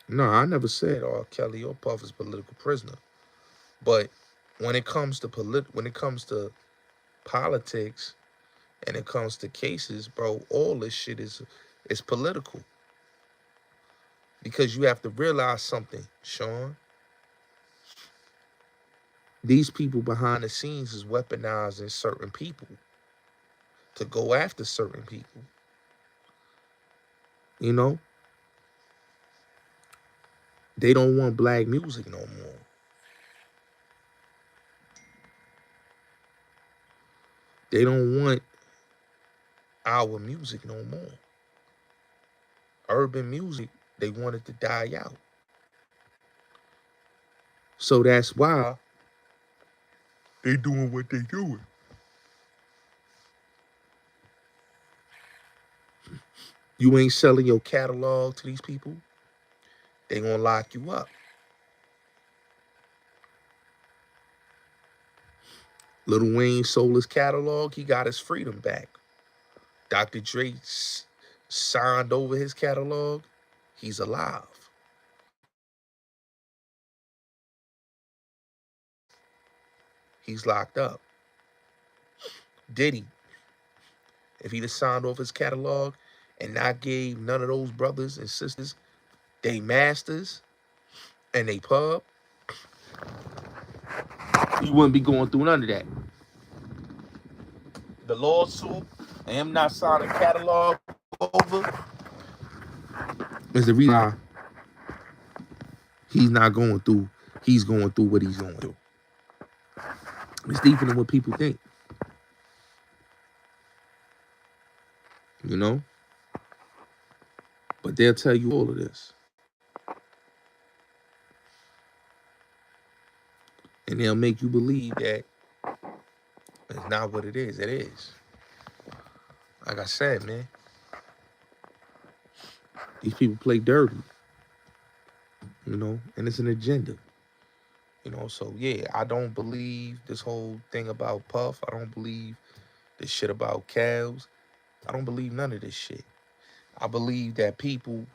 No, I never said Rkelly or Puff is political prisoner. But when it comes to politics and it comes to cases, bro, all this shit is political. Because you have to realize something, Sean. These people behind the scenes is weaponizing certain people to go after certain people. You know? They don't want black music no more. They don't want our music no more. Urban music, they want it to die out. So that's why they doing what they doing. You ain't selling your catalog to these people, they gonna lock you up. Lil Wayne sold his catalog, he got his freedom back. Dr. Dre signed over his catalog, he's alive. He's locked up. Diddy, if he'd have signed off his catalog and not gave none of those brothers and sisters they masters and they pub, he wouldn't be going through none of that. The lawsuit and him not signing catalog over is the reason why he's not going through. He's going through what he's going through. It's deeper than what people think. You know? But they'll tell you all of this. And they'll make you believe that it's not what it is. It is. Like I said, man. These people play dirty. You know? And it's an agenda. You know, so yeah, I don't believe this whole thing about Puff. I don't believe this shit about calves. I don't believe none of this shit. I believe that people,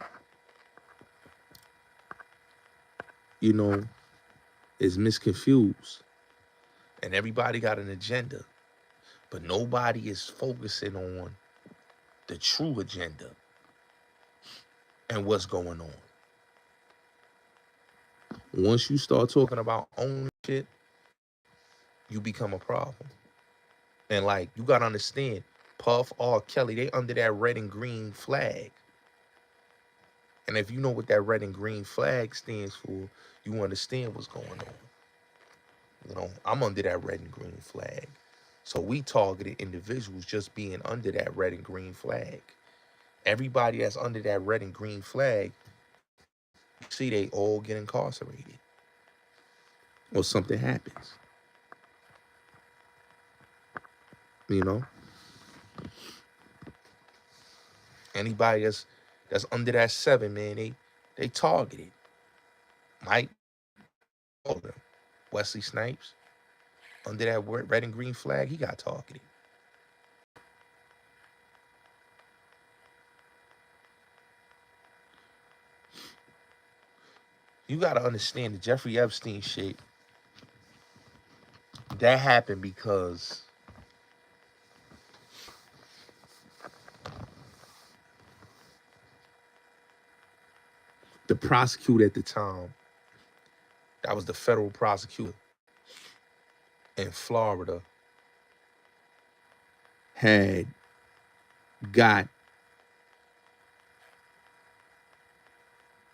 you know, is misconfused. And everybody got an agenda. But nobody is focusing on the true agenda and what's going on. Once you start talking about owning shit, you become a problem. And like, you gotta understand, Puff, Rkelly, they under that red and green flag. And if you know what that red and green flag stands for, you understand what's going on. You know, I'm under that red and green flag. So we targeted individuals just being under that red and green flag. Everybody that's under that red and green flag, see, they all get incarcerated. Or something happens. You know? Anybody that's under that 7, man, they targeted. Mike, Wesley Snipes, under that red and green flag, he got targeted. You got to understand the Jeffrey Epstein shit, that happened because prosecutor at the time, that was the federal prosecutor in Florida, had got,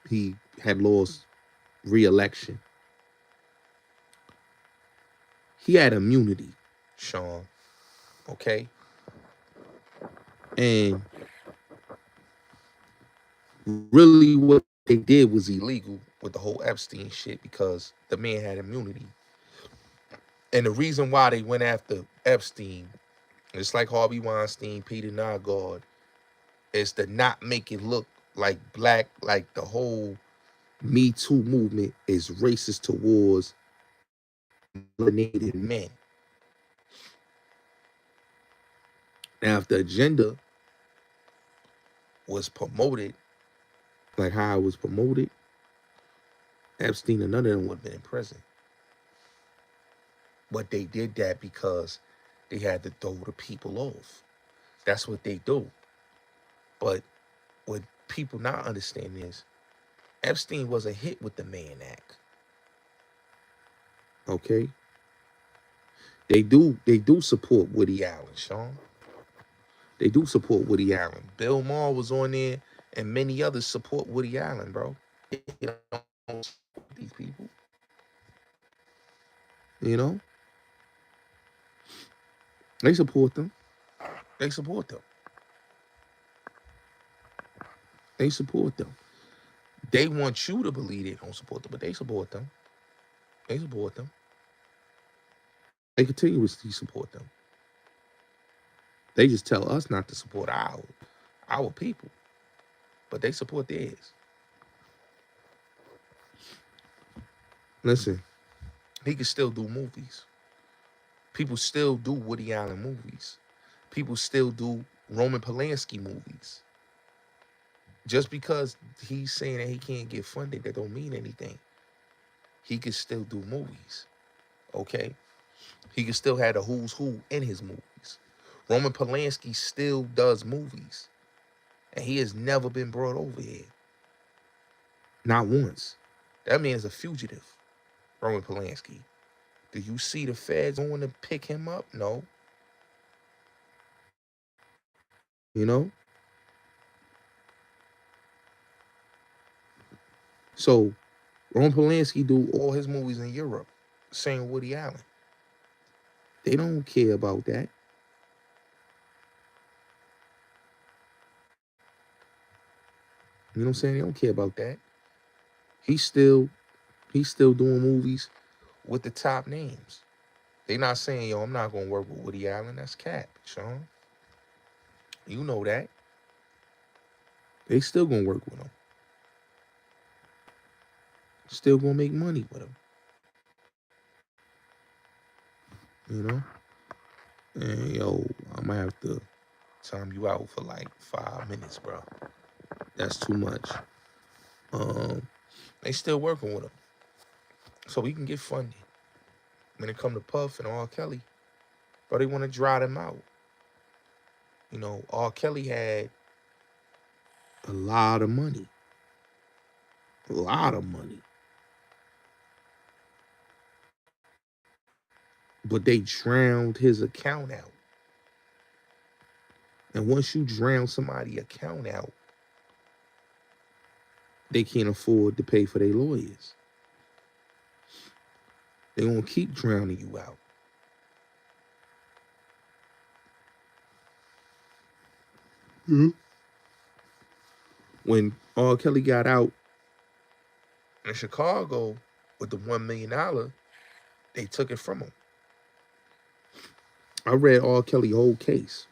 he had lost re-election. He had immunity, Sean, okay? And really what they did was illegal with the whole Epstein shit because the man had immunity. And the reason why they went after Epstein, it's like Harvey Weinstein, Peter Nygard, is to not make it look like black, like the whole Me Too movement is racist towards melanated men. Now, if the agenda was promoted like how it was promoted, Epstein and none of them would have been in prison. But they did that because they had to throw the people off. That's what they do. But what people not understand is Epstein was a hit with the Mann Act. Okay? They do support Woody Allen, Sean. They do support Woody Allen. Bill Maher was on there, and many others support Woody Allen, bro. They don't support these people. You know? They support them. They support them. They support them. They want you to believe they don't support them, but they support them. They support them. They continuously support them. They just tell us not to support our people, but they support theirs. Listen, he can still do movies. People still do Woody Allen movies. People still do Roman Polanski movies. Just because he's saying that he can't get funded, that don't mean anything. He can still do movies, okay? He can still have the who's who in his movies. Roman Polanski still does movies, and he has never been brought over here. Not once. That man is a fugitive, Roman Polanski. Do you see the feds going to pick him up? No. You know? So, Roman Polanski do all his movies in Europe. Same Woody Allen. They don't care about that. You know what I'm saying? They don't care about that. He's still doing movies with the top names. They not saying, yo, I'm not gonna work with Woody Allen. That's cap, Sean. You know that. They still gonna work with him. Still gonna make money with him. You know? And yo, I might have to time you out for like 5 minutes, bro. That's too much. They still working with him. So we can get funded. When it come to Puff and Rkelly, bro, they want to dry them out. You know, Rkelly had a lot of money. A lot of money. But they drowned his account out. And once you drown somebody's account out, they can't afford to pay for their lawyers. They gonna keep drowning you out. Mm-hmm. When Rkelly got out in Chicago with the $1 million, they took it from him. I read Rkelly's whole case.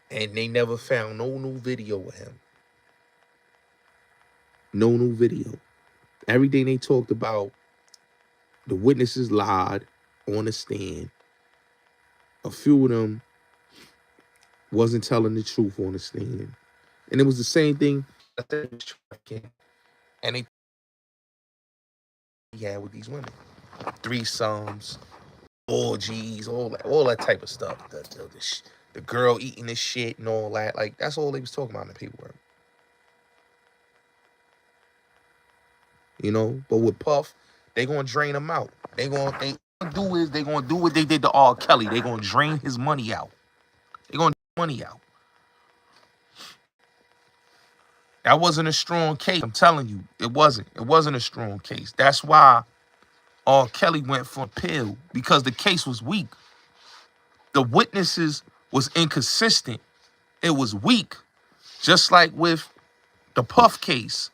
And they never found no new video of him. No new video. Everything they talked about, the witnesses lied on the stand. A few of them wasn't telling the truth on the stand. And it was the same thing and he had with these women. Threesomes, orgies, all that type of stuff. The girl eating this shit and all that. Like, that's all they was talking about in the paperwork. you know. But with Puff, they gonna drain him out. They gonna they gonna do what they did to R. Kelly. They gonna drain his money out. They gonna drain money out. That wasn't a strong case. I'm telling you, it wasn't. It wasn't a strong case. That's why R. Kelly went for appeal, because the case was weak. The witnesses was inconsistent. It was weak. Just like with the Puff case.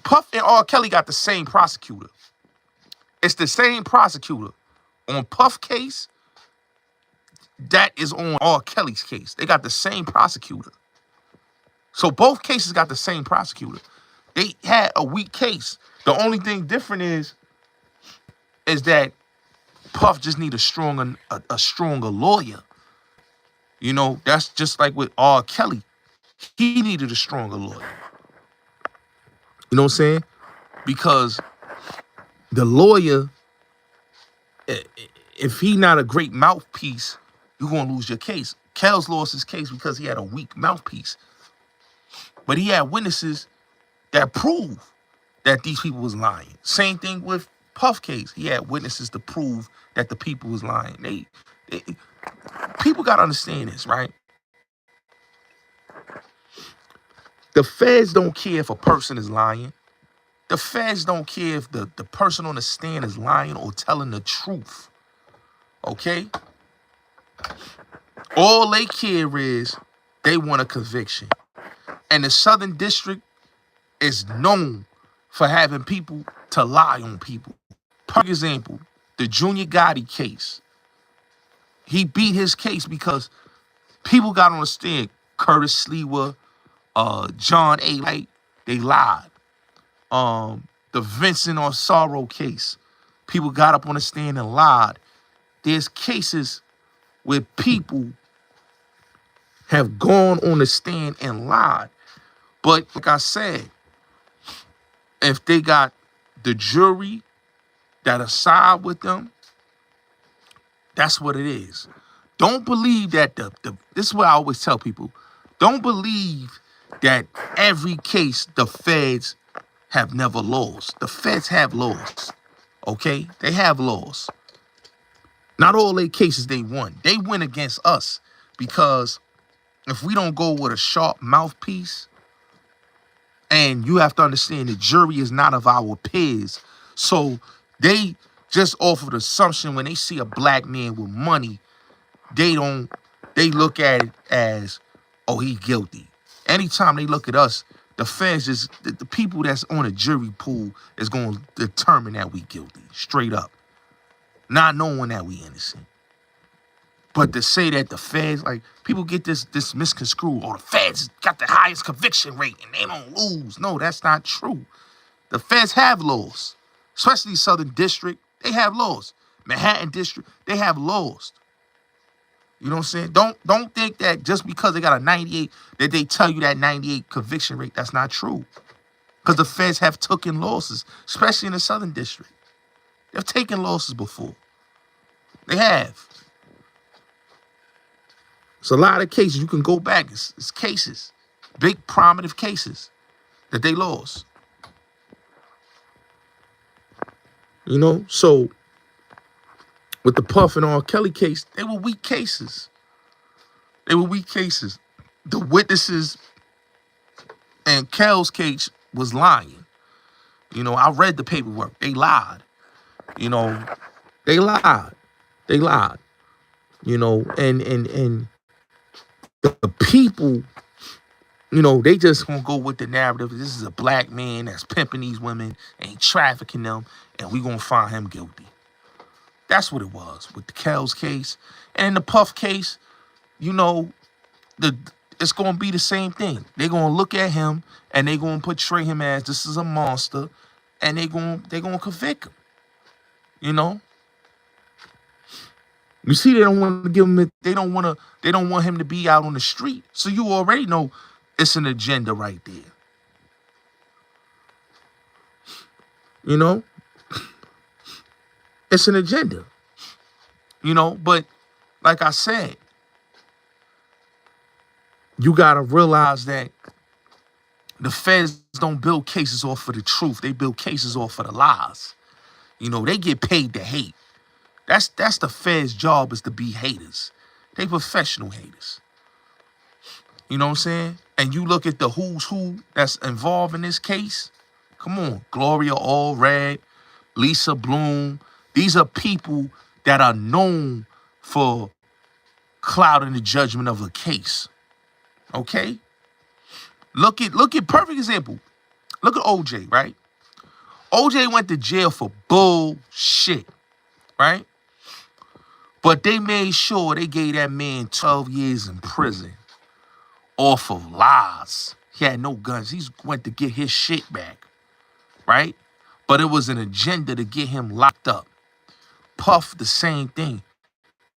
Puff and R. Kelly got the same prosecutor. It's the same prosecutor. On Puff case, that is on R. Kelly's case. They got the same prosecutor. So both cases got the same prosecutor. They had a weak case. The only thing different is that Puff just need a stronger lawyer. You know, that's just like with R. Kelly. He needed a stronger lawyer. You know what I'm saying? Because the lawyer, if he not a great mouthpiece, you're going to lose your case. Kells lost his case because he had a weak mouthpiece. But he had witnesses that prove that these people was lying. Same thing with Puff case. He had witnesses to prove that the people was lying. People got to understand this, right? The feds don't care if a person is lying. The feds don't care if the person on the stand is lying or telling the truth. Okay? All they care is they want a conviction. And the Southern District is known for having people to lie on people. For example, the Junior Gotti case. He beat his case because people got on the stand. Curtis Slewa, John A. Light, they lied. The Vincent Orsaro case. People got up on the stand and lied. There's cases where people have gone on the stand and lied. But like I said, if they got the jury that'll side with them, that's what it is. Don't believe that this is what I always tell people. Don't believe that every case the feds have never lost. The feds have lost. Okay? They have lost. Not all their cases they won. They win against us because if we don't go with a sharp mouthpiece, and you have to understand the jury is not of our peers. So they just off of the assumption when they see a black man with money, they look at it as, oh, he guilty. Anytime they look at us, the feds just, the people that's on a jury pool is going to determine that we guilty, straight up. Not knowing that we innocent. But to say that the feds, like, people get this misconstrued, oh, the feds got the highest conviction rate and they don't lose. No, that's not true. The feds have laws, especially Southern District. They have laws. Manhattan District, they have laws. You know what I'm saying? Don't think that just because they got a 98, that they tell you that 98 conviction rate. That's not true. Because the feds have taken losses, especially in the Southern District. They've taken losses before. They have. It's a lot of cases. You can go back. It's cases. Big prominent cases that they lost. You know? So, with the Puff and R. Kelly case, they were weak cases. They were weak cases. The witnesses and Kel's case was lying. You know, I read the paperwork. They lied. You know, they lied. They lied. You know, and the people, you know, they just gonna go with the narrative. This is a black man that's pimping these women and trafficking them, and we gonna find him guilty. That's what it was with the Kells case. And in the Puff case, you know, it's gonna be the same thing. They're gonna look at him and they're gonna portray him as this is a monster, and they're gonna convict him. You know? You see, they don't want to give him. They don't want him to be out on the street. So you already know it's an agenda right there. You know, it's an agenda. You know, but like I said, you gotta realize that The feds don't build cases off of the truth. They build cases off of the lies. You know, they get paid to hate. That's the feds' job, is to be haters. They professional haters. You know what I'm saying? And you look at the who's who that's involved in this case. Come on. Gloria Allred, Lisa Bloom. These are people that are known for clouding the judgment of a case. Okay? Look at perfect example. Look at OJ, right? OJ went to jail for bullshit, right? But they made sure they gave that man 12 years in prison off of lies. He had no guns. He went to get his shit back, right? But it was an agenda to get him locked up. Puff, the same thing.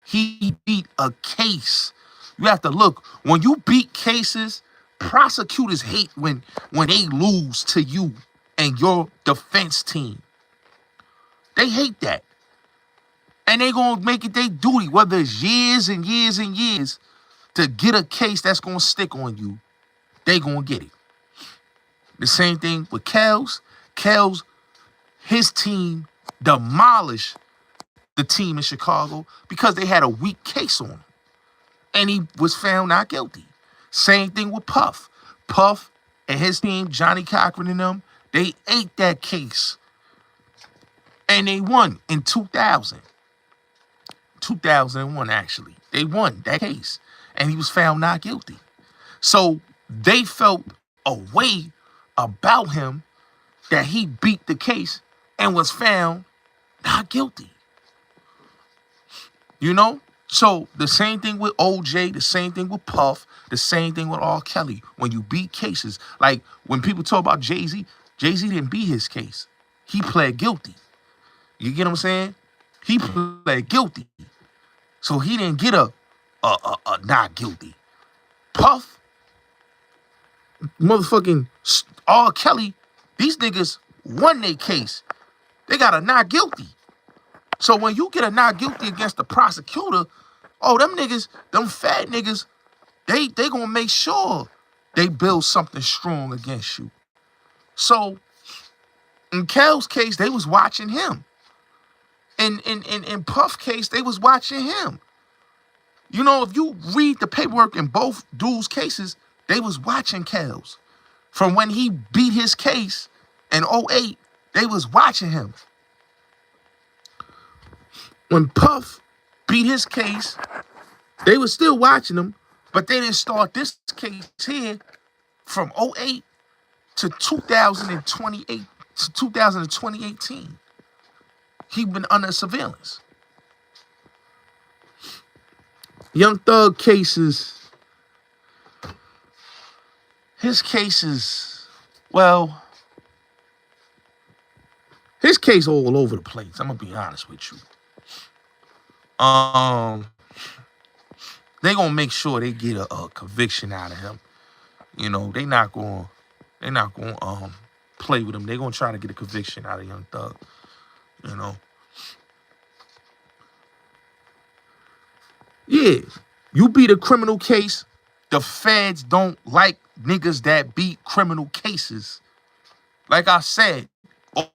He beat a case. You have to look. When you beat cases, prosecutors hate when they lose to you and your defense team. They hate that. And they gonna make it their duty, whether it's years and years and years, to get a case that's gonna stick on you. They gonna get it. The same thing with Kels. Kels, his team demolished the team in Chicago because they had a weak case on him. And he was found not guilty. Same thing with Puff. Puff and his team, Johnny Cochran and them, they ate that case. And they won in 2000. 2001, actually. They won that case. And he was found not guilty. So they felt a way about him that he beat the case and was found not guilty. You know? So the same thing with OJ, the same thing with Puff, the same thing with Rkelly. When you beat cases, like when people talk about Jay-Z, Jay-Z didn't beat his case. He pled guilty. You get what I'm saying? He pled guilty. So he didn't get a not guilty. Puff, motherfucking Rkelly, these niggas won their case. They got a not guilty. So when you get a not guilty against the prosecutor, oh, them niggas, them fat niggas, they gonna make sure they build something strong against you. So in Kel's case, they was watching him. In Puff case, they was watching him. You know, if you read the paperwork in both dudes' cases, they was watching Kel's. From when he beat his case in 2008, they was watching him. When Puff beat his case, they was still watching him, but they didn't start this case here from 2008 to 2028 to 2018. He been under surveillance. Young Thug cases, his cases, well, his case all over the place. I'm gonna be honest with you. They gonna make sure they get a conviction out of him. You know, they not gonna play with him. They gonna try to get a conviction out of Young Thug. You know. Yeah, you beat a criminal case. The feds don't like niggas that beat criminal cases. Like I said,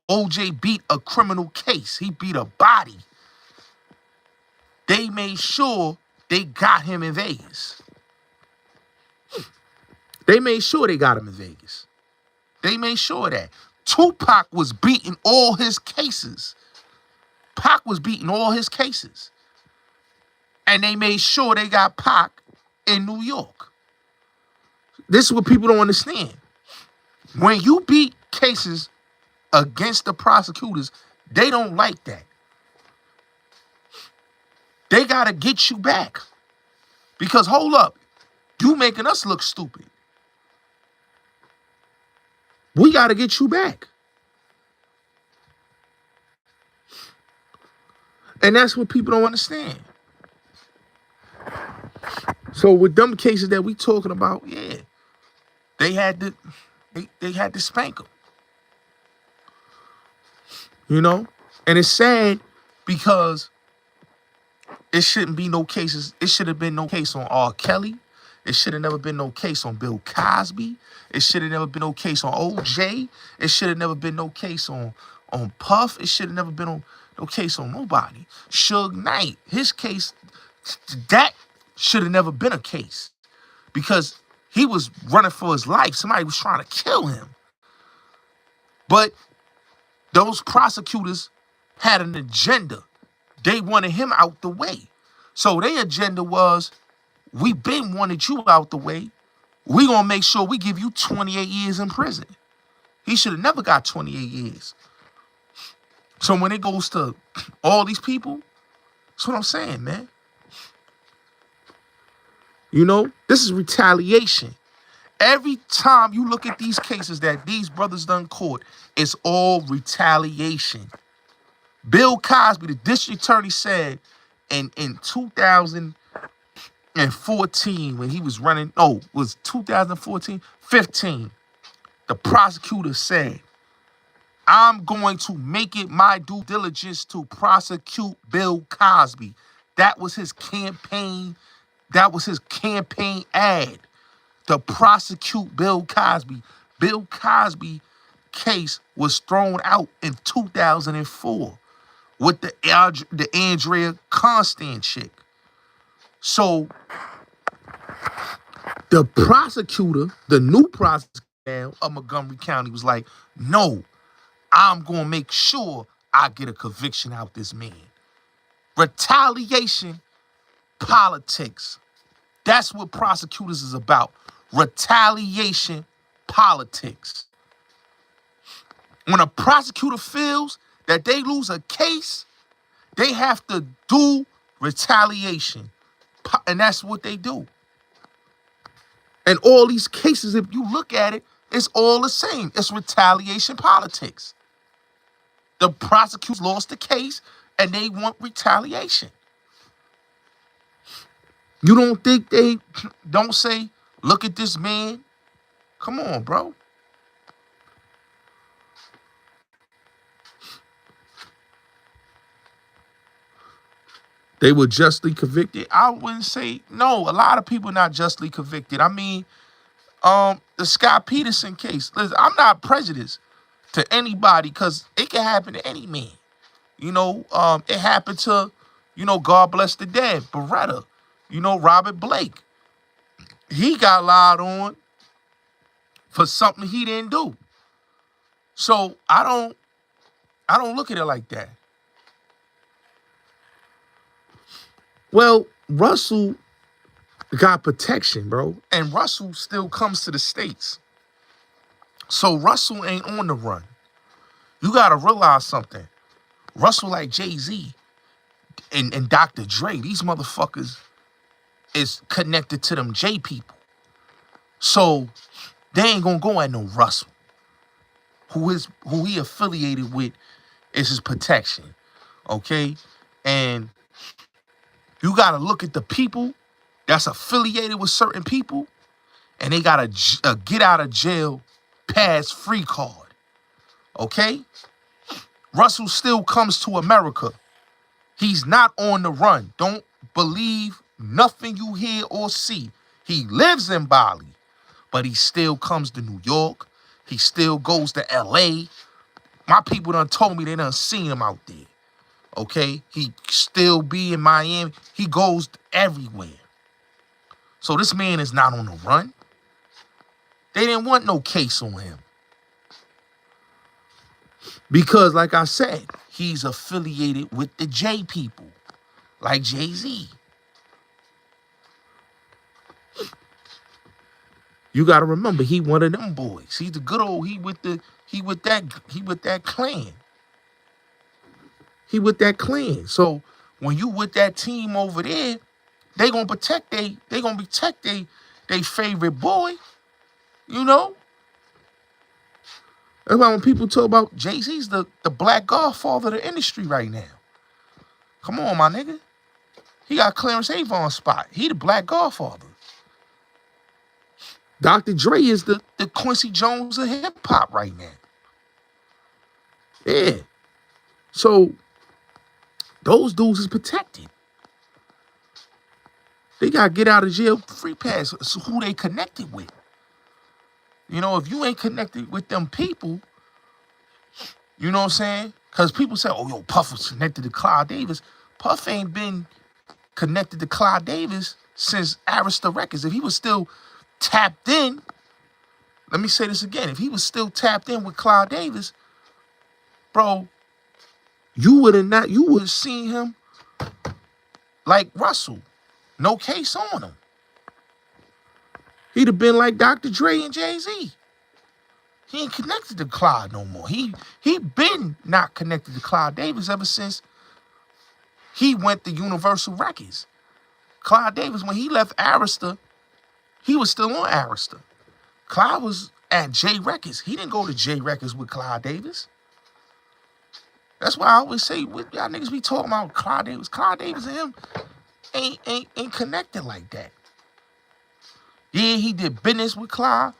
OJ beat a criminal case. He beat a body. They made sure they got him in Vegas. They made sure they got him in Vegas. They made sure of that. Tupac was beating all his cases. Pac was beating all his cases. And they made sure they got Pac in New York. This is what people don't understand. When you beat cases against the prosecutors, they don't like that. They got to get you back. Because, hold up, you making us look stupid. We got to get you back. And that's what people don't understand. So with them cases that we talking about, yeah, they had to spank them. You know? And it's sad because it shouldn't be no cases. It should have been no case on Rkelly. It should have never been no case on Bill Cosby. It should have never been no case on OJ. It should have never been no case on Puff. It should have never been no case on nobody. Suge Knight, his case, that should have never been a case because he was running for his life. Somebody was trying to kill him. But those prosecutors had an agenda. They wanted him out the way. So their agenda was, we been wanted you out the way. We gonna make sure we give you 28 years in prison. He should have never got 28 years. So when it goes to all these people, that's what I'm saying, man. You know, this is retaliation. Every time you look at these cases that these brothers done caught, it's all retaliation. Bill Cosby, the district attorney, said in 2014 when he was running, was 2014? 15. The prosecutor said, I'm going to make it my due diligence to prosecute Bill Cosby. That was his campaign. That was his campaign ad. To prosecute Bill Cosby. Bill Cosby case was thrown out in 2004 with the Andrea Constant chick. So the prosecutor, the new prosecutor of Montgomery County was like, no, I'm going to make sure I get a conviction out this man. Retaliation, politics. That's what prosecutors is about. Retaliation, politics. When a prosecutor feels that they lose a case, they have to do retaliation. And that's what they do. And all these cases, if you look at it, it's all the same. It's retaliation politics. The prosecutors lost the case and they want retaliation. You don't think they don't say, look at this man? Come on, bro. They were justly convicted. I wouldn't say, no, a lot of people not justly convicted. I mean, the Scott Peterson case, listen, I'm not prejudiced to anybody because it can happen to any man. You know, it happened to, God bless the dead, Beretta, Robert Blake. He got lied on for something he didn't do. So I don't look at it like that. Well, Russell got protection, bro. And Russell still comes to the States. So Russell ain't on the run. You got to realize something. Russell, like Jay-Z and Dr. Dre, these motherfuckers is connected to them J people. So they ain't going to go at no Russell. Who he affiliated with is his protection. Okay? And you got to look at the people that's affiliated with certain people, and they got a get out of jail pass free card. Okay? Russell still comes to America. He's not on the run. Don't believe nothing you hear or see. He lives in Bali, but he still comes to New York. He still goes to LA. My people done told me they done seen him out there. Okay? He still be in Miami. He goes everywhere. So this man is not on the run. They didn't want no case on him. Because, like I said, he's affiliated with the J people, like Jay-Z. You gotta remember, he one of them boys. He's the good old, he with that clan. He with that clan. So when you with that team over there, they gonna protect they favorite boy. You know? That's why when people talk about Jay-Z's the black godfather of the industry right now. Come on, my nigga. He got Clarence Avon's spot. He the black godfather. Dr. Dre is the Quincy Jones of hip-hop right now. Yeah. So those dudes is protected. They got to get out of jail free pass. So who they connected with. You know, if you ain't connected with them people, you know what I'm saying? Because people say, oh, yo, Puff was connected to Clive Davis. Puff ain't been connected to Clive Davis since Arista Records. If he was still tapped in, let me say this again. If he was still tapped in with Clive Davis, bro, you would have seen him like Russell. No case on him. He'd have been like Dr. Dre and Jay-Z. He ain't connected to Clive no more. He been not connected to Clive Davis ever since he went to Universal Records. Clive Davis, when he left Arista, he was still on Arista. Clive was at J Records. He didn't go to J Records with Clive Davis. That's why I always say, what y'all niggas be talking about Clive Davis. Clive Davis and him ain't connected like that. Yeah, he did business with Clive,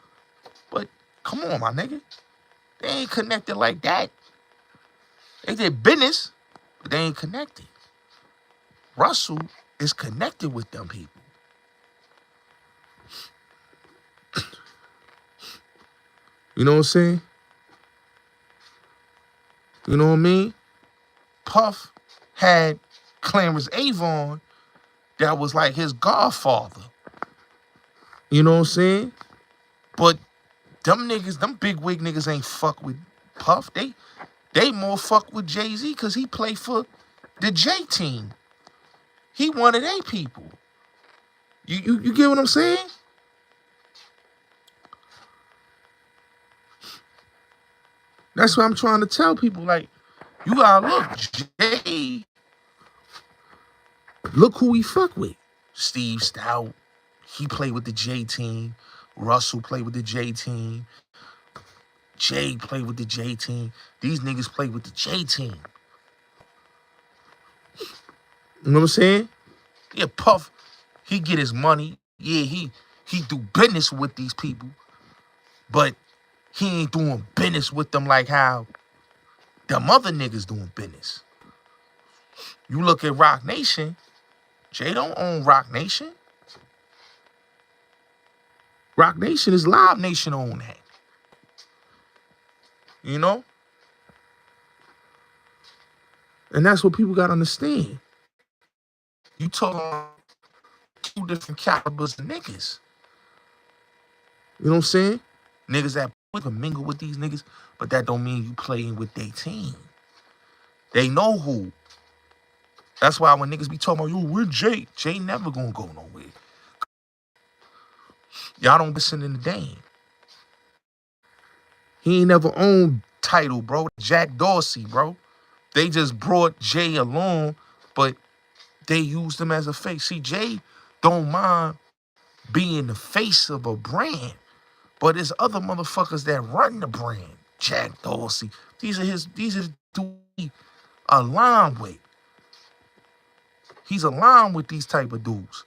but come on, my nigga. They ain't connected like that. They did business, but they ain't connected. Russell is connected with them people. You know what I'm saying? You know what I mean? Puff had Clarence Avon that was like his godfather. You know what I'm saying? But them niggas, them big wig niggas ain't fuck with Puff. They more fuck with Jay-Z because he played for the J team. He one of they people. You get what I'm saying? That's what I'm trying to tell people. Like, you gotta look. Jay, look who he fuck with. Steve Stout, he played with the J team. Russell played with the J team. Jay played with the J team. These niggas played with the J team. You know what I'm saying? Yeah, Puff, he get his money. Yeah, he do business with these people. But he ain't doing business with them like how them other niggas doing business. You look at Rock Nation, Jay don't own Rock Nation. Rock Nation is Live Nation own that. You know? And that's what people gotta understand. You talking two different calibers of niggas. You know what I'm saying? Niggas that can mingle with these niggas, but that don't mean you playing with their team. They know who. That's why when niggas be talking about, yo, we're Jay. Jay never gonna go nowhere. Y'all don't listen in the game. He ain't never owned Title, bro. Jack Dorsey, bro. They just brought Jay along, but they used him as a face. See, Jay don't mind being the face of a brand, but there's other motherfuckers that run the brand. Jack Dorsey. These are the dudes he aligned with. He's aligned with these type of dudes.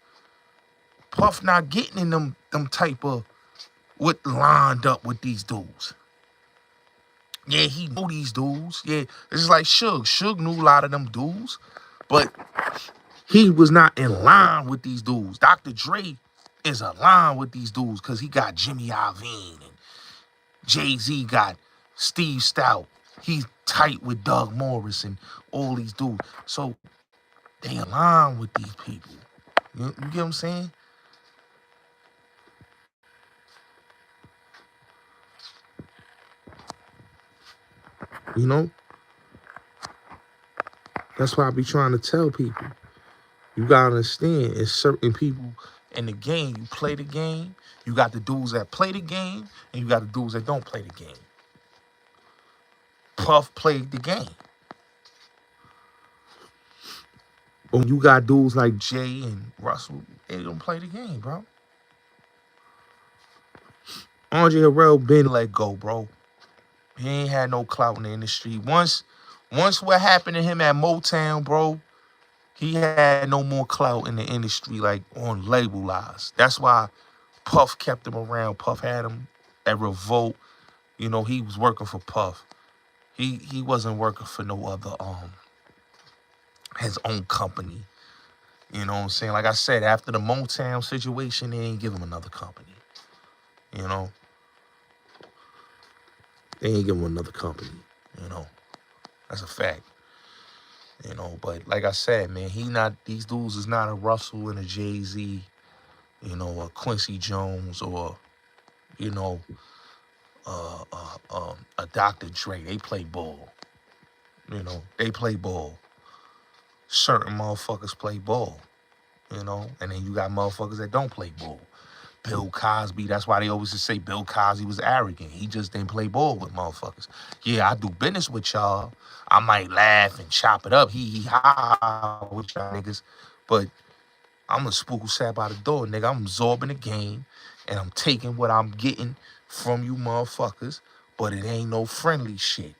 Puff not getting in them type of what lined up with these dudes. Yeah, he knew these dudes. Yeah, it's just like Suge. Suge knew a lot of them dudes, but he was not in line with these dudes. Dr. Dre is aligned with these dudes because he got Jimmy Iovine and Jay-Z got Steve Stout. He's tight with Doug Morris and all these dudes. So they align with these people. You get what I'm saying? You know? That's why I be trying to tell people. You gotta understand, it's certain people in the game. You play the game. You got the dudes that play the game, and you got the dudes that don't play the game. Puff played the game. But you got dudes like Jay and Russell, they don't play the game, bro. Andre Harrell been let go, bro. He ain't had no clout in the industry. Once what happened to him at Motown, bro, he had no more clout in the industry, like on label lies. That's why Puff kept him around. Puff had him at Revolt. You know, he was working for Puff. He wasn't working for no other his own company. You know what I'm saying? Like I said, after the Motown situation, they ain't give him another company. You know? They ain't give him another company. You know? That's a fact. You know, but like I said, man, these dudes is not a Russell and a Jay-Z, you know, a Quincy Jones or, you know, a Dr. Dre. They play ball. You know, they play ball. Certain motherfuckers play ball, you know, and then you got motherfuckers that don't play ball. Bill Cosby, that's why they always just say Bill Cosby was arrogant. He just didn't play ball with motherfuckers. Yeah, I do business with y'all. I might laugh and chop it up, hee ha ha with y'all niggas, but I'm a spook who sat by the door, nigga. I'm absorbing the game, and I'm taking what I'm getting from you motherfuckers, but it ain't no friendly shit.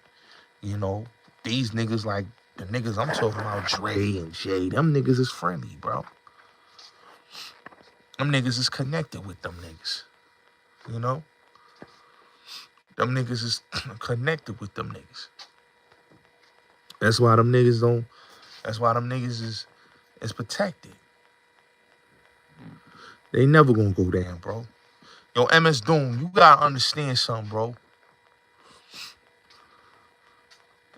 You know, these niggas like the niggas I'm talking about, Dre and Jay, them niggas is friendly, bro. Them niggas is connected with them niggas. You know? Them niggas is connected with them niggas. That's why them niggas is protected. They never gonna go down, bro. Yo, MS Doom, you gotta understand something, bro.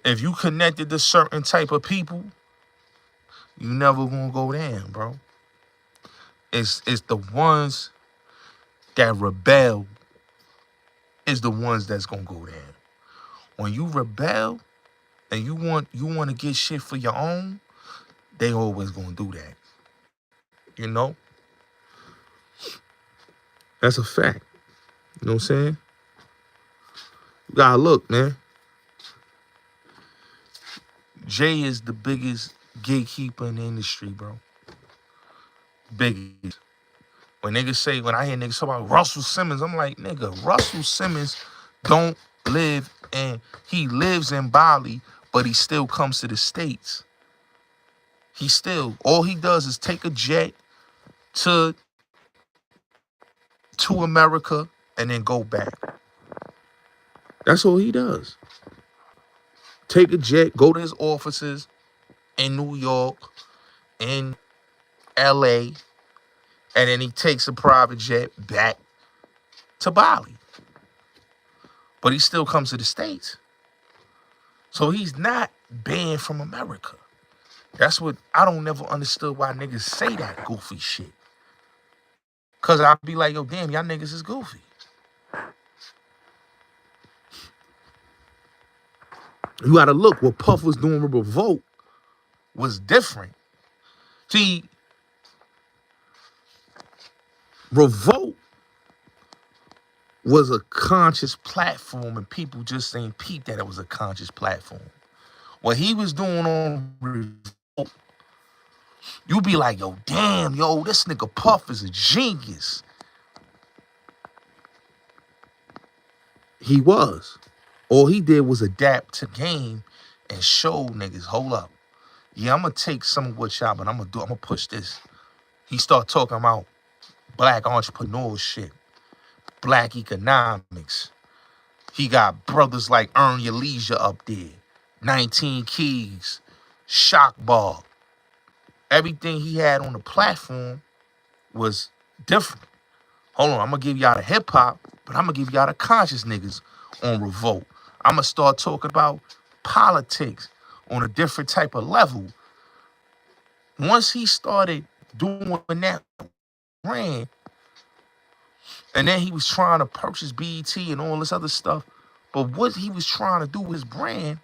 If you connected to certain type of people, you never gonna go down, bro. It's the ones that rebel is the ones that's gonna go down. When you rebel and you want to get shit for your own, they always gonna do that. You know? That's a fact. You know what I'm saying? You gotta look, man. Jay is the biggest gatekeeper in the industry, bro. Biggest. When I hear niggas talk about Russell Simmons, I'm like, nigga, Russell Simmons he lives in Bali, but he still comes to the States. All he does is take a jet to America and then go back. That's all he does. Take a jet, go to his offices in New York, in LA, and then he takes a private jet back to Bali. But he still comes to the States. So he's not banned from America. That's what I don't never understood why niggas say that goofy shit. Cause I'd be like, yo, damn, y'all niggas is goofy. You gotta look, what Puff was doing with Revolt was different. See, Revolt was a conscious platform and people just ain't peeped that it was a conscious platform. What he was doing on Revolt, you be like, yo, damn, yo, this nigga Puff is a genius. He was. All he did was adapt to game and show niggas, hold up. Yeah, I'm gonna take some of what y'all, but I'm gonna push this. He start talking about black entrepreneurship, black economics. He got brothers like Earn Your Leisure up there, 19 Keys, Shock Bar. Everything he had on the platform was different. Hold on, I'm gonna give y'all the hip hop, but I'm gonna give y'all the conscious niggas on Revolt. I'm gonna start talking about politics on a different type of level. Once he started doing that brand, and then he was trying to purchase BET and all this other stuff, but what he was trying to do with his brand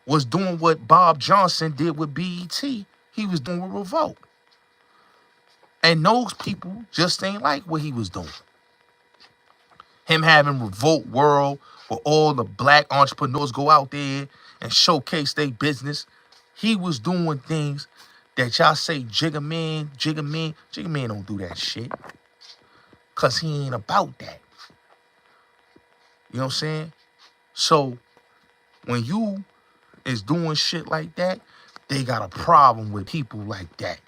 was doing what Bob Johnson did with BET. He was doing with Revolt. And those people just ain't like what he was doing. Him having Revolt World where all the black entrepreneurs go out there and showcase their business. He was doing things that y'all say Jigga Man don't do that shit. Cause he ain't about that. You know what I'm saying? So when you is doing shit like that, they got a problem with people like that.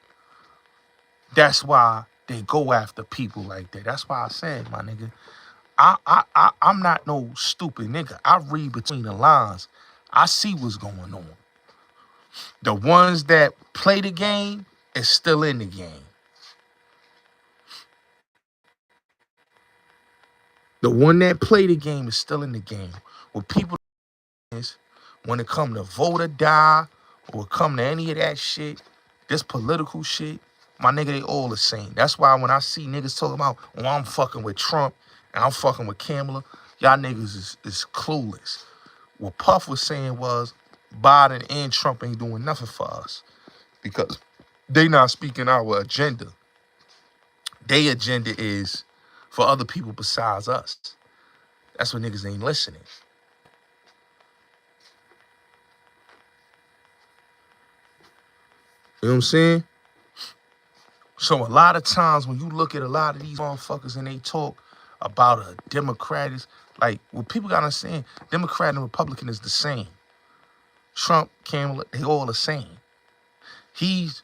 That's why they go after people like that. That's why I said, my nigga, I'm not no stupid nigga. I read between the lines. I see what's going on. The ones that play the game, is still in the game. The one that play the game is still in the game. What people is, when it come to vote or die, or it come to any of that shit, this political shit, my nigga, they all the same. That's why when I see niggas talking about, oh, I'm fucking with Trump and I'm fucking with Kamala, y'all niggas is clueless. What Puff was saying was Biden and Trump ain't doing nothing for us because they not speaking our agenda. Their agenda is for other people besides us. That's what niggas ain't listening. You know what I'm saying? So a lot of times when you look at a lot of these motherfuckers and they talk about a Democrat, is like, what people gotta understand, Democrat and Republican is the same. Trump, Kamala, they all the same. He's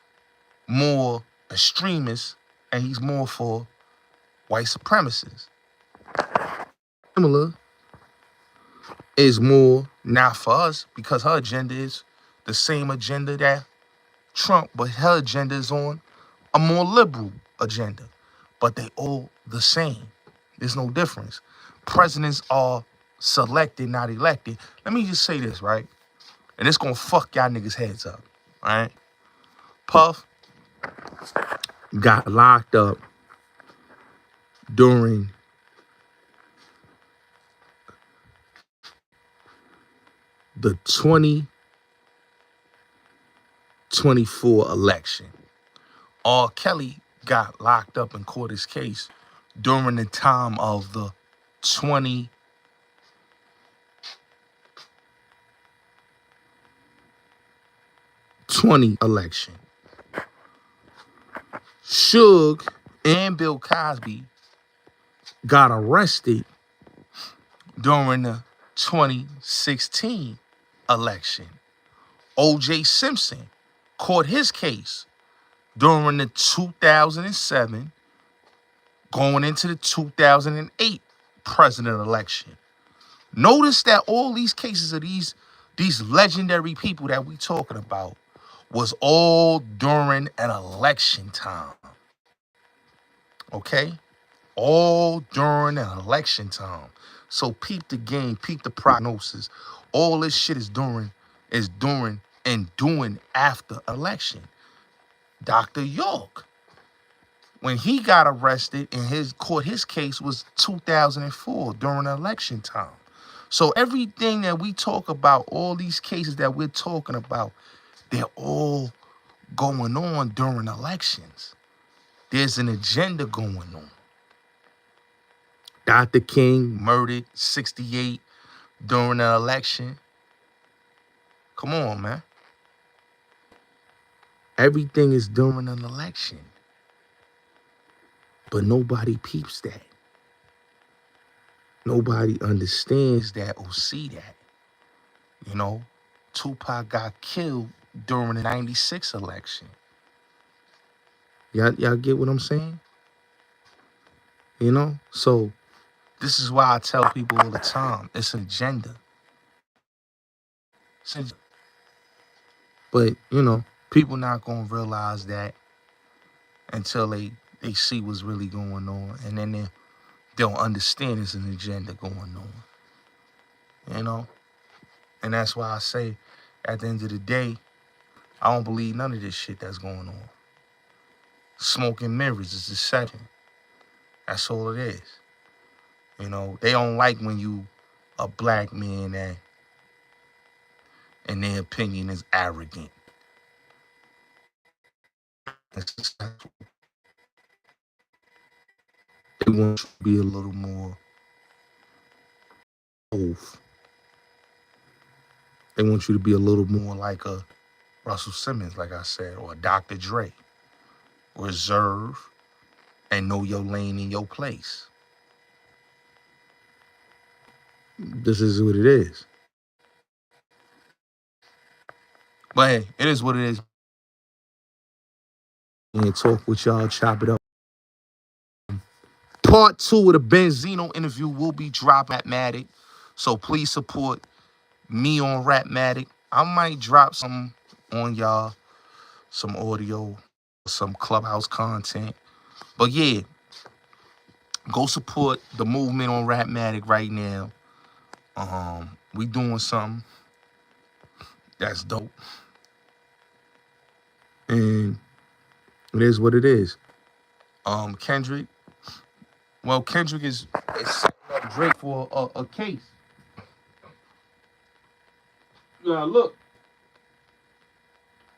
more extremist and he's more for white supremacists. Kamala is more not for us because her agenda is the same agenda that Trump, but her agenda is on a more liberal agenda. But they all the same. There's no difference. Presidents are selected, not elected. Let me just say this, right? And it's gonna fuck y'all niggas' heads up, right? Puff got locked up during the 2024 election. Rkelly got locked up and caught his case during the time of the 2020 election. Suge and Bill Cosby got arrested during the 2016 election. O.J. Simpson caught his case during the 2007 going into the 2008 president election. Notice that all these cases of these legendary people that we talking about was all during an election time. Okay? All during an election time. So peep the game, peep the prognosis. All this shit is during and doing after election. Dr. York, when he got arrested and caught his case was 2004 during election time. So everything that we talk about, all these cases that we're talking about, they're all going on during elections. There's an agenda going on. Dr. King murdered 68 during the election. Come on, man. Everything is during an election. But nobody peeps that. Nobody understands that or see that. You know, Tupac got killed during the 96 election. Y'all get what I'm saying? You know? So this is why I tell people all the time, it's an agenda. But, you know, people not going to realize that until they see what's really going on. And then they'll understand it's an agenda going on. You know? And that's why I say, at the end of the day, I don't believe none of this shit that's going on. Smoke and mirrors is deception. That's all it is. You know, they don't like when you a black man that, in their opinion, is arrogant. They want you to be a little more oath. They want you to be a little more like a Russell Simmons, like I said, or a Dr. Dre. Reserve and know your lane and your place. This is what it is. But hey, it is what it is. And talk with y'all, chop it up. Part 2 of the Benzino interview will be dropping at Matic. So please support me on Rapmatic. I might drop some on y'all, some audio. some Clubhouse content. But yeah, go support the movement on Rapmatic right now. We doing something that's dope. And it is what it is. Kendrick. Well, Kendrick is setting up Drake for a case. Yeah, look.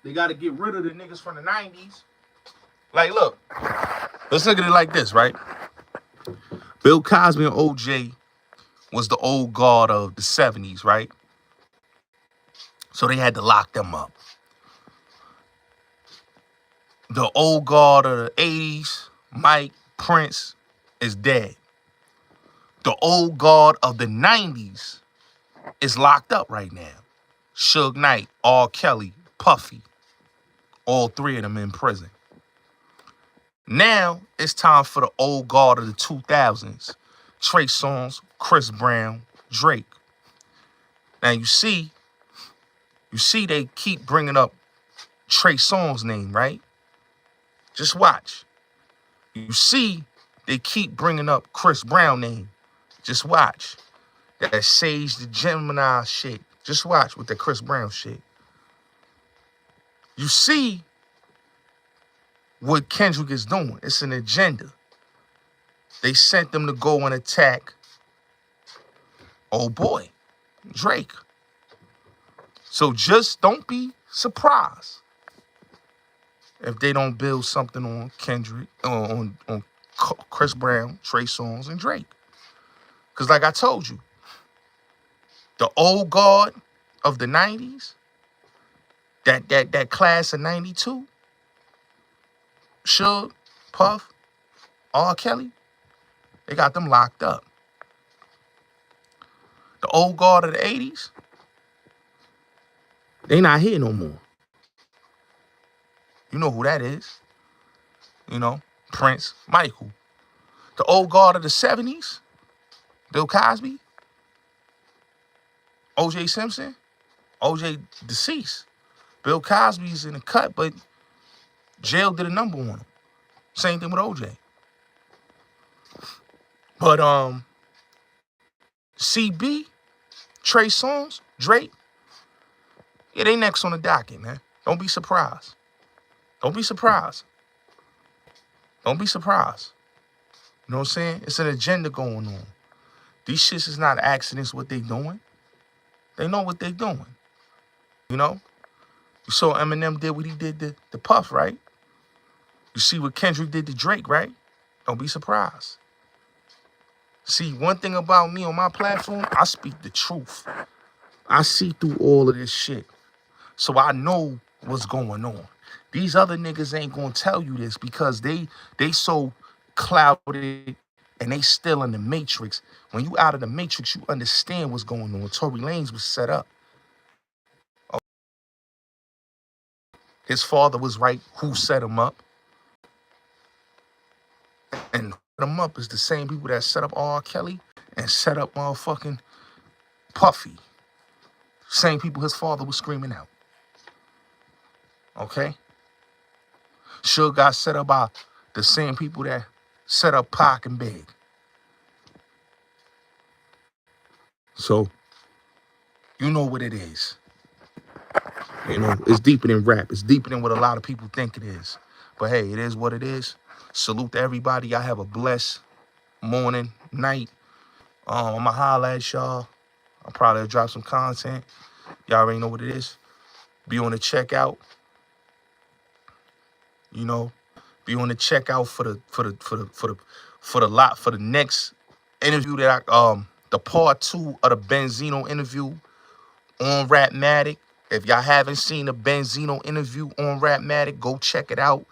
They got to get rid of the niggas from the 90s. Like, look. Let's look at it like this, right? Bill Cosby and OJ was the old guard of the 70s, right? So they had to lock them up. The old guard of the 80s, Mike Prince, is dead. The old guard of the 90s is locked up right now. Suge Knight, Rkelly, Puffy, all three of them in prison. Now it's time for the old guard of the 2000s. Trey Songz, Chris Brown, Drake. Now you see they keep bringing up Trey Songz' name, right? Just watch. You see they keep bringing up Chris Brown name. Just watch. That Sage the Gemini shit. Just watch with the Chris Brown shit. You see what Kendrick is doing. It's an agenda. They sent them to go and attack, oh boy, Drake. So just don't be surprised if they don't build something on Kendrick, on Chris Brown, Trey Songz, and Drake. Because like I told you, the old guard of the 90s, that class of 92, Suge, Puff, Rkelly, they got them locked up. The old guard of the 80s, they not here no more. You know who that is. You know, Prince, Michael. The old guard of the 70s, Bill Cosby, O.J. Simpson, O.J. deceased. Bill Cosby's in the cut, but jail did a number on him. Same thing with O.J. But CB, Trey Songz, Drake, yeah, they next on the docket, man. Don't be surprised. Don't be surprised. Don't be surprised. You know what I'm saying? It's an agenda going on. These shits is not accidents what they doing. They know what they doing. You know? You saw Eminem did what he did to Puff, right? You see what Kendrick did to Drake, right? Don't be surprised. See, one thing about me on my platform, I speak the truth. I see through all of this shit. So I know what's going on. These other niggas ain't gonna tell you this because they so clouded and they still in the matrix. When you out of the matrix, you understand what's going on. Tory Lanez was set up. His father was right. Who set him up? And set him up is the same people that set up Rkelly and set up motherfucking Puffy. Same people his father was screaming out. Okay? Suge got set up by the same people that set up Pac and Big. So, you know what it is. You know, it's deeper than rap. It's deeper than what a lot of people think it is. But hey, it is what it is. Salute to everybody. Y'all have a blessed morning, night. I'm going to holler at y'all. I'll probably drop some content. Y'all already know what it is. Be on the checkout. You know, be on the checkout for the next interview that the part 2 of the Benzino interview on Rapmatic. If y'all haven't seen the Benzino interview on Rapmatic, go check it out.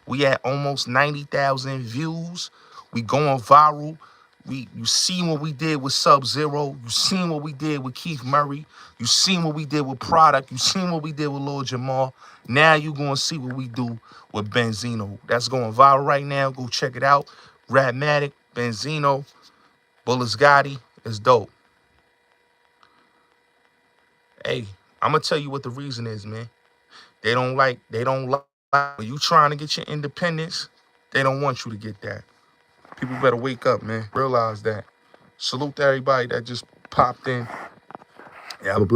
We at almost 90,000 views. We going viral. You seen what we did with Sub-Zero. You seen what we did with Keith Murray. You seen what we did with Product. You seen what we did with Lil Jamal. Now you going to see what we do with Benzino. That's going viral right now. Go check it out. Rapmatic, Benzino, Bullets Gotti. It's dope. Hey, I'm going to tell you what the reason is, man. They don't like When you trying to get your independence, they don't want you to get that. People better wake up, man. Realize that. Salute to everybody that just popped in. Yeah,